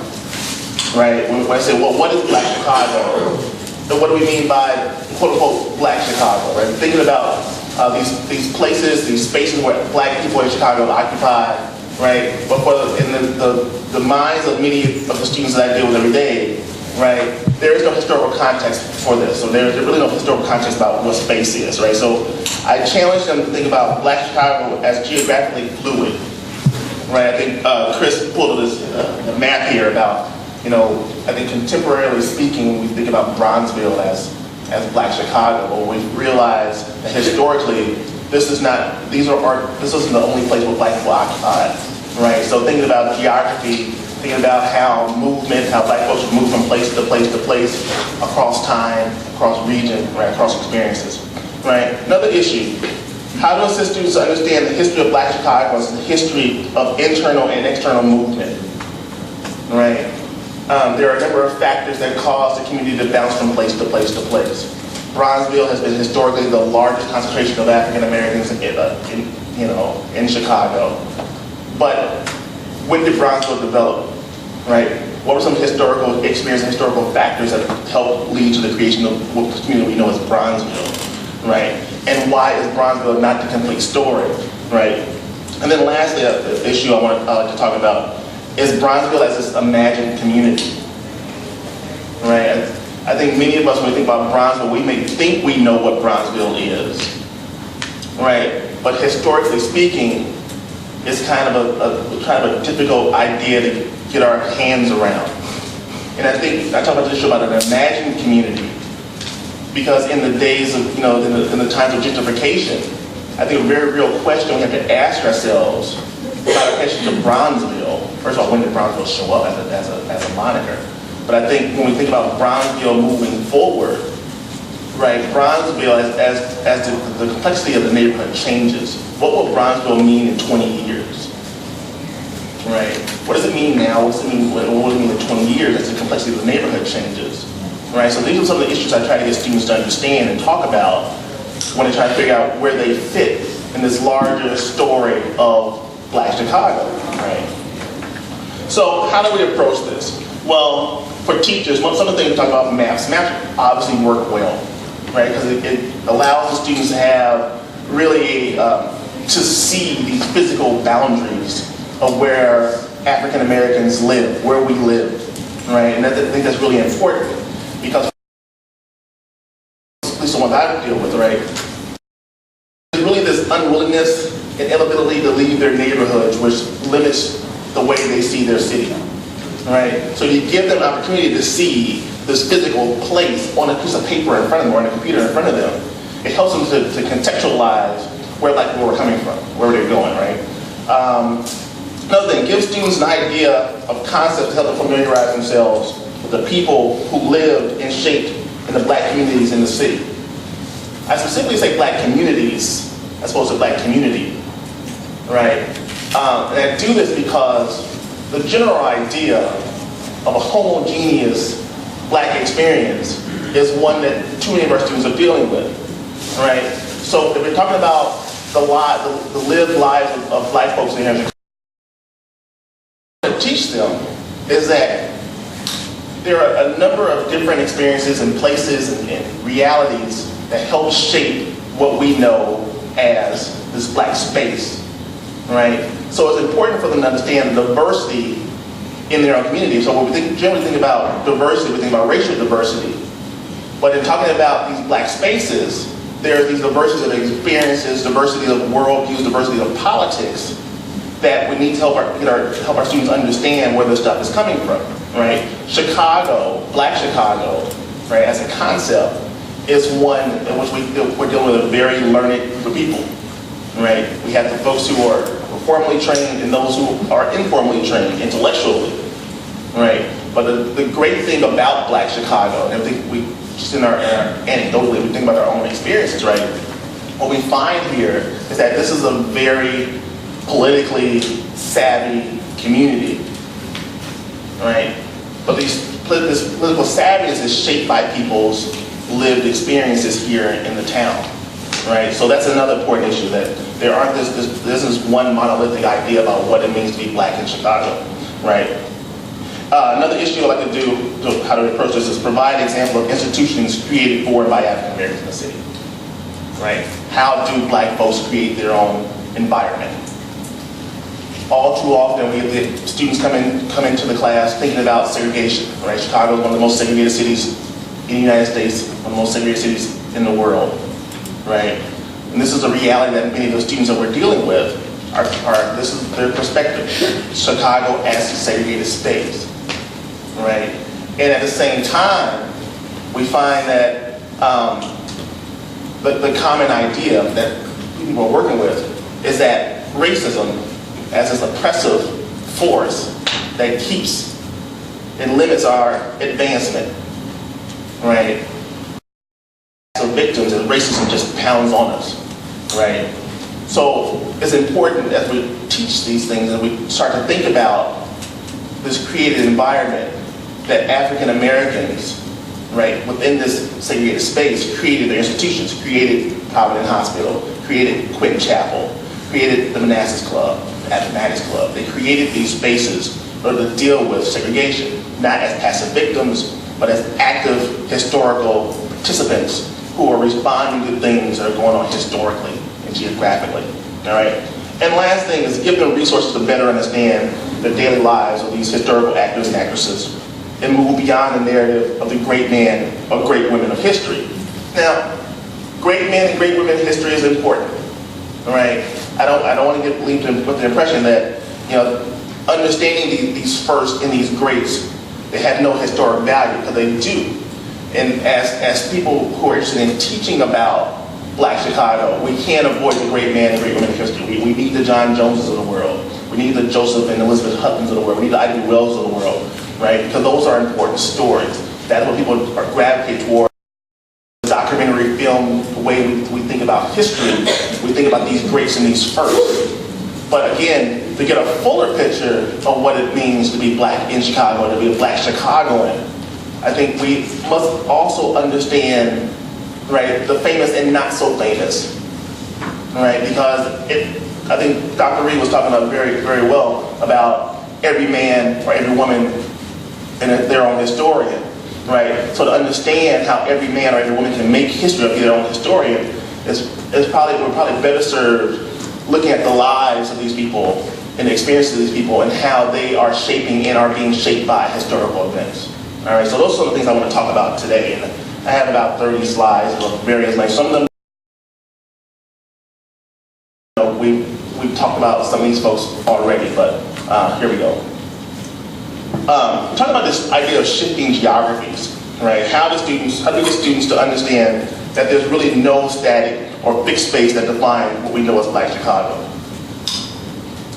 Speaker 11: Right? When I say, well, what is Black Chicago? Then what do we mean by quote-unquote Black Chicago? Right? Thinking about these places, these spaces where Black people in Chicago occupy, right? But in the minds of many of the students that I deal with every day, right? There is no historical context for this. So there's really no historical context about what space is, right? So I challenge them to think about Black Chicago as geographically fluid, right? I think Chris pulled this map here about, I think contemporarily speaking, when we think about Bronzeville as Black Chicago, we realize that historically, this isn't the only place where Black people occupy, right? So thinking about geography, thinking about how Black folks move from place to place to place, across time, across region, right, across experiences, right? Another issue, how to assist students to understand the history of Black Chicago as the history of internal and external movement, right? There are a number of factors that cause the community to bounce from place to place to place. Bronzeville has been historically the largest concentration of African Americans in Chicago. But when did Bronzeville develop, right? What were some historical experiences, historical factors that helped lead to the creation of what the community we know as Bronzeville, right? And why is Bronzeville not the complete story, right? And then lastly, the issue I want to talk about is Bronzeville as this imagined community, right? I think many of us, when we think about Bronzeville, we may think we know what Bronzeville is, right? But historically speaking, it's kind of a difficult idea to get our hands around. And I think I talk about this issue about an imagined community because in the days of, in the times of gentrification, I think a very real question we have to ask ourselves about a question to Bronzeville. First of all, when did Bronzeville show up as a moniker? But I think when we think about Bronzeville moving forward, right, Bronzeville, as the complexity of the neighborhood changes, what will Bronzeville mean in 20 years? Right? What does it mean now? What does it mean in 20 years as the complexity of the neighborhood changes? Right? So these are some of the issues I try to get students to understand and talk about when they try to figure out where they fit in this larger story of Black Chicago. Right? So how do we approach this? Well, for teachers, some of the things we talk about maps. Maps obviously work well, right? Because it allows the students to have really to see these physical boundaries of where African Americans live, where we live, right? And I think that's really important because, at least the ones I deal with, right? There's really this unwillingness and inability to leave their neighborhoods, which limits the way they see their city, right? So you give them an opportunity to see this physical place on a piece of paper in front of them or on a computer in front of them. It helps them to contextualize where we're coming from, where they're going, right? Another thing, give students an idea of concepts to help them familiarize themselves with the people who lived and shaped in the Black communities in the city. I specifically say Black communities as opposed to Black community, right? And I do this because the general idea of a homogeneous Black experience is one that too many of our students are dealing with, right? So if we're talking about the lived lives of Black folks in here, to teach them is that there are a number of different experiences and places and realities that help shape what we know as this Black space, right? So it's important for them to understand the diversity in their own community. So when we generally think about diversity, we think about racial diversity. But in talking about these Black spaces, there are these diversities of experiences, diversity of worldviews, diversity of politics that we need to help our students understand where this stuff is coming from, right? Chicago, Black Chicago, right, as a concept, is one in which we're dealing with a very learned group of people, right? We have the folks who are formally trained and those who are informally trained intellectually, right? But the great thing about Black Chicago, and I think we just in our anecdotally, we think about our own experiences, right? What we find here is that this is a very politically savvy community, right? But this political savviness is shaped by people's lived experiences here in the town, right? So that's another important issue, that there aren't this is one monolithic idea about what it means to be Black in Chicago, right? Another issue I'd like to do, how to approach this, is provide an example of institutions created for and by African Americans in the city, right? How do Black folks create their own environment? All too often, we get students come into the class thinking about segregation, right? Chicago is one of the most segregated cities in the United States, one of the most segregated cities in the world, right? And this is a reality that many of the students that we're dealing with this is their perspective. Chicago as a segregated space, right? And at the same time, we find that the common idea that people are working with is that racism as this oppressive force that keeps and limits our advancement, right? So victims and racism just pounds on us, right? So it's important as we teach these things and we start to think about this created environment that African Americans, right, within this segregated space created their institutions, created Providence Hospital, created Quentin Chapel, created the Manassas Club, the Appomattox Club. They created these spaces in order to deal with segregation, not as passive victims, but as active historical participants who are responding to things that are going on historically and geographically, all right? And last thing is give them resources to better understand the daily lives of these historical actors and actresses and move beyond the narrative of the great man or great women of history. Now, great men and great women in history is important, all right? I don't want to leave them with the impression that, you know, understanding these firsts and these greats, they have no historic value, because they do. And as people who are interested in teaching about Black Chicago, we can't avoid the great man and great women of history. We need the John Joneses of the world. We need the Joseph and Elizabeth Huttons of the world. We need the Ivy Wells of the world, right? Because those are important stories. That's what people gravitate toward. Documentary film, the way we think about history, we think about these greats and these firsts. But again, to get a fuller picture of what it means to be Black in Chicago, to be a Black Chicagoan, I think we must also understand, right, the famous and not so famous, right? Because I think Dr. Reed was talking about very, very well about every man or every woman and their own historian, right? So to understand how every man or every woman can make history or be their own historian we're probably better served looking at the lives of these people and the experiences of these people and how they are shaping and are being shaped by historical events. All right, so those are the things I want to talk about today. And I have about 30 slides of various lengths. Some of them, you know, we've talked about some of these folks already, but here we go. Talking about this idea of shifting geographies, right? How do we get students to understand that there's really no static or fixed space that define what we know as Black Chicago?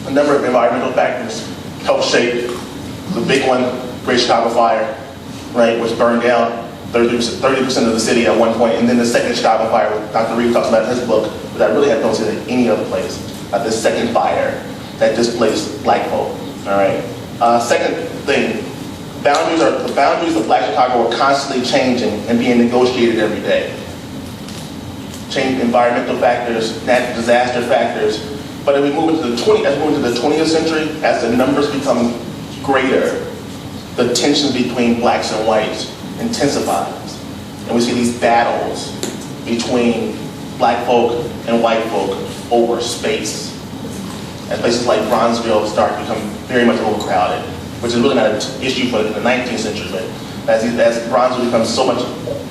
Speaker 11: A number of environmental factors help shape the big one, Great Chicago Fire, right, which burned down 30% of the city at one point, and then the second Chicago fire, Dr. Reed talks about in his book, but I really have no seen it any other place. The second fire that displaced Black folk, all right? Second thing, the boundaries of Black Chicago are constantly changing and being negotiated every day. Change environmental factors, natural disaster factors, but as we move into the 20th century, as the numbers become greater, the tension between Blacks and whites intensifies. And we see these battles between Black folk and white folk over space. As places like Bronzeville start to become very much overcrowded, which is really not an issue for the 19th century, but as Bronzeville becomes so much,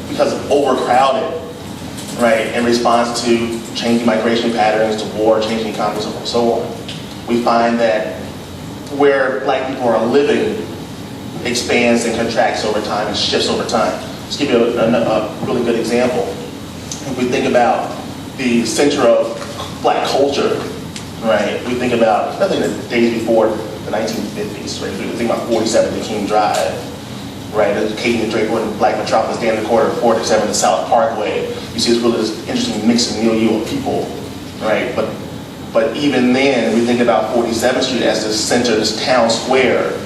Speaker 11: because overcrowded, right, in response to changing migration patterns, to war, changing economies, and so on, we find that where Black people are living expands and contracts over time and shifts over time. Let's give you a really good example. If we think about the center of Black culture, right, we think about, especially in the days before the 1950s, right, we think about 47 the King Drive, right, the Katie and Drake Gordon Black Metropolis, down the corner of 47 the South Parkway. You see this interesting mix and milieu of people, right, but even then, we think about 47th Street as the center, this town square.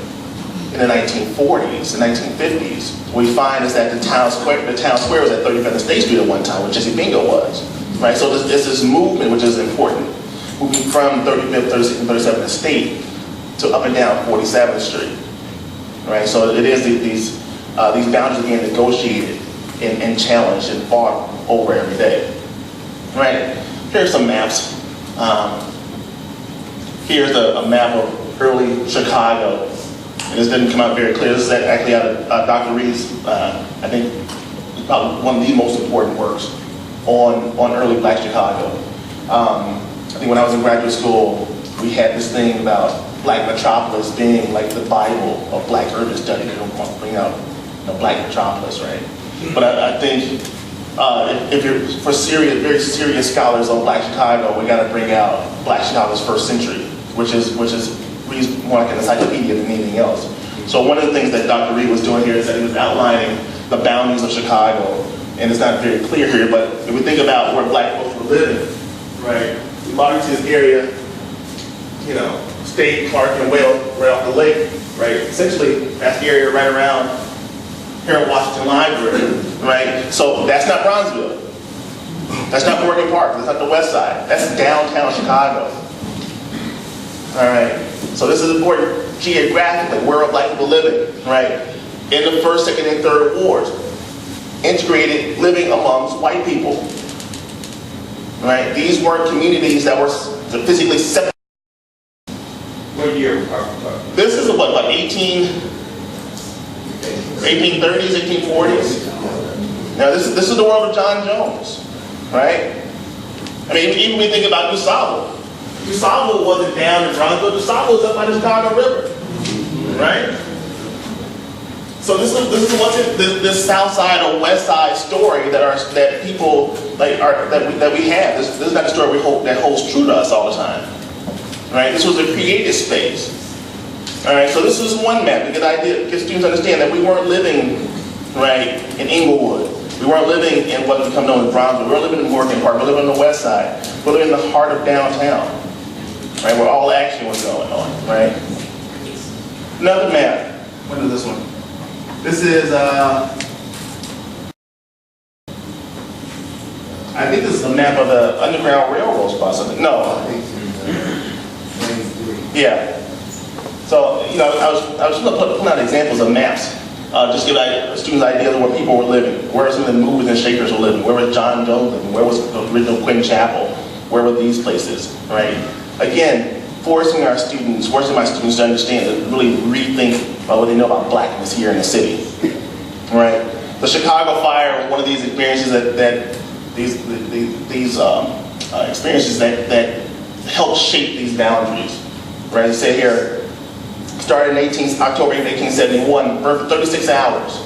Speaker 11: In the 1940s, the 1950s, what we find is that the town square was at 35th and State Street at one time, where Jesse Bingo was, right? So there's this movement, which is important, moving from 35th, 36th, and 37th and State to up and down 47th Street, right? So it is these boundaries being negotiated and challenged and fought over every day, right? Here's some maps. Here's a map of early Chicago. And this didn't come out very clear. This is actually out of Dr. Reed's, I think, probably one of the most important works on early Black Chicago. I think when I was in graduate school, we had this thing about Black Metropolis being like the Bible of Black urban study. They don't want to bring out Black Metropolis, right? But I think if you're for very serious scholars on Black Chicago, we got to bring out Black Chicago's first century, which is reads more like an encyclopedia than anything else. So one of the things that Dr. Reed was doing here is that he was outlining the boundaries of Chicago, and it's not very clear here, but if we think about where Black folks were living, right, we walk into this area, you know, State, Clark, and Whale, right off the lake, right, essentially that's the area right around Harold Washington Library, right, so that's not Bronzeville, that's not Morgan Park, that's not the West Side, that's downtown Chicago, all right. So this is important geographically, where are Black people living, right? In the first, second, and third wards. integrated living amongst white people. Right? These weren't communities that were physically separate.
Speaker 3: What year? are we talking about?
Speaker 11: This is what, like 1830s, 1840s? Now this is the world of John Jones, right? I mean, even when we think about DuSable. DuSable wasn't down in Bronzeville, DuSable was up by the Chicago River, right? So this is what's in this South Side or West Side story that people that we have. This is not a story that holds true to us all the time, right? This was a created space. All right, so this is one map to get students to understand that we weren't living right in Inglewood. We weren't living in what has become known as Bronzeville. We weren't living in Morgan Park. We're living on the West Side. We're living in the heart of downtown, right, where all action was going on, right? Another map. What is this one? This is, I think this is a map of the Underground Railroad spots. No. Yeah. So, you know, I was putting out examples of maps, just to give students ideas of where people were living, where some of the movers and shakers were living, where was John Jones living, where was the original Quinn Chapel, where were these places, right? Again, forcing my students to understand, to really rethink about what they know about blackness here in the city, right? The Chicago fire was one of these experiences experiences that helped shape these boundaries, right? As I say here, started in October 1871, burned for 36 hours,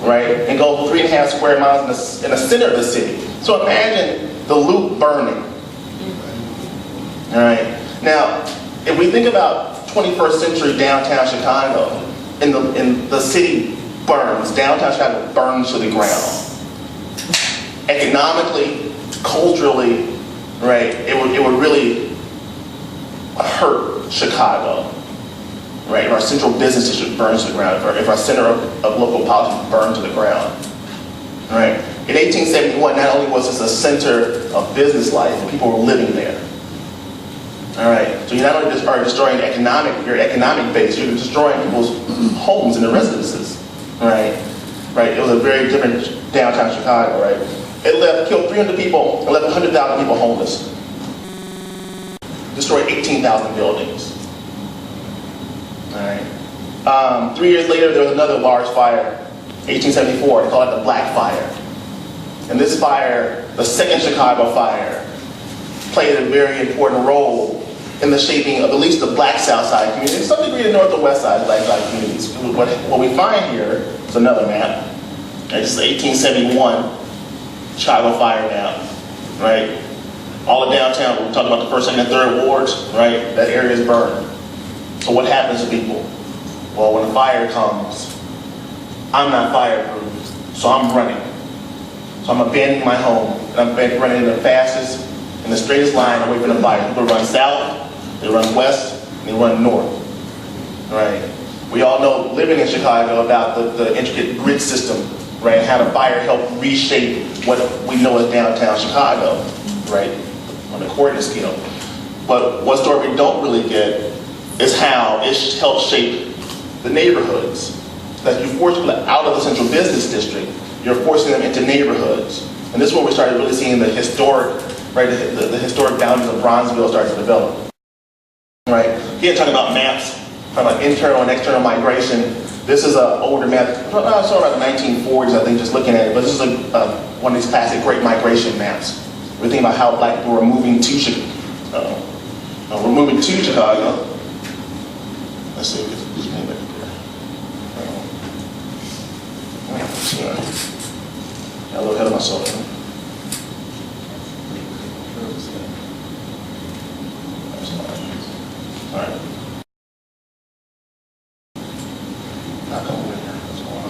Speaker 11: right? And go 3.5 square miles in the center of the city. So imagine the loop burning, all right? Now, if we think about 21st century downtown Chicago, and the city burns, downtown Chicago burns to the ground. Economically, culturally, right, it would really hurt Chicago, right? If our central business district burns to the ground, if our center of local politics burns to the ground, right? In 1871, not only was this a center of business life, but people were living there. All right, so you not only are destroying your economic base, you're destroying people's homes and their residences, right? Right, it was a very different downtown Chicago, right? It killed 300 people, and left 100,000 people homeless. Destroyed 18,000 buildings. All right. 3 years later, there was another large fire, 1874. They call it the Black Fire. And this fire, the second Chicago fire, played a very important role in the shaping of at least the black South Side community, and to some degree the North and West Side black Side communities. What we find here is another map. It's the 1871 Chicago fire map, right? All of downtown, we talked about the first, second, and third wards, right? That area is burned. So what happens to people? Well, when a fire comes, I'm not fireproof, so I'm running. So I'm abandoning my home, and I'm running the fastest and the straightest line away from the fire. People run south, they run west, and they run north, right? We all know, living in Chicago, about the intricate grid system, right? How the fire helped reshape what we know as downtown Chicago, right? On the coordinate scale. But one story we don't really get is how it helped shape the neighborhoods. That you force people out of the central business district, you're forcing them into neighborhoods. And this is where we started really seeing the historic, right, the historic boundaries of Bronzeville start to develop. Right? Here, talking about maps, talking about internal and external migration. This is an older map, sort of about the 1940s, I think, just looking at it. But this is one of these classic Great Migration maps. We're thinking about how black people were moving to Chicago. We're moving to Chicago. Let's see if this came back here. Got a little ahead of myself. All right. Not coming in here. What's going on?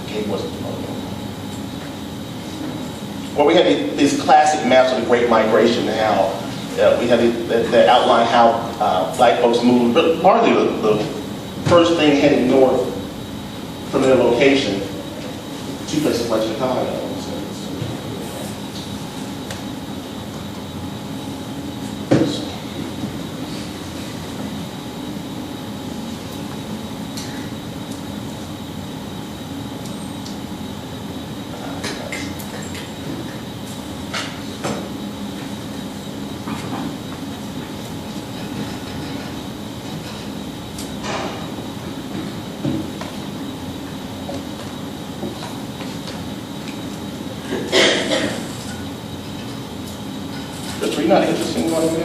Speaker 11: The cake wasn't. Well, we have these classic maps of the Great Migration and how we have that outline how black folks moved, but partly the first thing heading north from their location to places like Chicago. Just you want to go?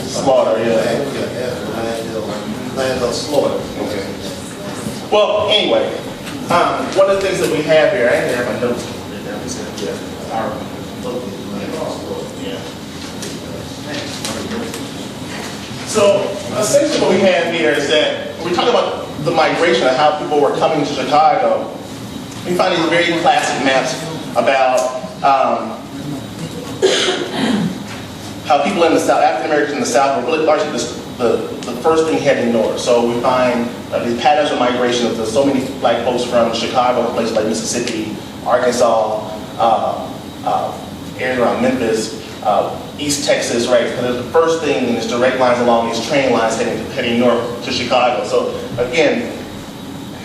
Speaker 11: Slaughter, yeah.
Speaker 9: Land slaughter.
Speaker 11: Okay. Well, anyway, one of the things that we have here, I actually have my notes written down. So essentially what we have here is that when we talk about the migration and how people were coming to Chicago, we find these very classic maps about how people in the South, African Americans in the South, were really largely the first thing heading north. So we find these patterns of migration of so many black folks from Chicago, places like Mississippi, Arkansas, areas around Memphis, East Texas, right? Because the first thing, and there's direct lines along these train lines heading north to Chicago. So again,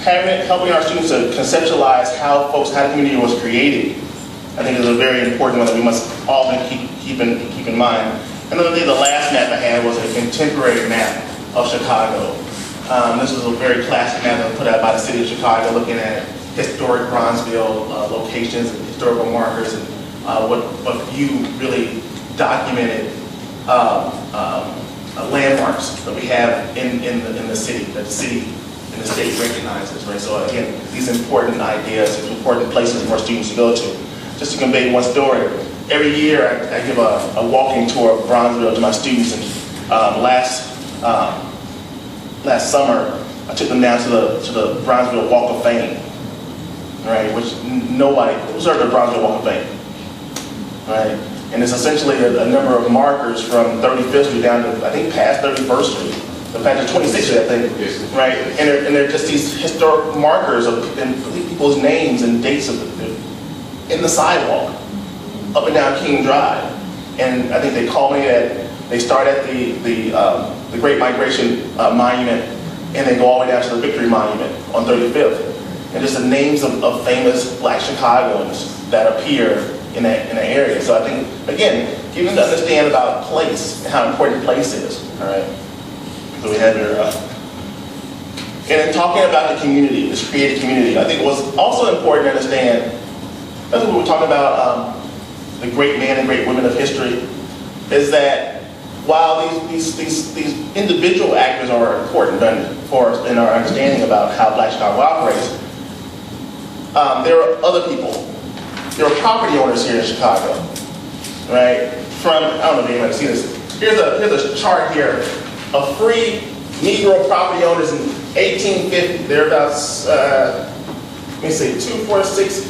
Speaker 11: helping our students to conceptualize how the community was created, I think is a very important one that we must all keep in mind. And then the last map I had was a contemporary map of Chicago. This is a very classic map that was put out by the city of Chicago, looking at historic Bronzeville locations and historical markers and what few really documented landmarks that we have in the city, that the city and the state recognizes, right? So again, these important ideas, these important places for students to go to. Just to convey one story, every year I give a walking tour of Bronzeville to my students, and last summer I took them down to the Bronzeville Walk of Fame, right? Which nobody observed the Bronzeville Walk of Fame, right? And it's essentially a number of markers from 35th Street down to, I think, past 31st Street. In fact, 26th Street, I think, right? And they're just these historic markers of people's names and dates in the sidewalk, up and down King Drive. And I think they culminate at, they start at the Great Migration Monument, and they go all the way down to the Victory Monument on 35th. And just the names of famous black Chicagoans that appear in that area. So I think, again, getting to understand about place and how important place is, all right? So we have here, and then talking about the community, this creative community, I think it was also important to understand, that's what we're talking about, the great men and great women of history, is that while these individual actors are important for us in our understanding about how Black Chicago operates, there are other people. There are property owners here in Chicago, right? From, I don't know if anybody see this. Here's a chart here of free Negro property owners in 1850. There are about, let me see, 2, 4, 6,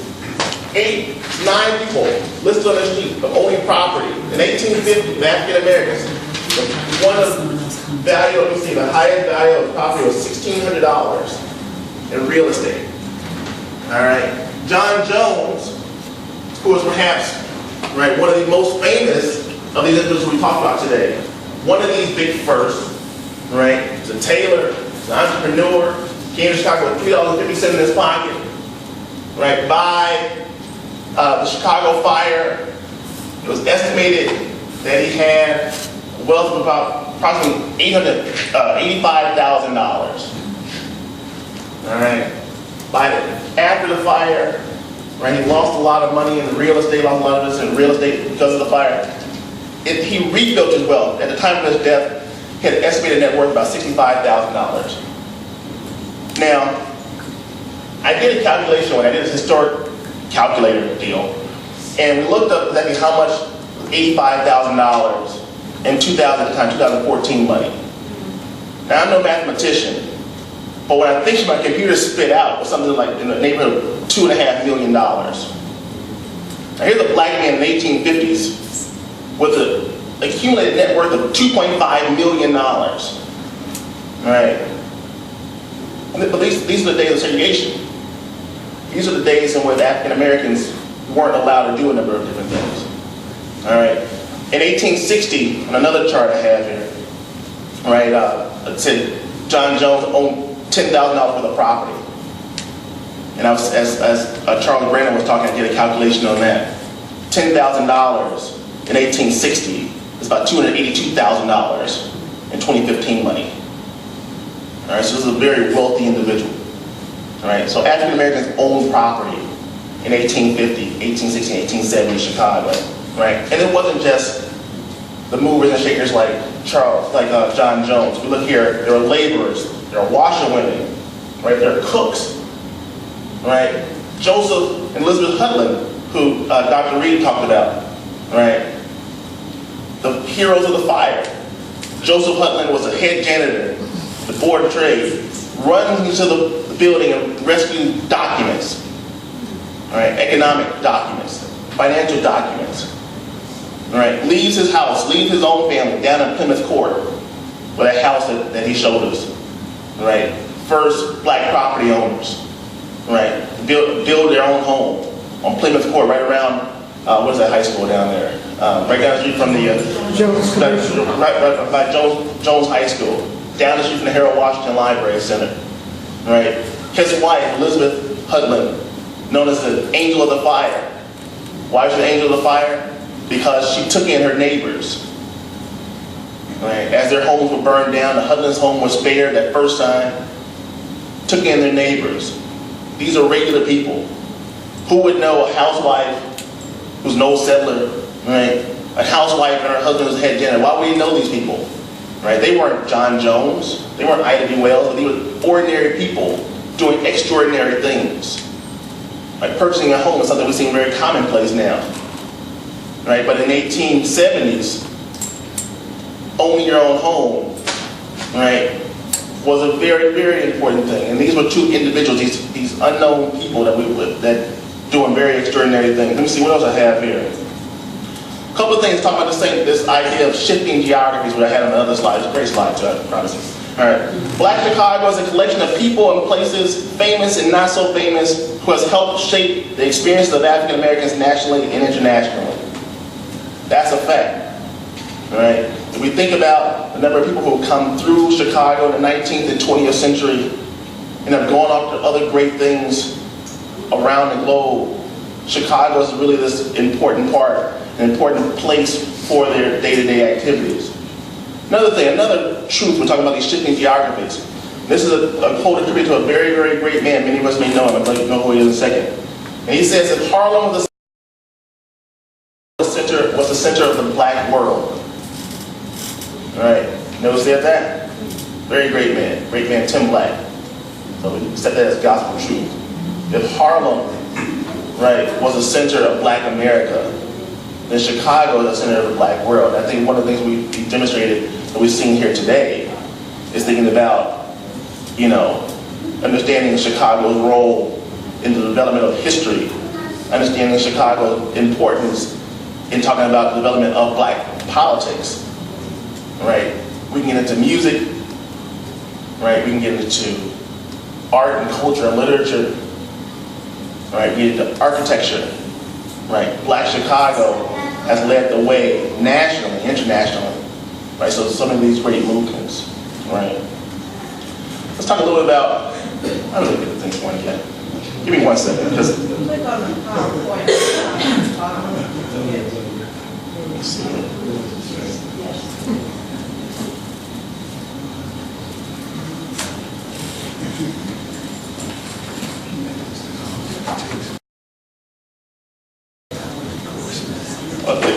Speaker 11: 8, 9 people listed on the sheet of owning property in 1850, the African Americans. One of the value, let me see, the highest value of property was $1,600 in real estate. All right, John Jones, who was perhaps, right, one of the most famous of these individuals we talked about today. One of these big firsts, right? He's a tailor, he's an entrepreneur, came to Chicago with $3.50 in his pocket, right? By the Chicago fire, it was estimated that he had wealth of about approximately $85,000. All right. After the fire, right, he lost a lot of money in the real estate, lost a lot of this in real estate because of the fire. He rebuilt his wealth. At the time of his death, he had an estimated net worth about $65,000. Now, I did a calculation when I did a historic calculator deal, and we looked up exactly how much $85,000 in 2014 money. Now, I'm no mathematician, but when I think my computer spit out was something like in the neighborhood of $2.5 million. Now, here's a black man in the 1850s with an accumulated net worth of $2.5 million. All right? But these are the days of segregation. These are the days in which African Americans weren't allowed to do a number of different things. All right? In 1860, on another chart I have here, right, it said John Jones owned $10,000 worth of property. And I was, as Charles Branham was talking, I did a calculation on that. $10,000 in 1860 is about $282,000 in 2015 money. All right, so this is a very wealthy individual. All right, so African Americans owned property in 1850, 1860, 1870 in Chicago. Right, and it wasn't just the movers and shakers like John Jones. We look here, there are laborers, there are washerwomen, right? There are cooks, right? Joseph and Elizabeth Hudlin, who Dr. Reed talked about, right? The heroes of the fire. Joseph Hudlin was a head janitor, the board of trade, runs into the building and rescues documents, right? Economic documents, financial documents. Right, leaves his house, leaves his own family down in Plymouth Court, with a house that he showed us. Right, first black property owners. Right, build their own home on Plymouth Court, right around what is that high school down there? Right down the street from the right by Jones High School, down the street from the Harold Washington Library Center. Right, his wife Elizabeth Hudlin, known as the Angel of the Fire. Why is she the Angel of the Fire? Because she took in her neighbors. Right? As their homes were burned down, the Hudlin's home was spared that first time, took in their neighbors. These are regular people. Who would know a housewife who's no settler, right? A housewife and her husband was head janitor. Why would we know these people? Right? They weren't John Jones, they weren't Ida B. Wells, but they were ordinary people doing extraordinary things. Like purchasing a home is something we seem very commonplace now. Right, but in the 1870s, owning your own home, right, was a very, very important thing. And these were two individuals, these unknown people that doing very extraordinary things. Let me see what else I have here. A couple of things talking about this idea of shifting geographies, what I had on the other slide. It's a great slide too, I promise you. All right, Black Chicago is a collection of people and places, famous and not so famous, who has helped shape the experiences of African Americans nationally and internationally. That's a fact, right? If we think about the number of people who have come through Chicago in the 19th and 20th century and have gone off to other great things around the globe, Chicago is really this important part, an important place for their day-to-day activities. Another thing, another truth, we're talking about these shifting geographies. This is a quote attributed to a very, very great man. Many of us may know him. I'll let you know who he is in a second. And he says that Harlem was the center of the black world. All right, notice who said that? Very great man, Tim Black. So we set that as gospel truth. If Harlem, right, was the center of black America, then Chicago is the center of the black world. I think one of the things we demonstrated that we've seen here today is thinking about, you know, understanding Chicago's role in the development of history, understanding Chicago's importance in talking about the development of black politics, right? We can get into music, right? We can get into art and culture and literature, right? We get into architecture, right? Black Chicago has led the way nationally, internationally, right? So some of these great movements, right? Let's talk a little bit about, I don't really get the things going yet. Give me 1 second, because
Speaker 10: Click on the PowerPoint.
Speaker 11: okay.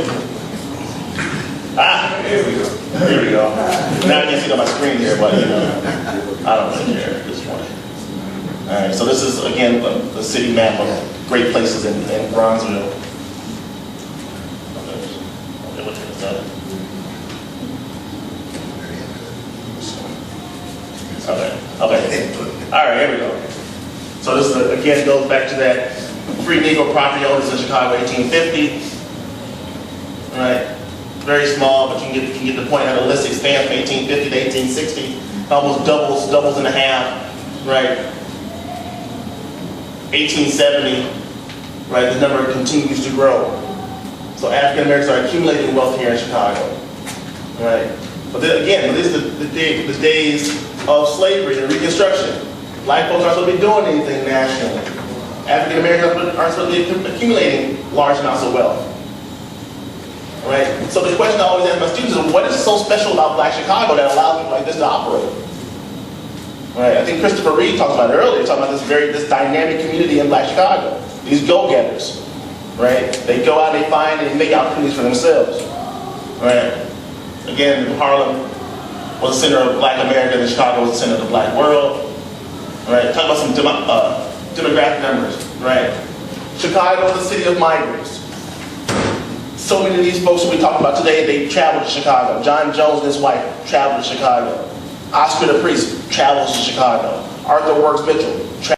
Speaker 11: Here we go. Here we go. Now I can see it on my screen here, but you know, I don't really care at this point. All right, so this is again the city map of great places in Bronzeville. Okay. All right, here we go. So this is, again goes back to that free Negro property owners in Chicago, 1850. All right, very small, but you can get the point. How the list expands from 1850 to 1860, almost doubles in a half. Right, 1870. Right, the number continues to grow. So African Americans are accumulating wealth here in Chicago. Right, but then again, this is the days of slavery and Reconstruction. Black folks aren't supposed to be doing anything nationally. African Americans aren't supposed to be accumulating large amounts of wealth. Right? So the question I always ask my students is, what is so special about Black Chicago that allows people like this to operate? Right? I think Christopher Reed talked about it earlier, talking about this dynamic community in Black Chicago. These go-getters, right? They go out, they find and make opportunities for themselves, right? Again, Harlem was the center of Black America, and Chicago was the center of the Black world, right? Talk about some demographic numbers, right? Chicago is the city of migrants. So many of these folks who we talk about today, they traveled to Chicago. John Jones and his wife traveled to Chicago. Oscar the Priest travels to Chicago. Arthur Works Mitchell travels.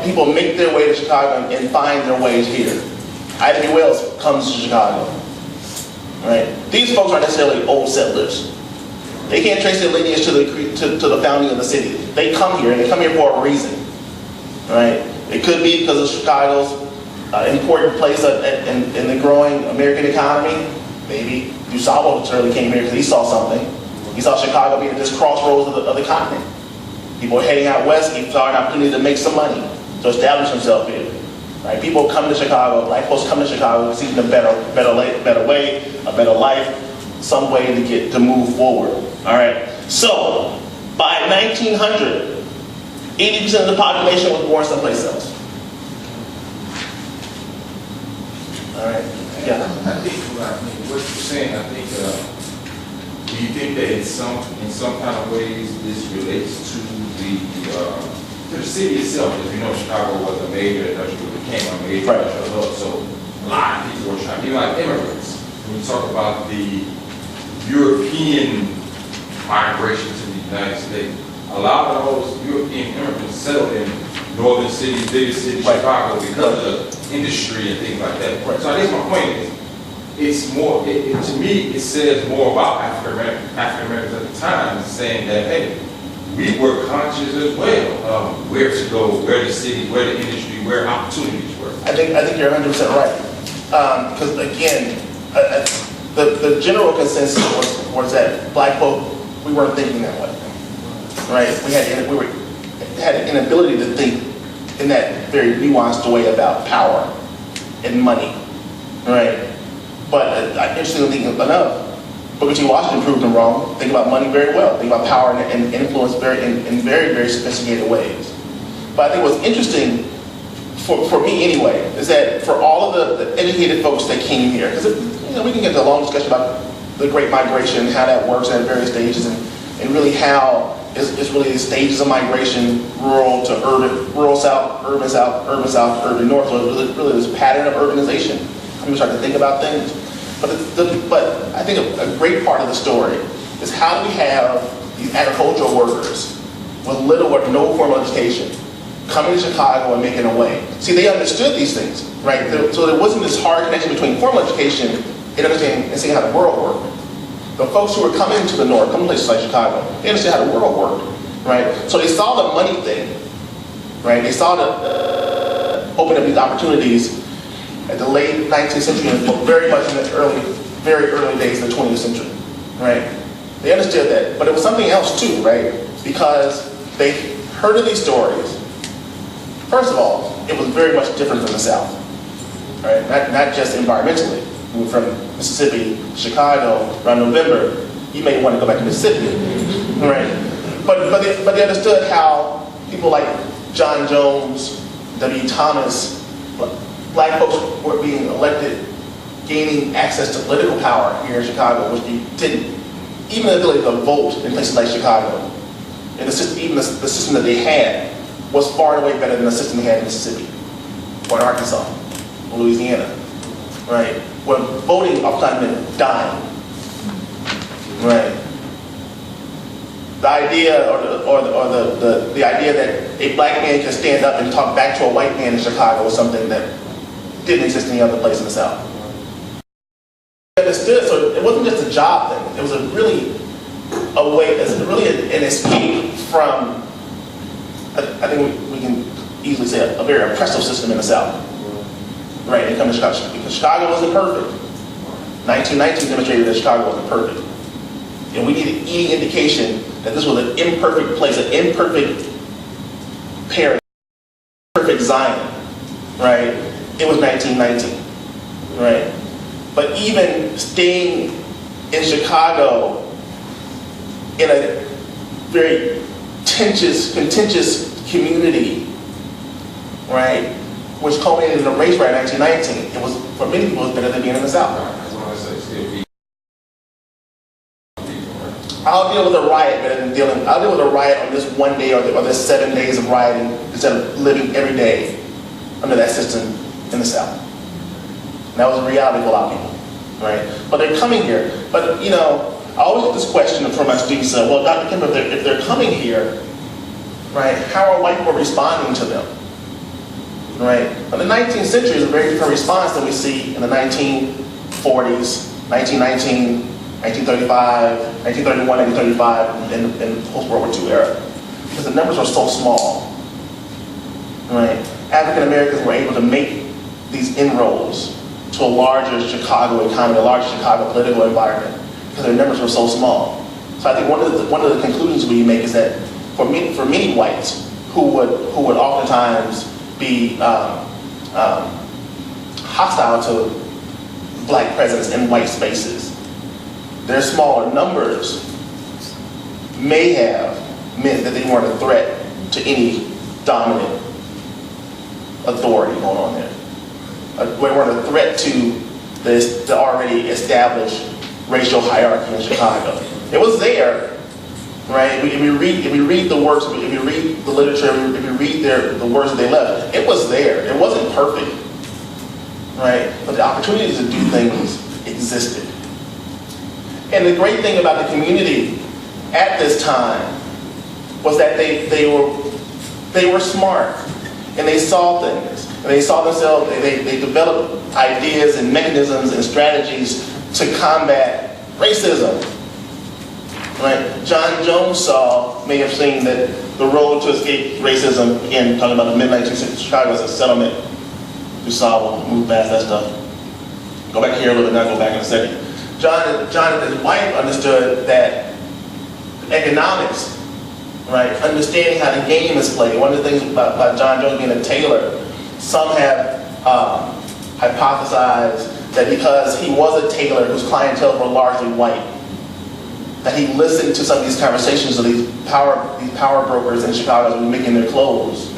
Speaker 11: People make their way to Chicago and find their ways here. Ida B. Wells comes to Chicago. Right? These folks aren't necessarily old settlers. They can't trace their lineage to the founding of the city. They come here, and they come here for a reason. Right? It could be because of Chicago's important place in the growing American economy. Maybe DuSable certainly came here because he saw something. He saw Chicago being at this crossroads of the continent. People were heading out west. He saw an opportunity to make some money, to establish himself here. Right? People come to Chicago. Black folks come to Chicago seeking a better way, a better life, some way to move forward. All right. So by 1900, 80% of the population was born someplace else. All right. Yeah.
Speaker 16: I think what you're saying, I think, do you think that in some kind of ways this relates to the city itself? As you know, Chicago was a major industrial, became a major industrial hub, so a lot of people were trying, even like immigrants. When you talk about the European migration to the United States, a lot of those European immigrants settled in northern cities, bigger cities, Chicago, because of industry and things like that. So I guess my point is, it's more, to me, it says more about African Americans at the time, saying that, hey, we were conscious as well of where to go, where the city, where the industry, where opportunities were.
Speaker 11: I think you're 100% right. Because again, the general consensus was that Black folk, we weren't thinking that way. Right? We had an inability to think in that very nuanced way about power and money. Right? But interestingly enough, Booker T. Washington proved them wrong. Think about money very well. Think about power and influence in very, very sophisticated ways. But I think what's interesting, for me anyway, is that for all of the educated folks that came here, because we can get into a long discussion about the Great Migration, how that works at various stages, and really how it's really the stages of migration, rural to urban, rural south, urban south, urban south, urban north. So it's really this pattern of urbanization. People start to think about things. But I think a great part of the story is how do we have these agricultural workers with little or no formal education coming to Chicago and making a way. See, they understood these things, right? So there wasn't this hard connection between formal education and understanding and seeing how the world worked. The folks who were coming to the north, coming to places like Chicago, they understood how the world worked, right? So they saw the money thing, right? They saw the open up these opportunities at the late 19th century and very much in the very early days of the 20th century, right? They understood that, but it was something else too, right? Because they heard of these stories. First of all, it was very much different from the South, right? Not just environmentally. Moved from Mississippi to Chicago around November, you may want to go back to Mississippi, right? But they understood how people like John Jones, W. Thomas, Black folks were being elected, gaining access to political power here in Chicago, which you didn't. Even the ability to vote in places like Chicago, and the system that they had was far and away better than the system they had in Mississippi, or in Arkansas, or Louisiana, right? Where voting oftentimes meant dying, right? The idea, or the idea that a black man can stand up and talk back to a white man in Chicago was something that didn't exist any other place in the South. Understood, so it wasn't just a job thing. It was a really an escape from, I think we can easily say, a very oppressive system in the South. Right, and come to Chicago, because Chicago wasn't perfect. 1919 demonstrated that Chicago wasn't perfect. And we needed any indication that this was an imperfect place, an imperfect paradise, perfect Zion, right? It was 1919, right? But even staying in Chicago in a very contentious community, right? Which culminated in a race riot in 1919. It was, for many people, it was better than being in the South.
Speaker 16: That's what I say, still be.
Speaker 11: I'll deal with a riot better than I'll deal with a riot on this one day or this 7 days of rioting instead of living every day under that system in the South. And that was a reality for a lot of people, right? But they're coming here. But, you know, I always get this question from my students, well, Dr. Kimble, if they're coming here, right, how are white people responding to them? Right? But the 19th century is a very different response than we see in the 1940s, 1919, 1935, 1931, 1935, and the post-World War II era. Because the numbers are so small. Right? African Americans were able to make these inroads to a larger Chicago economy, a larger Chicago political environment, because their numbers were so small. So I think one of the conclusions we make is that for many whites who would oftentimes be hostile to black presence in white spaces, their smaller numbers may have meant that they weren't a threat to any dominant authority going on there. They weren't a threat to the already established racial hierarchy in Chicago. It was there, right? If we read the works, if you read the literature, if you read the words that they left, it was there. It wasn't perfect, right? But the opportunities to do things existed. And the great thing about the community at this time was that they were smart, and they saw things, and they saw themselves. They developed ideas and mechanisms and strategies to combat racism. Right? John Jones may have seen that the road to escape racism, again, talking about the mid-19th century Chicago as a settlement. You saw, we'll move past that stuff. Go back here a little bit, now go back in a second. John and his wife understood that economics, right, understanding how the game is played. One of the things about John Jones being a tailor, some have hypothesized that because he was a tailor whose clientele were largely white, that he listened to some of these conversations of these power brokers in Chicago who were making their clothes,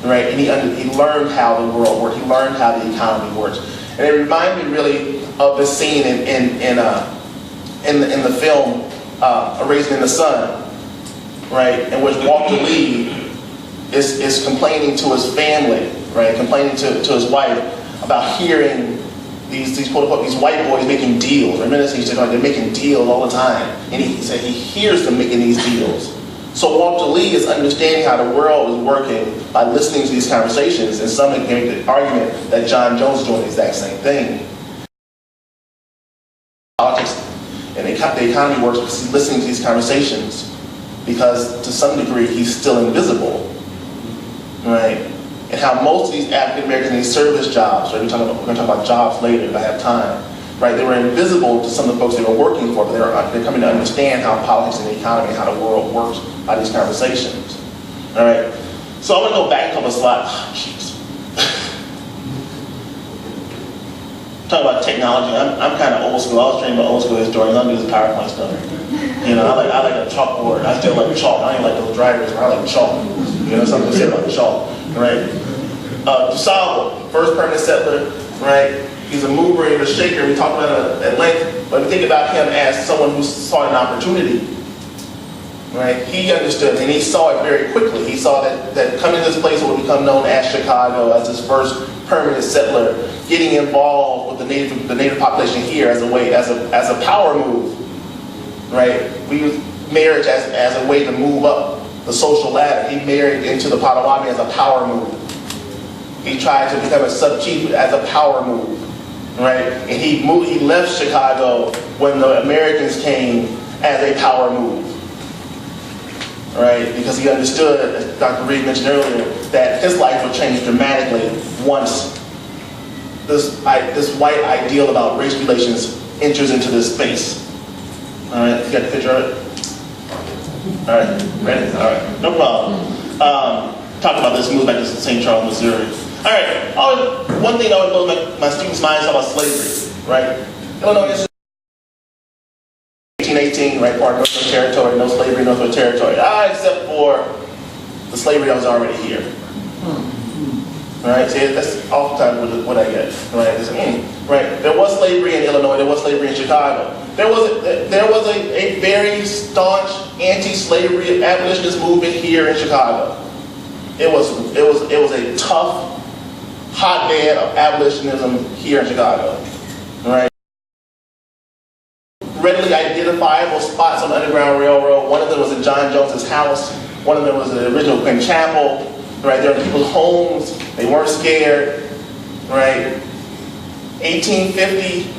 Speaker 11: right? And he learned how the world worked. He learned how the economy works. And it reminded me really of the scene in the film A Raisin in the Sun, right? In which Walter Lee is complaining to his family, right? Complaining to his wife about hearing these quote unquote these white boys making deals. Remember, he said they're making deals all the time, and he said he hears them making these deals. So Walter Lee is understanding how the world is working by listening to these conversations, and some make the argument that John Jones is doing the exact same thing. Politics and the economy works because he's listening to these conversations, because to some degree he's still invisible, right? And how most of these African Americans in these service jobs, right? We're going to talk about jobs later if I have time, right? They were invisible to some of the folks they were working for, but they're coming to understand how politics and the economy and how the world works by these conversations. All right. So I'm going to go back a couple of slides. Oh, jeez. Talk about technology. I'm kind of old school. I was trained by old school historians. I don't do this PowerPoint stuff. You know, I like a chalkboard. I still like chalk. I ain't like those drivers. I like chalk. You know, something to say about the chalk, right? Sable, first permanent settler, right? He's a mover and a shaker. We talked about it at length, but we think about him as someone who saw an opportunity, right? He understood, and he saw it very quickly. He saw that coming to this place would become known as Chicago, as his first permanent settler, getting involved with the native population here as a power move, right? We use marriage as a way to move up the social ladder. He married into the Potawatomi as a power move. He tried to become a sub-chief as a power move, right? And he left Chicago when the Americans came as a power move, right? Because he understood, as Dr. Reed mentioned earlier, that his life would change dramatically once this white ideal about race relations enters into this space. All right, you got the picture of it? All right, ready? All right, no problem. Talk about this, move back to St. Charles, Missouri. All right, one thing that always blows my students' minds is about slavery, right? Illinois is 1818, right, part of Northwest Territory, no slavery in Northwest Territory. Except for the slavery that was already here. Right, see, that's oftentimes what I get. Right, right. There was slavery in Illinois. There was slavery in Chicago. There was a very staunch anti-slavery abolitionist movement here in Chicago. It was a tough hotbed of abolitionism here in Chicago. Right. Readily identifiable spots on the Underground Railroad. One of them was in John Jones's house. One of them was the original Quinn Chapel. Right, they're in people's homes. They weren't scared. Right, 1850.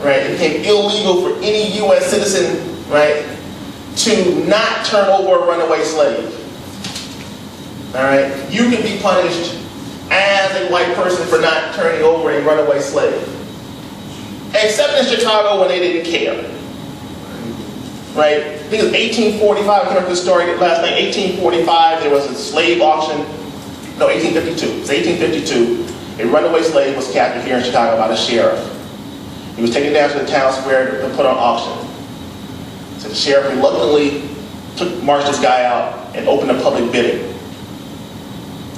Speaker 11: Right, it became illegal for any U.S. citizen, right, to not turn over a runaway slave. All right, you can be punished as a white person for not turning over a runaway slave, except in Chicago when they didn't care. Right, I think it was 1845. I came up with this story last night. 1845, there was a slave auction. No, 1852. It was 1852. A runaway slave was captured here in Chicago by the sheriff. He was taken down to the town square to put on auction. So the sheriff reluctantly marched this guy out and opened a public bidding.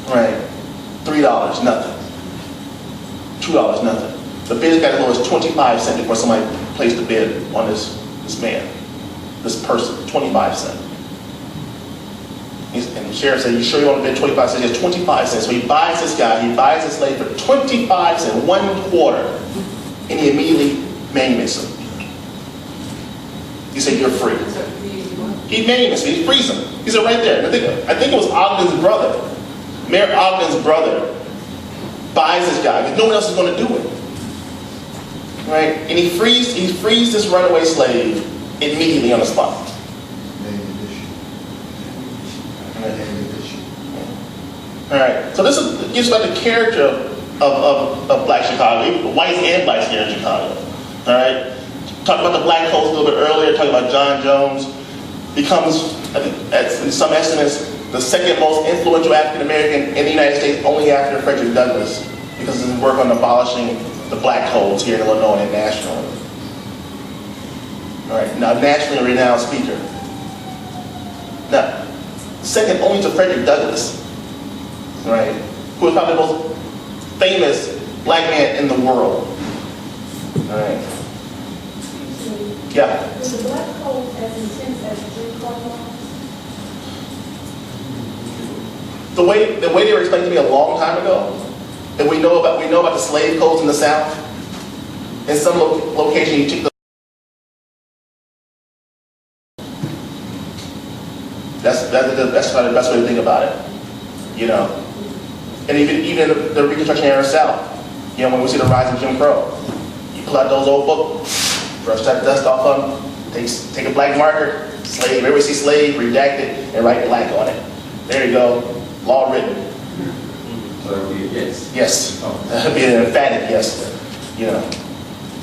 Speaker 11: Right, $3, nothing. $2, nothing. The bid got as low as 25 cents before somebody placed a bid on this man, this person, 25 cents. And the sheriff said, "You sure you want to bid 25 cents?" He has 25 cents. So he buys this guy, he buys this slave for 25 cents, 1/4, and he immediately manumates him. He said, "You're free." He manumates him, he frees him. He said, right there. I think it was Ogden's brother. Mayor Ogden's brother buys this guy because no one else is going to do it. Right? And he frees this runaway slave immediately on the spot. All right. So this gives about the character of Black Chicago, whites and blacks here in Chicago. All right. Talked about the black coats a little bit earlier. Talked about John Jones. Becomes, in some estimates, the second most influential African American in the United States, only after Frederick Douglass, because of his work on abolishing the black codes here in Illinois and nationally. All right. Now, nationally renowned speaker. Now, second only to Frederick Douglass. Right, who is probably the most famous black man in the world. All right. Yeah.
Speaker 10: Was the black code as intense as the Jim Crow laws?
Speaker 11: The way they were explained to me a long time ago, and we know about the slave codes in the South. In some location, you took the that's probably the best way to think about it. You know. And even the Reconstruction era South, you know, when we see the rise of Jim Crow, you pull out those old books, brush that dust off of them, take a black marker, slave, everybody see slave, redact it, and write black on it. There you go, law written.
Speaker 16: So that would be a yes.
Speaker 11: Yes, that would be an emphatic yes. You know.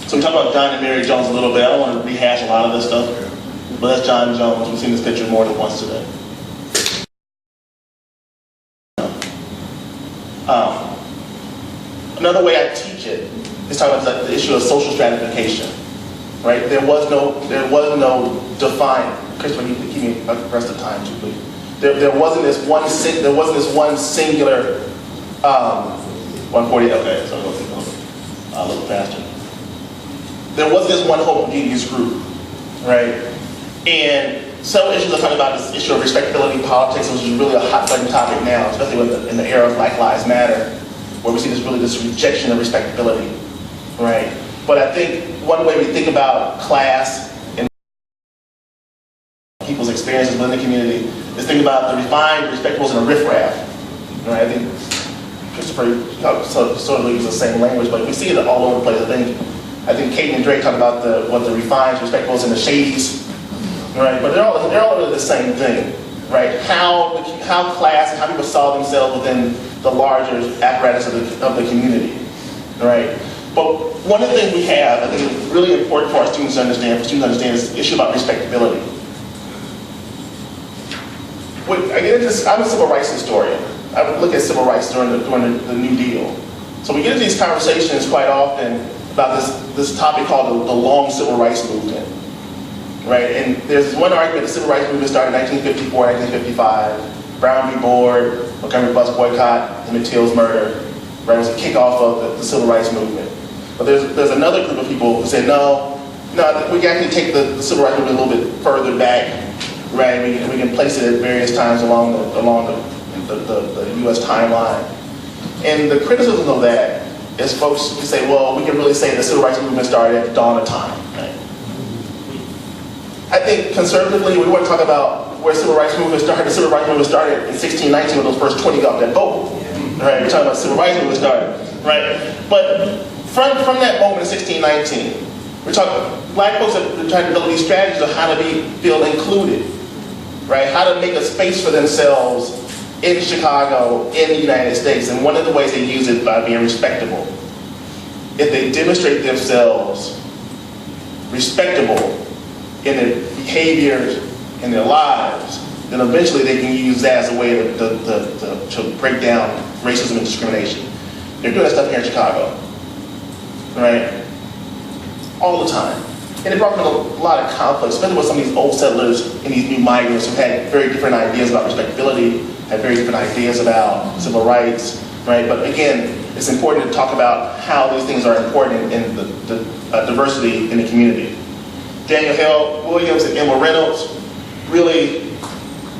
Speaker 11: So we talked about John and Mary Jones a little bit. I don't want to rehash a lot of this stuff, but that's John Jones. We've seen this picture more than once today. Another way I teach it is talking about the issue of social stratification. Right? There was no defined. Christopher, you keep me abreast of time too, please. There wasn't this one singular 140. Okay, so I'll go a little faster. There wasn't this one homogeneous group, right? And several issues are talking about this issue of respectability politics, which is really a hot button topic now, especially in the era of Black Lives Matter, where we see this rejection of respectability, right? But I think one way we think about class and people's experiences within the community is think about the refined, respectables, and the riffraff, right? I think Christopher sort of uses the same language, but we see it all over the place. I think Kate and Drake talk about what the refined, respectables, and the shadies, right? But they're all really the same thing, right? How class and how people saw themselves within the larger apparatus of the community, right? But one of the things we have, I think it's really important for our students to understand, is the issue about respectability. I'm a civil rights historian. I would look at civil rights during the New Deal. So we get into these conversations quite often about this topic called the long civil rights movement, right? And there's one argument the civil rights movement started in 1954, 1955. Brown v. Board, Montgomery bus boycott, Emmett Till's murder, right? It was a kickoff of the civil rights movement. But there's another group of people who said, no, we can actually take the civil rights movement a little bit further back, right? We can place it at various times along the U.S. timeline. And the criticism of that is folks who say, well, we can really say the civil rights movement started at the dawn of time, right? I think conservatively, we want to talk about where civil rights movement started. The civil rights movement started in 1619 when those first 20 got that vote, right? We're talking about civil rights movement started, right? But from that moment in 1619, we're talking, black folks have been trying to develop these strategies of how to feel included, right? How to make a space for themselves in Chicago, in the United States. And one of the ways they use it by being respectable. If they demonstrate themselves respectable in their behaviors, in their lives, then eventually they can use that as a way to break down racism and discrimination. They're doing that stuff here in Chicago, right? All the time. And it brought them a lot of conflict, especially with some of these old settlers and these new migrants who had very different ideas about respectability, had very different ideas about civil rights, right? But again, it's important to talk about how these things are important in the diversity in the community. Daniel Hale Williams and Emma Reynolds, really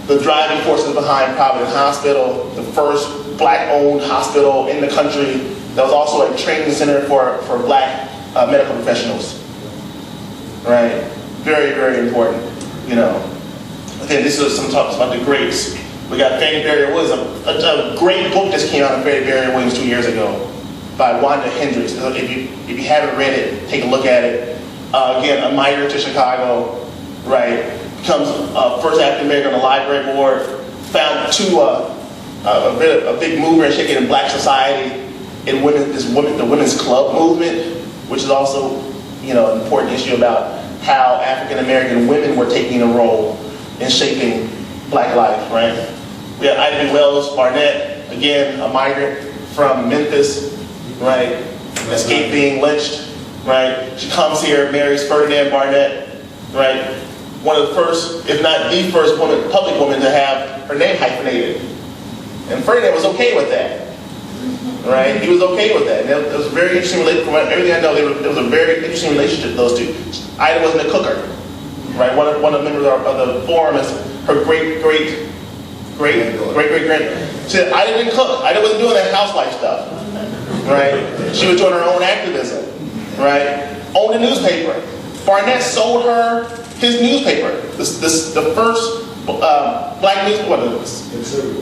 Speaker 11: the driving forces behind Providence Hospital, the first black-owned hospital in the country that was also a training center for black medical professionals, right? Very, very important, you know. Again, this is some talks about the greats. We got Fannie Barrier Williams, a great book just came out of Fannie Barrier Williams 2 years ago by Wanda Hendricks. If you haven't read it, take a look at it. Again, a migrant to Chicago, right? Becomes first African American on the library board, found a big movement shaking in black society in the women's club movement, which is also, you know, an important issue about how African American women were taking a role in shaping black life, right? We have Ida B. Wells Barnett, again, a migrant from Memphis, right? Escaped being lynched, right? She comes here, marries Ferdinand Barnett, right? One of the first, if not the first public woman to have her name hyphenated. And Ferdinand was okay with that. Right? He was okay with that. And it was a very interesting relationship. From everything I know, it was a very interesting relationship, those two. Ida wasn't a cooker. Right? One of the members of the forum is her great-great-great-great-great-grand. She said, Ida didn't cook. Ida wasn't doing that housewife stuff. Right? She was doing her own activism. Right? Owned a newspaper. Barnett sold her his newspaper. The first black newspaper.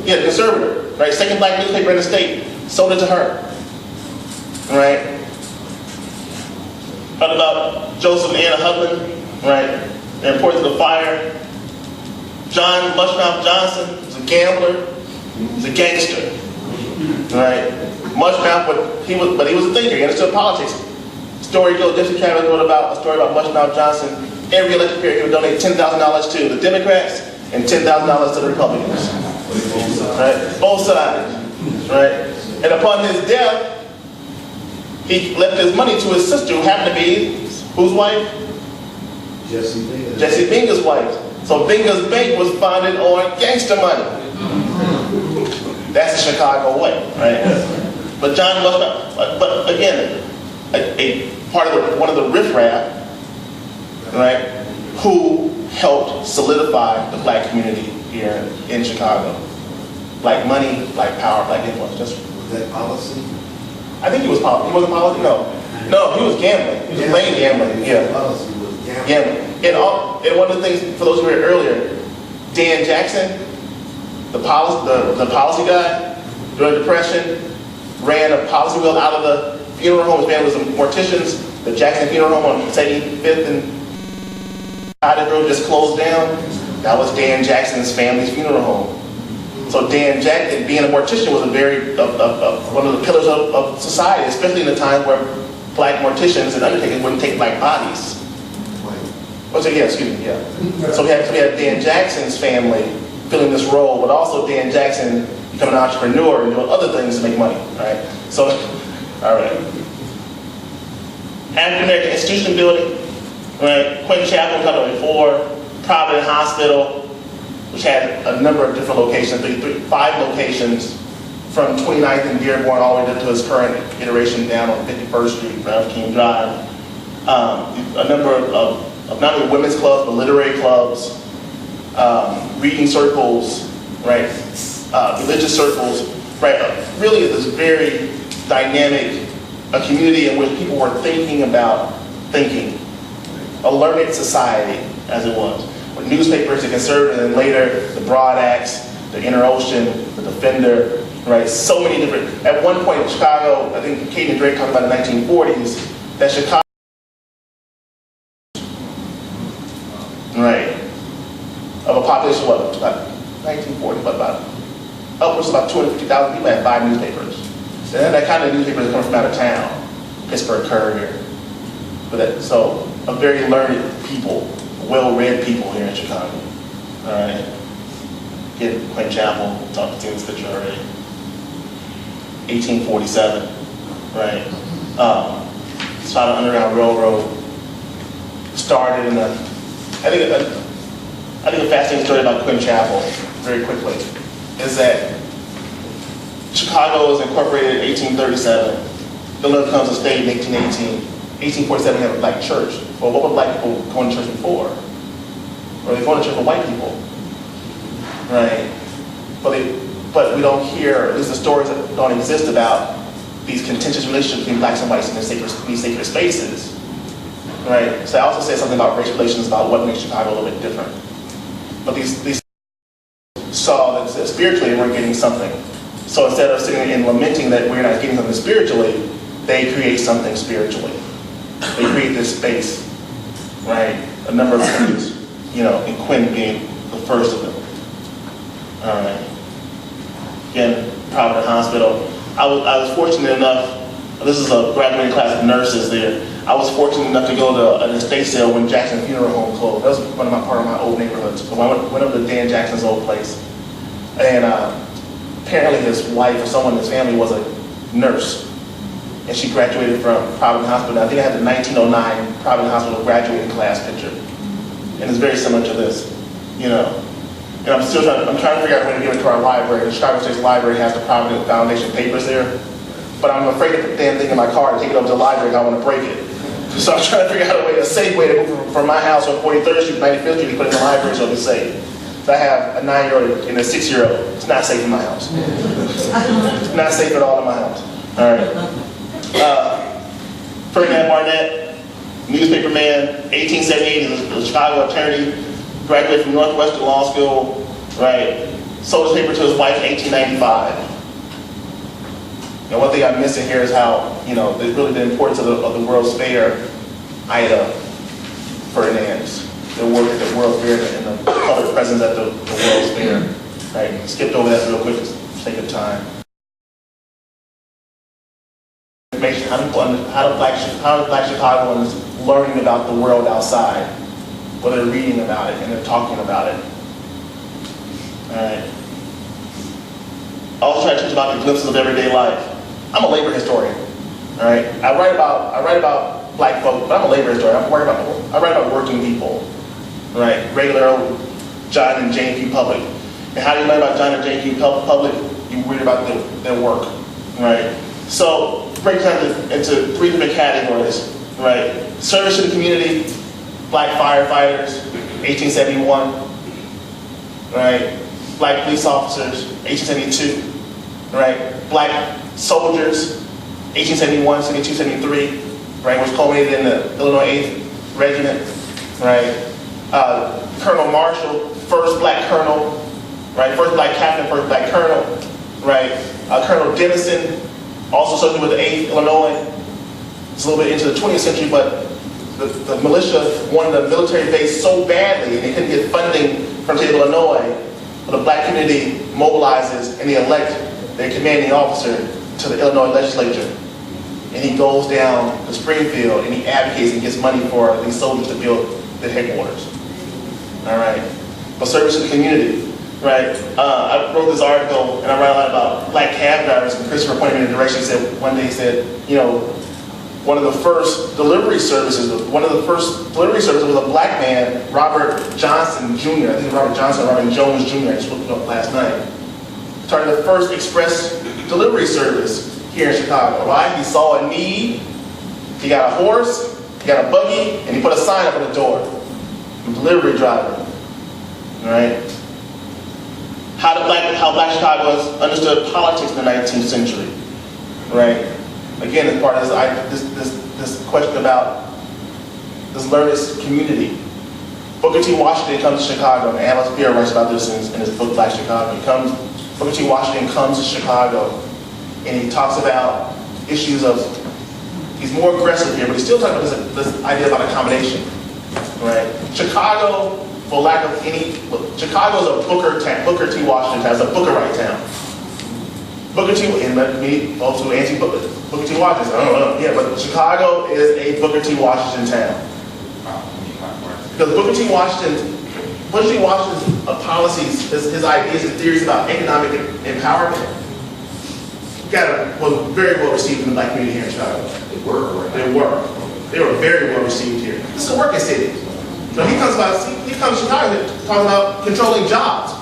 Speaker 11: Yeah, Conservator. Right? Second black newspaper in the state. Sold it to her, right? What about Joseph and Anna Hubland, right? The importance of the fire. John Mushmouth Johnson was a gambler, was a gangster, right? Mushmouth, but he was a thinker. He understood politics. Story goes, Dixie Cameron wrote about a story about Mushmouth Johnson. Every election period, he would donate $10,000 to the Democrats and $10,000 to the Republicans, right? Both sides, right? And upon his death, he left his money to his sister, who happened to be whose wife? Jesse Binga's wife. So Binga's Bank was founded on gangster money. That's the Chicago way, right? But John was, but again, one of the riffraff, right, who helped solidify the black community here in Chicago. Black money, black power, black influence. Was that policy? I think he was policy. He wasn't policy? No, he was gambling. He was playing gambling, yeah. Policy was gambling. And one of the things, for those who were here earlier, Dan Jackson, the policy guy, during the Depression, ran a policy wheel out of the funeral home. His man was some morticians. The Jackson Funeral Home on 75th and Cottage Road just closed down. That was Dan Jackson's family's funeral home. So Dan Jackson, being a mortician, was one of the pillars of society, especially in a time where black morticians and undertakers wouldn't take black bodies. Oh, so yeah, excuse me, yeah. So we had Dan Jackson's family filling this role, but also Dan Jackson becoming an entrepreneur and doing other things to make money, right? So, all right. African American institution building, right? Quentin Chapel, we talked about before, Providence Hospital, which had a number of different locations, five locations, from 29th and Dearborn all the way to its current iteration down on 51st Street, Ralph King Drive. A number of not only women's clubs, but literary clubs, reading circles, right? Religious circles, right? Really this very dynamic community in which people were thinking about thinking. A learned society, as it was. With newspapers, the Conservative, and later the Broad Axe, the Inner Ocean, the Defender, right? So many different, at one point in Chicago, I think Kate and Drake talked about in the 1940s, that Chicago, right, of a population of what, about 1940, but about, upwards of about 250,000 people had 5 newspapers. And then that kind of newspapers come from out of town, Pittsburgh Courier, so a very learned people, well-read people here in Chicago, all right? Get Quentin Chapel, talked to this picture already. 1847, right? Started Underground Railroad. Started in I think a fascinating story about Quentin Chapel, very quickly, is that Chicago was incorporated in 1837. Illinois becomes a state in 1818. 1847, we have a black church. Well, what were black people going to church before? Or they going to church for white people, right? But we don't hear, at least the stories that don't exist about these contentious relationships between blacks and whites in these sacred spaces, right? So I also said something about race relations, about what makes Chicago a little bit different. But these saw that spiritually they weren't getting something. So instead of sitting and lamenting that we're not getting something spiritually, they create something spiritually. They create this space, right? A number of things, and Quinn being the first of them. All right. Again, Providence Hospital. I was fortunate enough, this is a graduating class of nurses there. I was fortunate enough to go to an estate sale when Jackson Funeral Home closed. That was part of my old neighborhoods. So I went over to Dan Jackson's old place. And apparently his wife or someone in his family was a nurse. And she graduated from Providence Hospital. I think I had the 1909 Providence Hospital graduating class picture. And it's very similar to this, And I'm trying to figure out a way to give it to our library. The Chicago State Library has the Providence Foundation papers there. But I'm afraid to put the damn thing in my car and take it over to the library because I want to break it. So I'm trying to figure out a safe way to move from my house on 43rd Street, 95th Street, to put it in the library so it's safe. So I have a 9-year-old and a 6-year-old. It's not safe in my house. Not safe at all in my house. All right. Ferdinand Barnett, newspaper man, 1878, is a Chicago attorney, graduated from Northwestern Law School, right? Sold his paper to his wife in 1895. One thing I'm missing here is how, really the importance of the World's Fair, Ida Ferdinand's, their work at the World's Fair and the colored presence at the World's Fair, right? Skipped over that real quick for the sake of time. How do black Chicagoans learning about the world outside? Well, they're reading about it and they're talking about it. All right. I also try to teach about the glimpses of everyday life. I'm a labor historian. All right. I write about black folk, but I'm a labor historian. I write about working people. Right. Regular old John and Jane Q. Public. And how do you learn about John and Jane Q. Public? You read about their work. Right. So break down into 3 different categories, right? Service to the community, black firefighters, 1871, right? Black police officers, 1872, right? Black soldiers, 1871, 72, 73, right? Which culminated in the Illinois 8th Regiment, right? Colonel Marshall, first black colonel, right? First black captain, first black colonel, right? Colonel Dennison, also associated with the 8th Illinois. It's a little bit into the 20th century, but the militia wanted a military base so badly, and they couldn't get funding from Sable, Illinois. But the black community mobilizes, and they elect their commanding officer to the Illinois legislature. And he goes down to Springfield, and he advocates and gets money for these soldiers to build their headquarters. All right. But service to the community. Right, I wrote this article and I write a lot about black cab drivers, and Christopher pointed me in a direction. One day he said, one of the first delivery services was a black man, Robert Johnson Jr. I think Robert Johnson or Robert Jones Jr. I just looked it up last night. Started the first express delivery service here in Chicago, right? He saw a need, he got a horse, he got a buggy, and he put a sign up on the door. Delivery driver, right? How black Chicagoans understood politics in the 19th century, right? Again, as part of this question about this learned community. Booker T. Washington comes to Chicago, and Alice Pierre writes about this in his book, Black Chicago. Booker T. Washington comes to Chicago, and he talks about issues of, he's more aggressive here, but he's still talking about this idea about accommodation, right? Chicago, for lack of any, Chicago is a Booker T. Washington town, it's a Bookerite town. Booker T. and me, also anti-Booker T. Washington, I don't know, yeah, but Chicago is a Booker T. Washington town. Because Booker T. Washington's policies, his ideas and theories about economic empowerment was very well received in the black community here in Chicago. They were very well received here. This is a working city. So he comes to Chicago and talks about controlling jobs.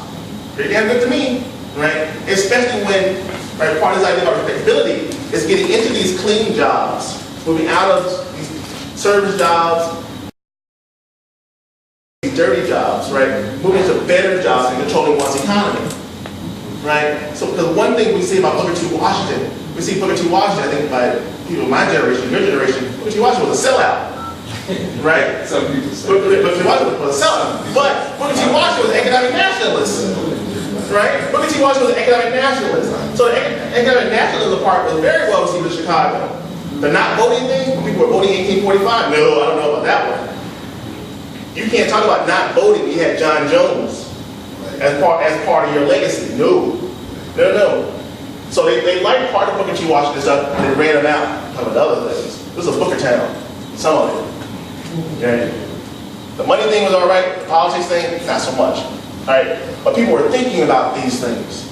Speaker 11: Pretty damn good to me, right? Especially when, right, part of his idea about respectability is getting into these clean jobs, moving out of these service jobs, dirty jobs, right? Moving to better jobs and controlling one's economy, right? So, because one thing we see about Booker T. Washington, I think by people of my generation, your generation, Booker T. Washington was a sellout, right? Some people say. Booker T. Washington was a sellout, but Booker T. Washington was an economic nationalist, right? Booker T. Washington was an economic nationalist. So the economic nationalism part was very well received in Chicago. The not voting thing, when people were voting in 1845, no, I don't know about that one. You can't talk about not voting when you had John Jones as part of your legacy. No. So they liked part of Booker T. Washington stuff, and they ran him out. Talking about other things. This is a Booker town. Some of it. Okay. The money thing was all right. The politics thing, not so much. All right. But people were thinking about these things.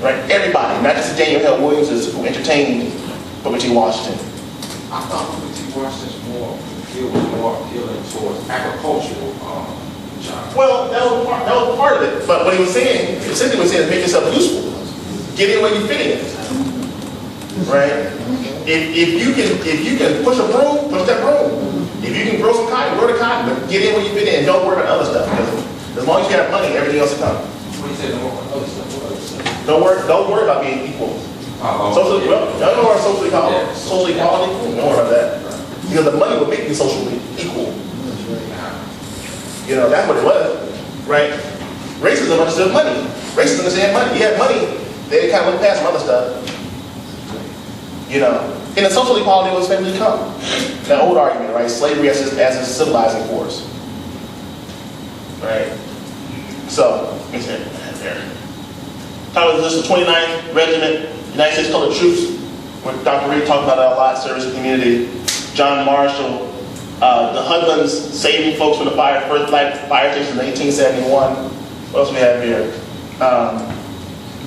Speaker 11: Right. Everybody, not just the Daniel Hill Williamses who entertained Booker T. Washington.
Speaker 16: I thought Booker T. Washington's was more appealing towards agricultural jobs. Well, that was part of it. But what he was saying, essentially was saying is make yourself useful. Get in where you fit in. Right? If you can push a broom, push that broom. If you can grow some cotton, grow the cotton, but get in where you fit in and don't worry about other stuff. Because as long as you have money, everything else will come. What do you say? Don't worry about other stuff. Don't worry about being equal. Don't worry about social equality. Don't worry about that. Because the money will make you socially equal. You know, that's what it was, right? Racism understood money. Racism understood money. You had money, they kind of went past some other stuff. You know, and the social equality was eventually come. That old argument, right? Slavery as a civilizing force. Right? So, let me say that there. Title is the 29th Regiment, United States Colored Troops. Where Dr. Reed talked about that a lot, service to the community. John Marshall, the Hudlins saving folks from the first black fire station in 1871. What else we have here?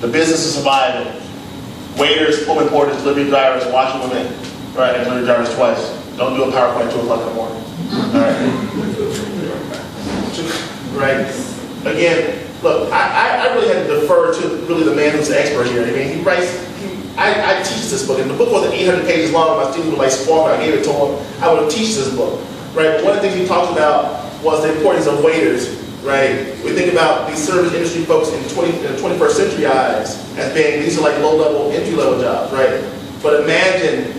Speaker 16: The business of surviving. Waiters, pullman porters, delivery drivers, washing women, right, and delivery drivers twice. Don't do a PowerPoint at 2 o'clock in the morning. All right. Right. Again, look, I really had to defer to really the man who's the expert here. I mean, he writes. I teach this book, and the book wasn't 800 pages long. My students were like spoiled. I gave it to him. I would teach this book, right? But one of the things he talked about was the importance of waiters, right? We think about these service industry folks in the 21st century eyes as being, these are like low-level, entry-level jobs, right? But imagine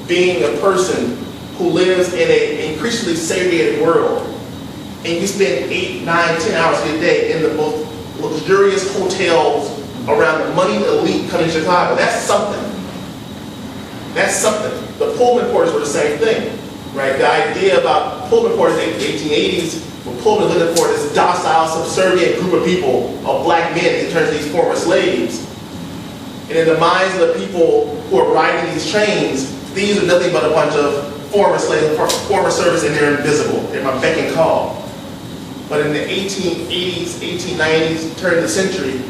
Speaker 16: being a person who lives in an increasingly segregated world, and you spend 8, 9, 10 hours a day in the most luxurious hotels around the moneyed elite coming to Chicago. That's something. That's something. The Pullman porters were the same thing, right? The idea about Pullman porters in the 1880s, when Pullman was looking for this docile, subservient group of people, of black men in terms of these former slaves. And in the minds of the people who are riding these trains, these are nothing but a bunch of former slaves, former service, and they're invisible. They're my beck and call. But in the 1880s, 1890s, turn of the century,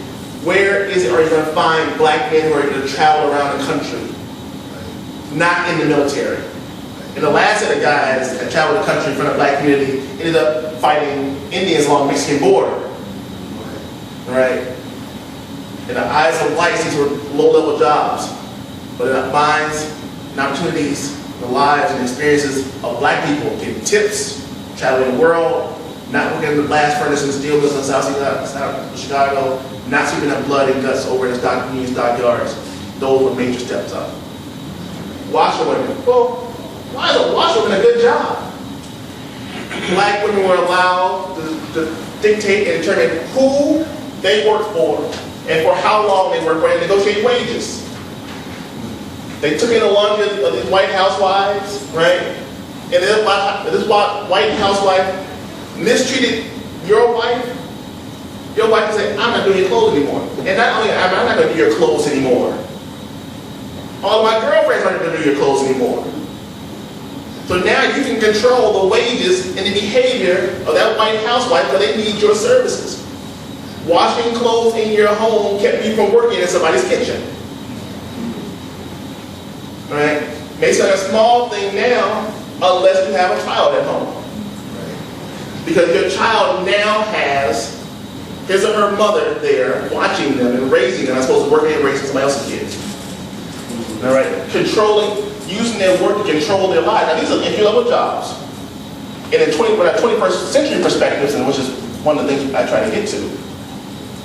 Speaker 16: where are you going to find black men who are going to travel around the country? Not in the military.
Speaker 11: And the last set of guys that traveled the country in front of the black community ended up fighting Indians along the Mexican border. Right? In the eyes of whites, these were low-level jobs. But in the minds and opportunities, the lives and experiences of black people, getting tips, traveling the world, not working in the blast furnace and steel mills in South Chicago, not sweeping up blood and guts over in the Union stockyards. Those were major steps up. Washerwomen. Well, why is a washerwoman a good job? Black women were allowed to dictate and determine who they worked for and for how long they worked for and negotiate wages. They took in the laundry of these white housewives, right? And this white housewife mistreated your wife would say, I'm not doing your clothes anymore. And not only, I'm not going to do your clothes anymore. All my girlfriends aren't going to do your clothes anymore. So now you can control the wages and the behavior of that white housewife because they need your services. Washing clothes in your home kept you from working in somebody's kitchen. Right? May sound a small thing now, unless you have a child at home. Because your child now has his or her mother there watching them and raising them, as opposed to working and raising somebody else's kids. All right? Using their work to control their lives. Now, these are entry-level jobs. And in 21st century perspectives, and which is one of the things I try to get to,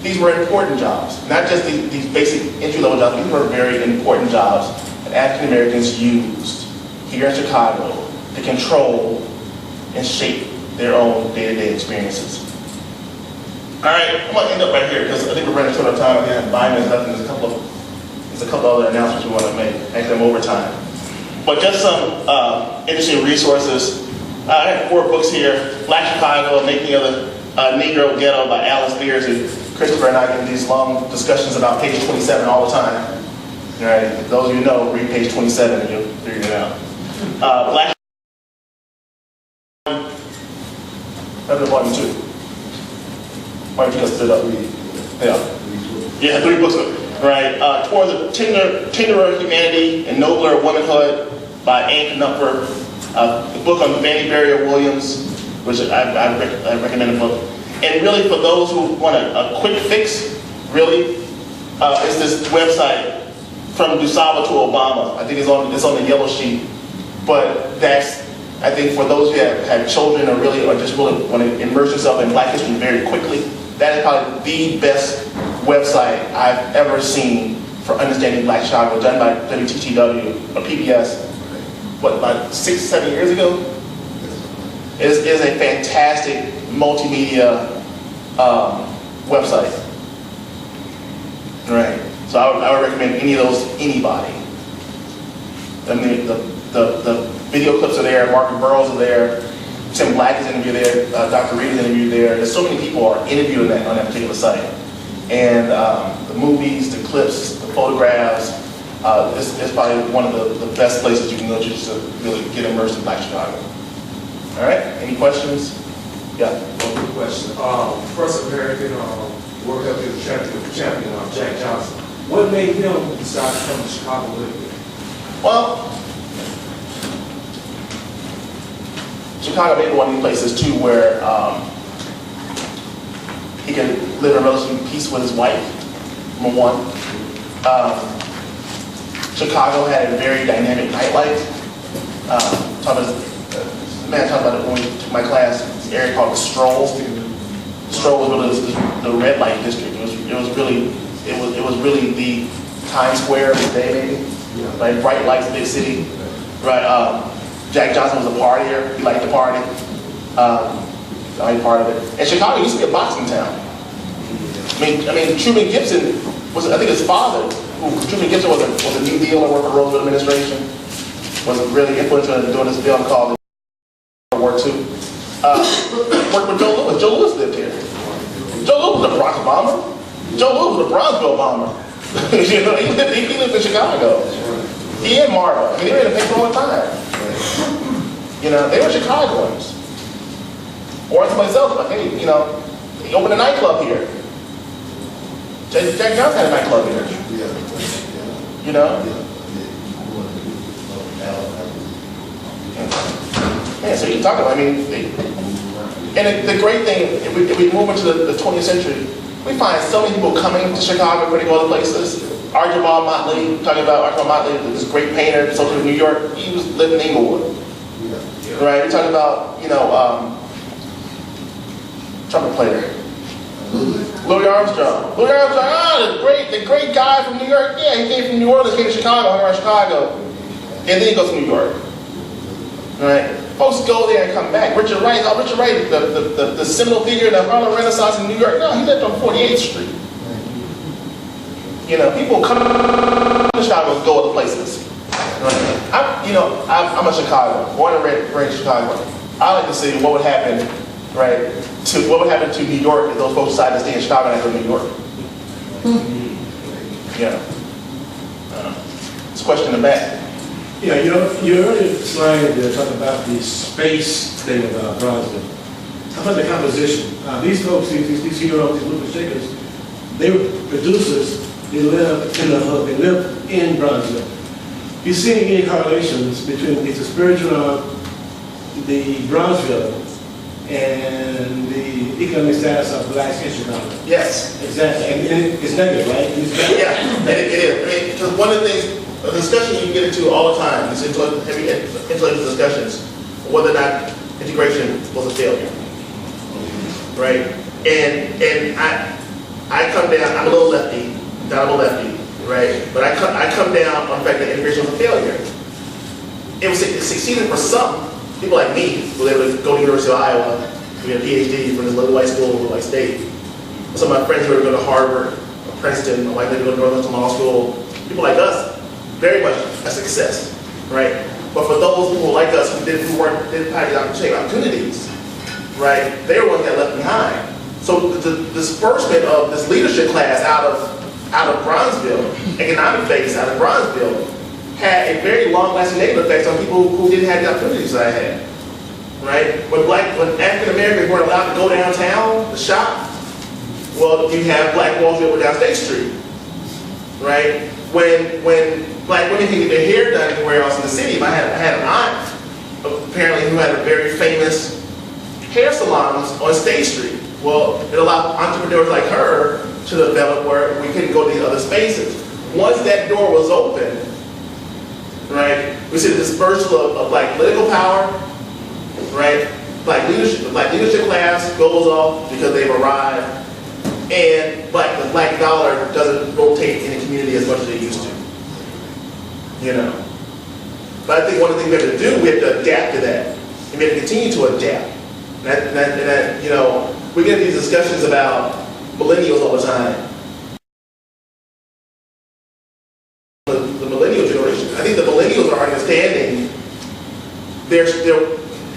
Speaker 11: these were important jobs. Not just these basic entry-level jobs, these were very important jobs that African Americans used here in Chicago to control and shape their own day-to-day experiences. All right, I'm going to end up right here because I think we're running short of time. Again, 5 minutes left, and there's a couple other announcements we want to make. Actually, I'm over time. But just some interesting resources. I have 4 books here. Black Chicago, Making of the Negro Ghetto by Alice Beers. And Christopher and I get these long discussions about page 27 all the time. All right, if those of you know, read page 27 and you'll figure it out. Black Volume 2. Why don't you just split up? Yeah, 3 books. Right. Towards the Tenderer Humanity and Nobler Womanhood by Ann Knupfer. The book on Fannie Barrier Williams, which I recommend the book. And really, for those who want a quick fix, really, it's this website from DuSable to Obama. I think it's on the yellow sheet. But that's, I think, for those who have children or just really want to immerse yourself in Black history very quickly, that is probably the best website I've ever seen for understanding Black Chicago, done by WTTW or PBS, about 6-7 years ago. It is a fantastic multimedia website. Right. So I would recommend any of those, anybody. I mean, the video clips are there, Margaret Burroughs are there, Tim Black is interviewed there, Dr. Reed is interviewed there. There's so many people are interviewed on that particular site. And the movies, the clips, the photographs, it's probably one of the best places you can go to just to really get immersed in Black Chicago. All right, any questions? Yeah.
Speaker 17: One quick question. First American World Heavyweight champion, Jack Johnson. What made him decide to come to Chicago Olympic?
Speaker 11: Well, Chicago may be one of these places too where he can live in relative peace with his wife, number one. Chicago had a very dynamic nightlife. The man talked about it when we took my class, this area called the Stroll. Stroll was really the red light district. It was really the Times Square of the day, maybe. Like bright lights, big city. Right. Jack Johnson was a partier. He liked to party. I'm part of it. And Chicago used to be a boxing town. I mean, Truman Gibson was, I think his father, Truman Gibson was a New Deal and worked for the Roosevelt administration, was really influential in doing this film called World War II. Worked with Joe Louis. Joe Louis lived here. Joe Louis was a Bronx bomber. Joe Louis was a Bronzeville bomber. He lived in Chicago. He and Marva. I mean, they were in the paper all the time. They were Chicagoans. Or somebody else, like, hey, he opened a nightclub here. Jack Johnson had a nightclub here. Yeah, so you talk about, I mean, and the great thing, if we move into the 20th century, we find so many people coming to Chicago before they go other places. Archibald Motley, talking about Archibald Motley, this great painter, social in New York, he was living in Inglewood. Right, we're talking about, you know, trumpet player. Louis Armstrong. Louis Armstrong, the great guy from New York. Yeah, he came from New Orleans, came to Chicago, hung around Chicago. And then he goes to New York. Right? Folks go there and come back. Richard Wright, the seminal figure in the Harlem Renaissance in New York. No, he lived on 48th Street. You know, people come to Chicago and go other places. Right? I'm a Chicago, born and raised in Chicago. I like to see what would happen, right, to New York if those folks decided to stay in Chicago and go to New York. Yeah. It's a question in the back.
Speaker 14: Yeah, your earlier slide talked about the space thing of Bronzeville. How about the composition? These folks, these heroes, these movie shakers, they were producers. They live in the hood. They live in Bronzeville. You see any correlations between the spiritual, the Bronzeville, and the economic status of blacks in Chicago?
Speaker 11: Yes.
Speaker 14: Exactly. And it's negative, right?
Speaker 11: Yeah, it is. I mean, because one of the things, a discussion you get into all the time, these heavy intellectual discussions, whether or not integration was a failure, right? And I come down. I'm a little lefty, right? But I come down on the fact that integration was a failure. It succeeded for some people like me, who were able to go to the University of Iowa, get a PhD from this little white school, little white state. Some of my friends who were going to Harvard, or Princeton, my wife who go to Northwestern Law School. People like us. Very much a success, right? But for those people like us who didn't have the opportunities, right? They were ones that left behind. So the disbursement of this leadership class out of Bronzeville, economic base out of Bronzeville, had a very long-lasting negative effect on people who didn't have the opportunities that I had, right? When African Americans weren't allowed to go downtown to shop, well, you have Black Wall Street down State Street, right? When Black women can get their hair done anywhere else in the city. I had an aunt, apparently, who had a very famous hair salons on State Street. Well, it allowed entrepreneurs like her to develop where we couldn't go to these other spaces. Once that door was open, right, we see the dispersal of Black political power, right? Black leadership class goes off because they've arrived, and the Black dollar doesn't rotate in the community as much as it used to. You know, but I think one of the things we have to do, we have to adapt to that, and we have to continue to adapt. And that you know, we get these discussions about millennials all the time. The millennial generation. I think the millennials are understanding.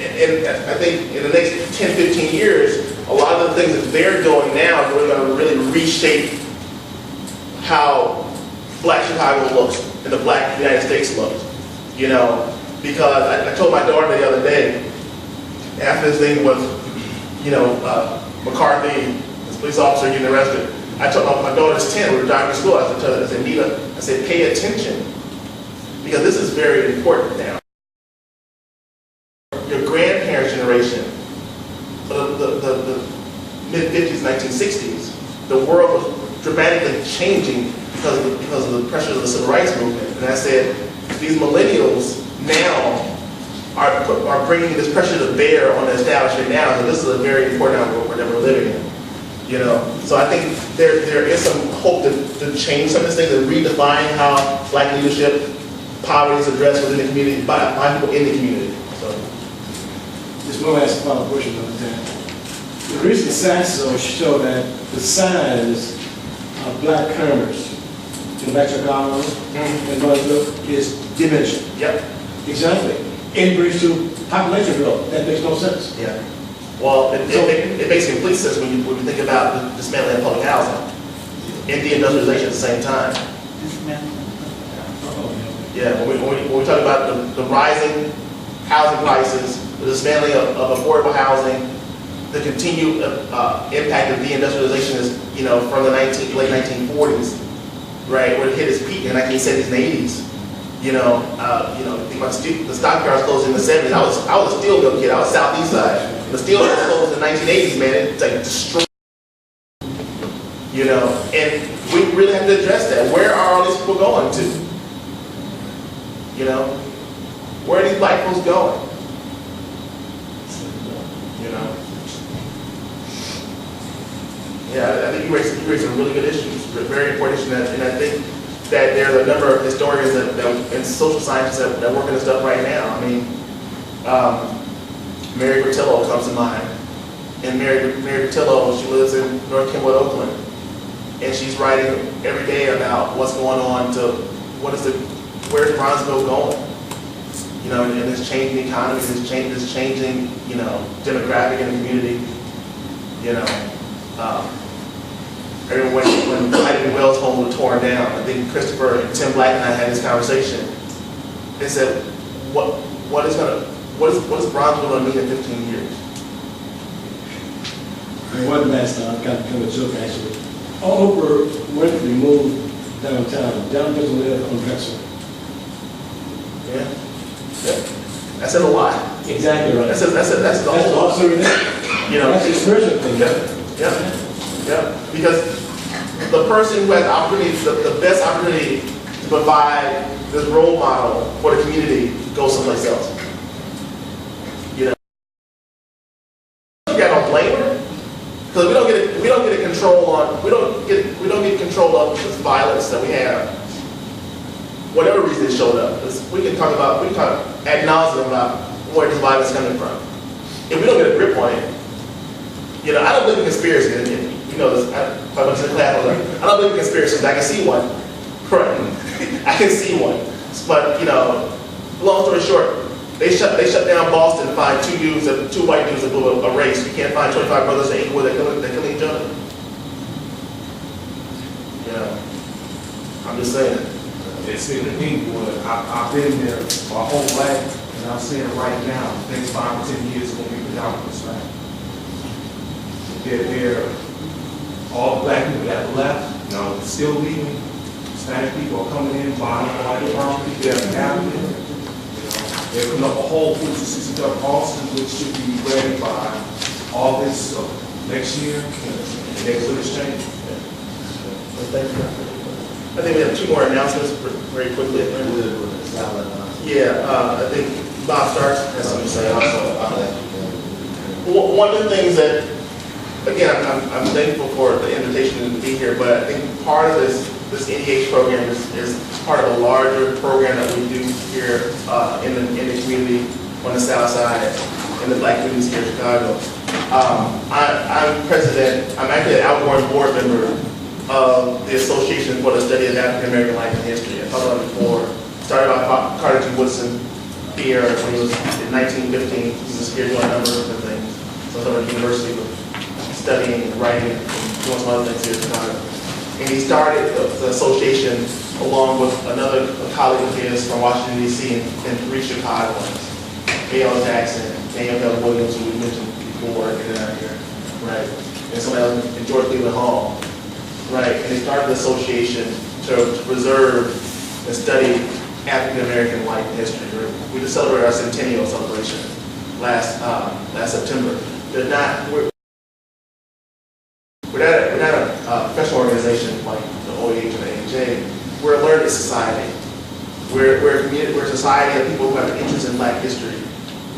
Speaker 11: And I think in the next 10, 15 years, a lot of the things that they're doing now are going to really reshape how Black Chicago looks and the Black United States looks. You know, because I told my daughter the other day, after this thing with, you know, McCarthy, this police officer getting arrested, I told my daughter's 10, we were driving to school, I said, Nita, I said, pay attention, because this is very important now. Your grandparents' generation, the mid-50s, 1960s, the world was dramatically changing because of the pressures of the civil rights movement. And I said, these millennials now are bringing this pressure to bear on the establishment now, and this is a very important world that we're living in. You know, so I think there is some hope to change some of these things and redefine how Black leadership, poverty is addressed within the community by people in the community. So,
Speaker 14: just one last follow-up question on that. The recent census show that the size of Black commerce in Black Chicago and Bronzeville is diminishing.
Speaker 11: Yep.
Speaker 14: Exactly. Increase to population growth. That makes no sense.
Speaker 11: Yeah. Well, it makes complete sense when you think about the dismantling of public housing and deindustrialization at the same time. Yeah, when we talk about the rising housing prices, the dismantling of affordable housing, the continued impact of deindustrialization is, you know, from the late 1940s, right, where it hit its peak in the 1970s and 80s, The stockyards closed in the 70s. I was a steel mill kid. I was southeast side. The steel mill closed in the 1980s, man. It's like destroyed. And we really have to address that. Where are all these people going to? Where are these black folks going? Yeah, I think you raised some really good issues, very important issues, and I think that there are a number of historians and social scientists that work on this stuff right now. I mean, Mary Bertillo comes to mind. And Mary Bertillo, she lives in North Kentwood, Oakland. And she's writing every day about what's going on where's Bronzeville going? And this changing economy, this changing, demographic in the community. When Ida Wells' home was torn down, I think Christopher and Tim Black and I had this conversation. They said, what is Bronzeville going to mean in 15 years?
Speaker 14: One last time, I've got to become a joke actually. Oprah Winfrey moved downtown. Down doesn't live on Drexel.
Speaker 11: Yeah. That said a lot.
Speaker 14: Exactly right.
Speaker 11: That's the whole
Speaker 14: also that's a spiritual thing.
Speaker 11: Yeah. Because the person who has the best opportunity to provide this role model for the community goes someplace else. You don't blame her because we don't get control of this violence that we have. Whatever reason it showed up, we can talk ad nauseum about where this violence is coming from. If we don't get a grip on it, I don't believe in conspiracy. This. I went to the class. I don't believe in conspiracies. I can see one. Correct. I can see one. But long story short, they shut down Boston to find two white dudes that blew a race. You can't find 25 brothers in Inglewood that kill each other. I'm just saying.
Speaker 17: It's in Inglewood. I've been there my whole life, and I'm saying it right now. The next 5 or 10 years will be predominant, right? They're all the black people that left, still leaving. Hispanic people are coming in, buying white property, they're happening. They're putting up a whole food system up Austin, which should be ready by August of next year, and neighborhood exchange.
Speaker 11: I think we have 2 more announcements very quickly. I think Bob Starks has something to say also. One of the things that, again, I'm thankful for the invitation to be here, but I think part of this NEH program is part of a larger program that we do here in the community on the South Side, in the black communities here in Chicago. I'm actually an outgoing board member of the Association for the Study of African American Life and History. I talked about it before. Started by Carter G. Woodson here when he was in 1915. He was here doing a number of different things. So I was at the university studying and writing and doing some other things here in Chicago. And he started the association along with another colleague of his from Washington, D.C. and 3 Chicagoans. A.L. Jackson, Daniel L. Williams, who we mentioned before, getting out here, right? And somebody else in George Cleveland Hall. Right, and they started the association to preserve and study African American life and history. We just celebrated our centennial celebration last September. We're not a professional organization like the OAH or the AHA. We're a learning society. We're a society of people who have an interest in black history.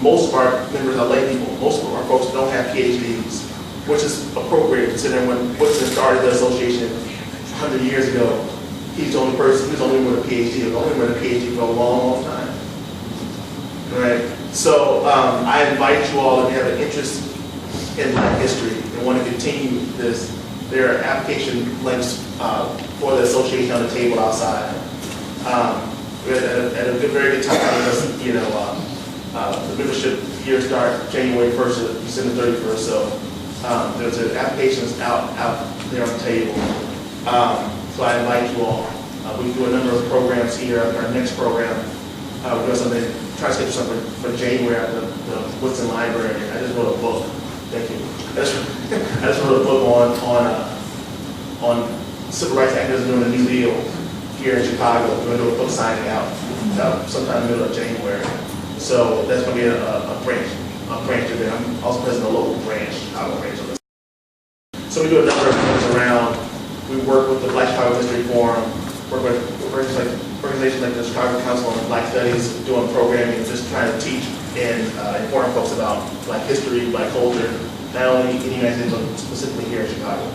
Speaker 11: Most of our members are lay people. Most of our folks don't have PhDs, which is appropriate considering when Woodson started the association 100 years ago. He's the only person, he was the only one with a PhD. He was the only one with a PhD for a long, long time. Right? So I invite you all, if you have an interest in black history and want to continue this, there are application links for the association on the table outside. We're at a very good time because, the membership year starts January 1st to December 31st. So there's applications out there on the table. So I invite you all. We do a number of programs here. Our next program, we're doing something, try to schedule something for January at the Woodson Library. I just wrote a book. Thank you. I just wrote a book on civil rights activism during the New Deal. here in Chicago. We're going to do a book signing out sometime in the middle of January. So that's going to be a branch event. I'm also president of a local branch, Chicago branch of this. So we do a number of things around. We work with the Black Chicago History Forum, work with organizations like the Chicago Council on Black Studies, doing programming, just trying to teach and inform folks about Black history, Black culture, not only in the United States, but specifically here in Chicago.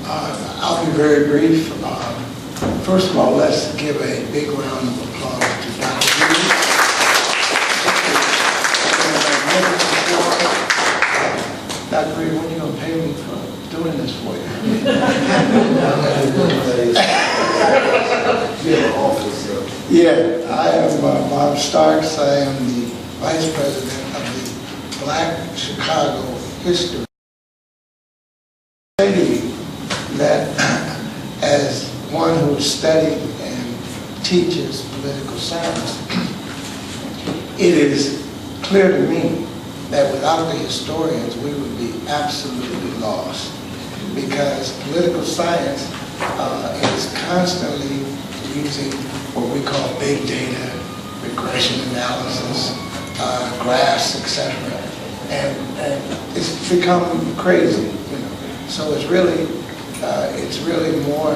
Speaker 12: I'll be very brief. First of all, let's give a big round of applause to Dr. Reed. Dr. Reed, when are you going to pay me for doing this for you? Yeah, I am Bob Starks. I am the Vice President of the Black Chicago History. I say to you that as one who studied and teaches political science, it is clear to me that without the historians, we would be absolutely lost, because political science is constantly using what we call big data, regression analysis, graphs, etc. And it's become crazy, you know. So it's really more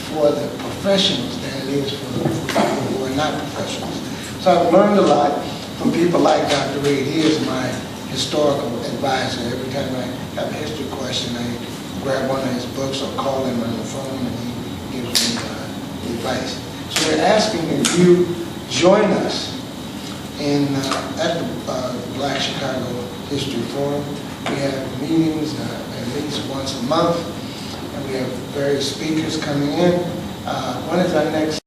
Speaker 12: for the professionals than it is for the people who are not professionals. So I've learned a lot from people like Dr. Reed. He is my historical advisor. Every time I have a history question, I grab one of his books or call him on the phone and he gives me advice. So we're asking that you join us at the Black Chicago History Forum. We have meetings at least once a month, and we have various speakers coming in. When is our next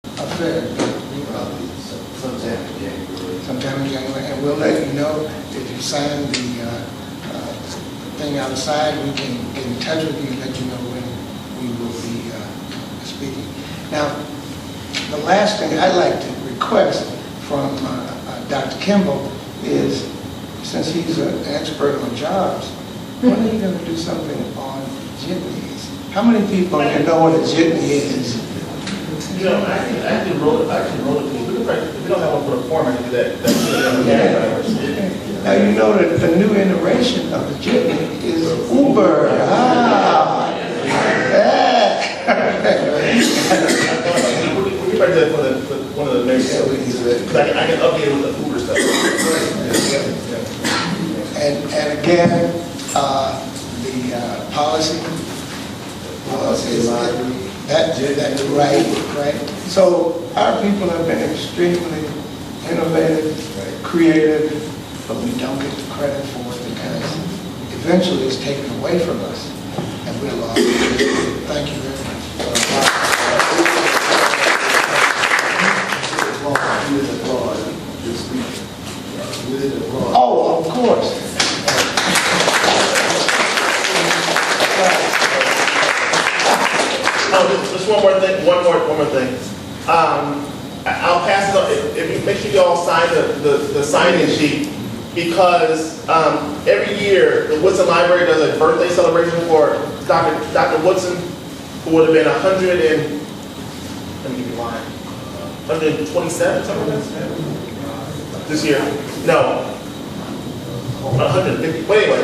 Speaker 12: affair? Sometime in January. And we'll let you know if you sign the thing outside. We can get in touch with you and let you know when we will be speaking. Now, the last thing I'd like to request from Dr. Kimble is, since he's an expert on jobs, when are you going to do something on jitneys? How many people know what a jitney is?
Speaker 11: You know, I actually wrote it. If we don't have one for the form, I can do that.
Speaker 12: Now you know that the new iteration of the jitney is Uber.
Speaker 11: We might do that for one of the next. I can update it with the Uber stuff.
Speaker 12: And again, the policy is that's right. So our people have been extremely innovative, creative, but we don't get the credit for it because eventually it's taken away from us, and we're lost. Thank you very much. Oh, of course.
Speaker 11: Just one more thing. I'll pass it on. If you make sure you all sign the sign-in sheet, because every year the Woodson Library does a birthday celebration for Dr. Woodson, who would have been 127, something like that. This year? No. 150. But anyway,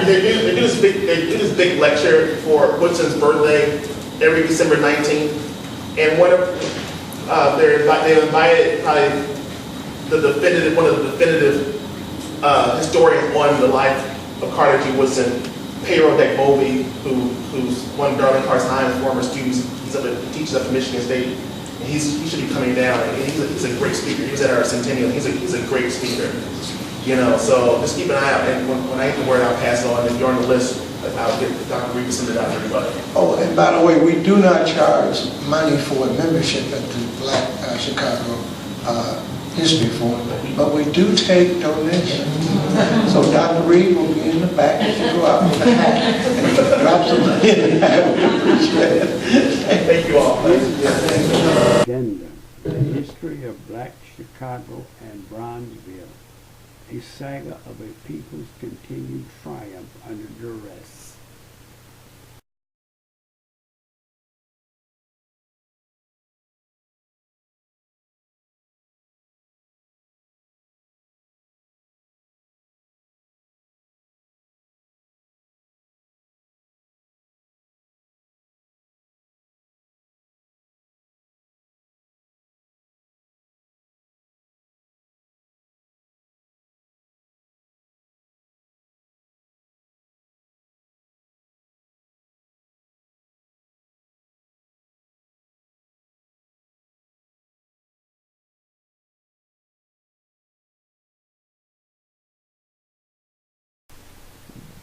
Speaker 11: they do this big lecture for Woodson's birthday every December 19th, and they invited probably one of the definitive historians on the life of Carter G. Woodson, Pedro Deck Bovey, who's one of Darwin Carr's former students. He teaches up at Michigan State. And he should be coming down. And he's a great speaker. He was at our centennial. He's a great speaker. You know, so just keep an eye out. And when I get the word, I'll pass it on. If you're on the list, I'll get Dr. Reed to send it out to everybody.
Speaker 12: Oh, and by the way, we do not charge money for membership at the Black Chicago History Forum, but we do take donations. So Dr. Reed will be in the back as you go out with the hat and drop some money in the hat. We appreciate it.
Speaker 11: Thank you all.
Speaker 1: Agenda: the history of Black Chicago and Bronzeville, a saga of a people's continued triumph under duress.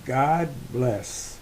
Speaker 1: God bless.